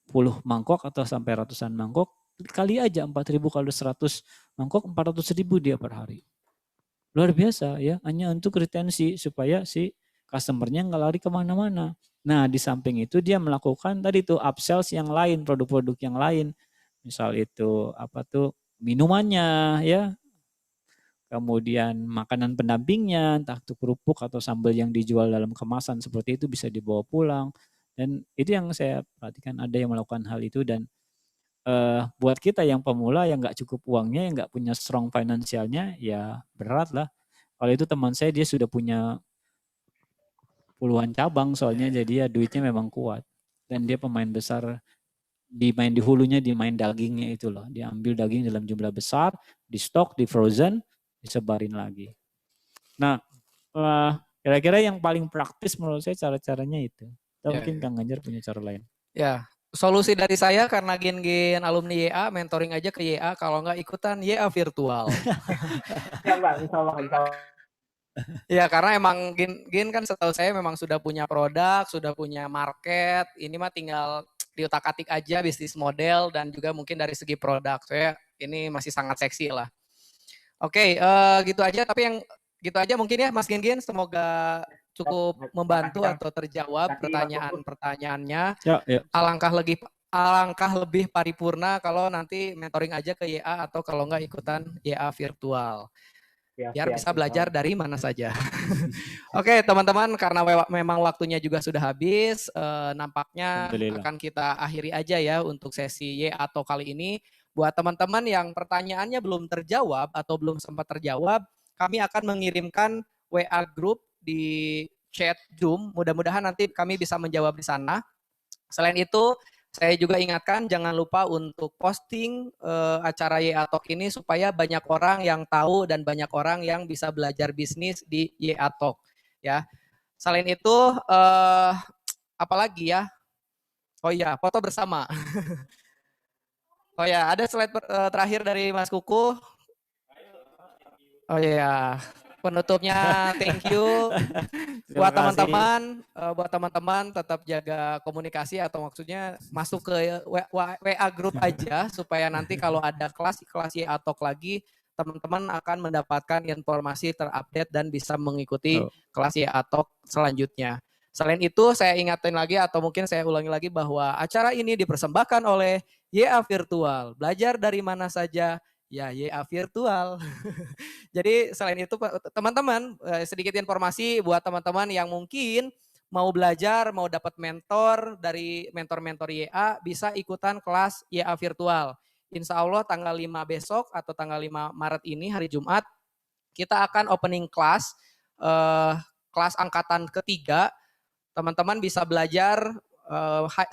puluh mangkok atau sampai ratusan mangkok. Kali aja 4.000 kali 100 mangkok, 400.000 dia per hari. Luar biasa ya, hanya untuk retensi supaya si customernya nggak lari kemana-mana. Nah di samping itu dia melakukan tadi tuh upsells yang lain, produk-produk yang lain. Misal itu minumannya ya, kemudian makanan pendampingnya, entah itu kerupuk atau sambal yang dijual dalam kemasan seperti itu bisa dibawa pulang. Dan itu yang saya perhatikan, ada yang melakukan hal itu. Dan buat kita yang pemula yang nggak cukup uangnya, yang nggak punya strong finansialnya, ya berat lah. Kalau itu teman saya, dia sudah punya puluhan cabang soalnya, jadi ya duitnya memang kuat. Dan dia pemain besar, di hulunya, di main dagingnya itu loh. Dia ambil daging dalam jumlah besar, di stok, di frozen, disebarin lagi. Nah, kira-kira yang paling praktis menurut saya cara-caranya itu. Mungkin Kang Ganjar punya cara lain. Ya, solusi dari saya karena Gin alumni YA, mentoring aja ke YA, kalau nggak ikutan YA virtual. Ya Mbak, insya Allah. Ya karena emang Gin kan setahu saya memang sudah punya produk, sudah punya market, ini mah tinggal diutak-atik aja bisnis model dan juga mungkin dari segi produk. Saya ini masih sangat seksi lah. Oke, gitu aja, tapi yang gitu aja mungkin ya Mas Gin, semoga cukup membantu atau terjawab pertanyaan-pertanyaannya. Ya. Alangkah lebih paripurna kalau nanti mentoring aja ke YA atau kalau nggak ikutan YA virtual. Biar bisa belajar dari mana saja. Oke teman-teman, karena memang waktunya juga sudah habis, nampaknya akan kita akhiri aja ya untuk sesi YA atau kali ini. Buat teman-teman yang pertanyaannya belum terjawab atau belum sempat terjawab, kami akan mengirimkan WA group di chat Zoom. Mudah-mudahan nanti kami bisa menjawab di sana. Selain itu, saya juga ingatkan jangan lupa untuk posting acara YA Talk ini supaya banyak orang yang tahu dan banyak orang yang bisa belajar bisnis di YA Talk ya. Selain itu apalagi ya? Oh iya, foto bersama. Oh ya, ada slide terakhir dari Mas Kuku. Oh iya. Penutupnya thank you Terima buat kasih. teman-teman tetap jaga komunikasi atau maksudnya masuk ke WA grup aja supaya nanti kalau ada kelas atau lagi teman-teman akan mendapatkan informasi terupdate dan bisa mengikuti Oh. kelas atau selanjutnya. Selain itu saya ingatin lagi atau mungkin saya ulangi lagi bahwa acara ini dipersembahkan oleh YA Virtual. Belajar dari mana saja, ya YA Virtual. Jadi selain itu teman-teman sedikit informasi buat teman-teman yang mungkin mau belajar, mau dapat mentor dari mentor-mentor YA bisa ikutan kelas YA virtual. Insya Allah tanggal 5 besok atau tanggal 5 Maret ini hari Jumat kita akan opening kelas kelas angkatan ketiga. Teman-teman bisa belajar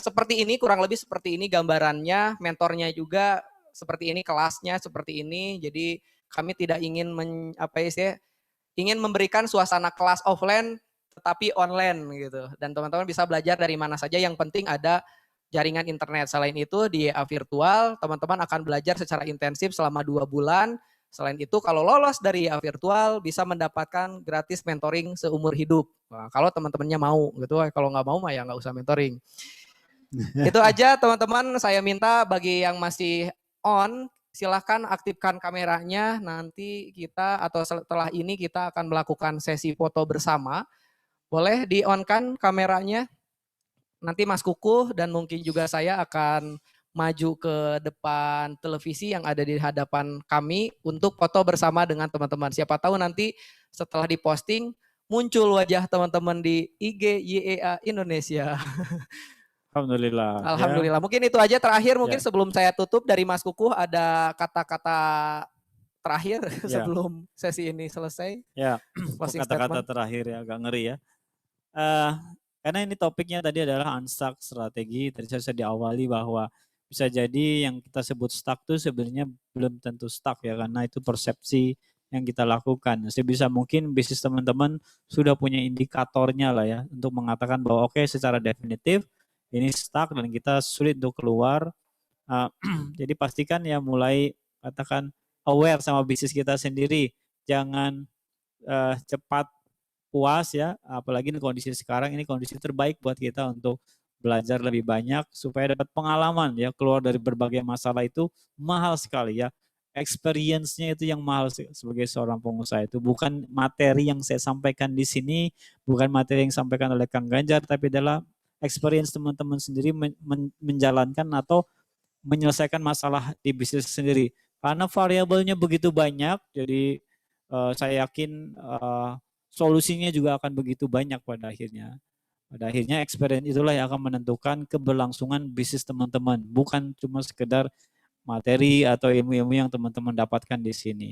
seperti ini, kurang lebih seperti ini gambarannya, mentornya juga seperti ini, kelasnya seperti ini. Jadi kami tidak ingin ingin memberikan suasana kelas offline tetapi online gitu. Dan teman-teman bisa belajar dari mana saja, yang penting ada jaringan internet. Selain itu di YA virtual teman-teman akan belajar secara intensif selama 2 bulan. Selain itu kalau lolos dari YA virtual bisa mendapatkan gratis mentoring seumur hidup. Nah, kalau teman-temannya mau gitu, kalau nggak mau mah ya nggak usah mentoring. Itu aja teman-teman, saya minta bagi yang masih on silahkan aktifkan kameranya, nanti kita atau setelah ini kita akan melakukan sesi foto bersama. Boleh di-on-kan kameranya, nanti Mas Kukuh dan mungkin juga saya akan maju ke depan televisi yang ada di hadapan kami untuk foto bersama dengan teman-teman. Siapa tahu nanti setelah diposting muncul wajah teman-teman di IG YEA Indonesia. Alhamdulillah. Alhamdulillah. Mungkin itu aja terakhir mungkin Ya. sebelum saya tutup dari Mas Kukuh ada kata-kata terakhir Ya. sebelum sesi ini selesai. Ya, Closing kata-kata statement. terakhir ya, agak ngeri ya. Karena ini topiknya tadi adalah unstuck strategi. Tadi saya diawali bahwa bisa jadi yang kita sebut stuck itu sebenarnya belum tentu stuck ya, karena itu persepsi yang kita lakukan. Sebisa mungkin bisnis teman-teman sudah punya indikatornya lah ya untuk mengatakan bahwa oke, secara definitif ini stuck dan kita sulit untuk keluar. Jadi pastikan ya mulai katakan aware sama bisnis kita sendiri. Jangan cepat puas ya, apalagi di kondisi sekarang ini kondisi terbaik buat kita untuk belajar lebih banyak supaya dapat pengalaman ya, keluar dari berbagai masalah itu mahal sekali ya. Experience-nya itu yang mahal sebagai seorang pengusaha, itu bukan materi yang saya sampaikan di sini, bukan materi yang disampaikan oleh Kang Ganjar, tapi adalah experience teman-teman sendiri menjalankan atau menyelesaikan masalah di bisnis sendiri. Karena variabelnya begitu banyak, jadi saya yakin solusinya juga akan begitu banyak pada akhirnya. Pada akhirnya experience itulah yang akan menentukan keberlangsungan bisnis teman-teman, bukan cuma sekedar materi atau ilmu-ilmu yang teman-teman dapatkan di sini.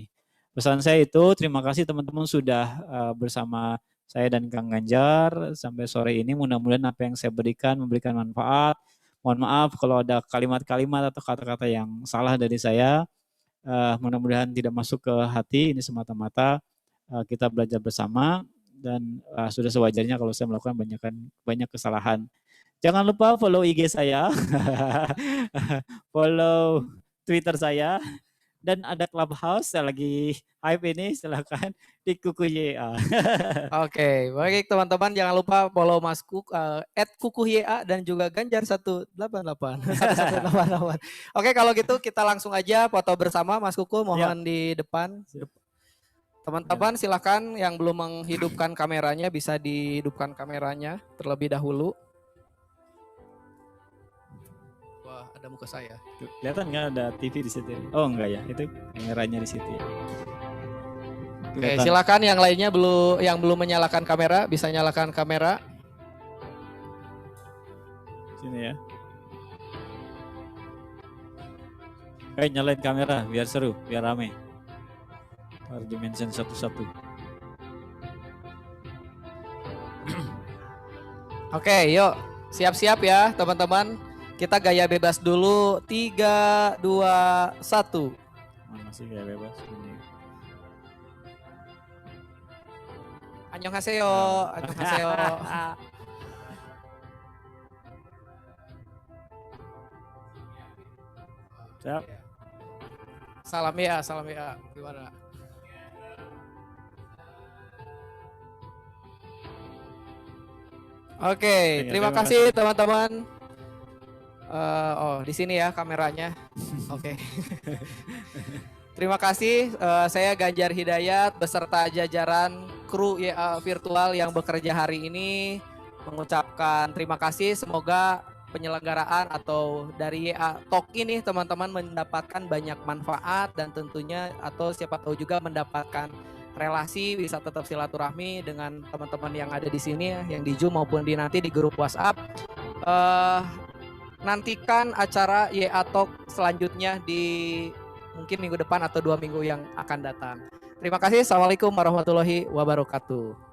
Pesan saya itu, terima kasih teman-teman sudah bersama saya dan Kang Ganjar sampai sore ini. Mudah-mudahan apa yang saya berikan memberikan manfaat. Mohon maaf kalau ada kalimat-kalimat atau kata-kata yang salah dari saya. Mudah-mudahan tidak masuk ke hati. Ini semata-mata kita belajar bersama dan sudah sewajarnya kalau saya melakukan banyak kesalahan. Jangan lupa follow IG saya, follow Twitter saya, dan ada Clubhouse saya lagi hype ini, silakan di Kuku YA. Oke, baik teman-teman jangan lupa follow Mas @kukuhya dan juga Ganjar 188 1188. Oke, kalau gitu kita langsung aja foto bersama Mas Kuku, mohon di depan. Teman-teman silakan yang belum menghidupkan kameranya bisa dihidupkan kameranya terlebih dahulu. Wah, ada muka saya. Kelihatan nggak ada TV di situ? Oh enggak ya, itu kameranya di situ ya. Oke, silakan yang lainnya yang belum menyalakan kamera bisa nyalakan kamera. Sini ya. Nyalain kamera biar seru, biar rame. Harus dimention satu-satu. Oke, yuk siap-siap ya teman-teman. Kita gaya bebas dulu. 3, 2, 1. Masih gaya bebas. Annyeonghaseyo, annyeonghaseyo. Siap. Salam ya, salam ya. Gimana? Oke, Ya, terima terima kasih teman-teman. Oh, di sini ya kameranya. Oke. Terima kasih, saya Ganjar Hidayat beserta jajaran kru YA Virtual yang bekerja hari ini mengucapkan terima kasih. Semoga penyelenggaraan atau dari YA Talk ini teman-teman mendapatkan banyak manfaat dan tentunya atau siapa tahu juga mendapatkan relasi, bisa tetap silaturahmi dengan teman-teman yang ada di sini ya, yang di Zoom maupun di nanti di grup WhatsApp. Eh, Nantikan acara YA Talk selanjutnya di mungkin minggu depan atau 2 minggu yang akan datang. Terima kasih. Assalamualaikum warahmatullahi wabarakatuh.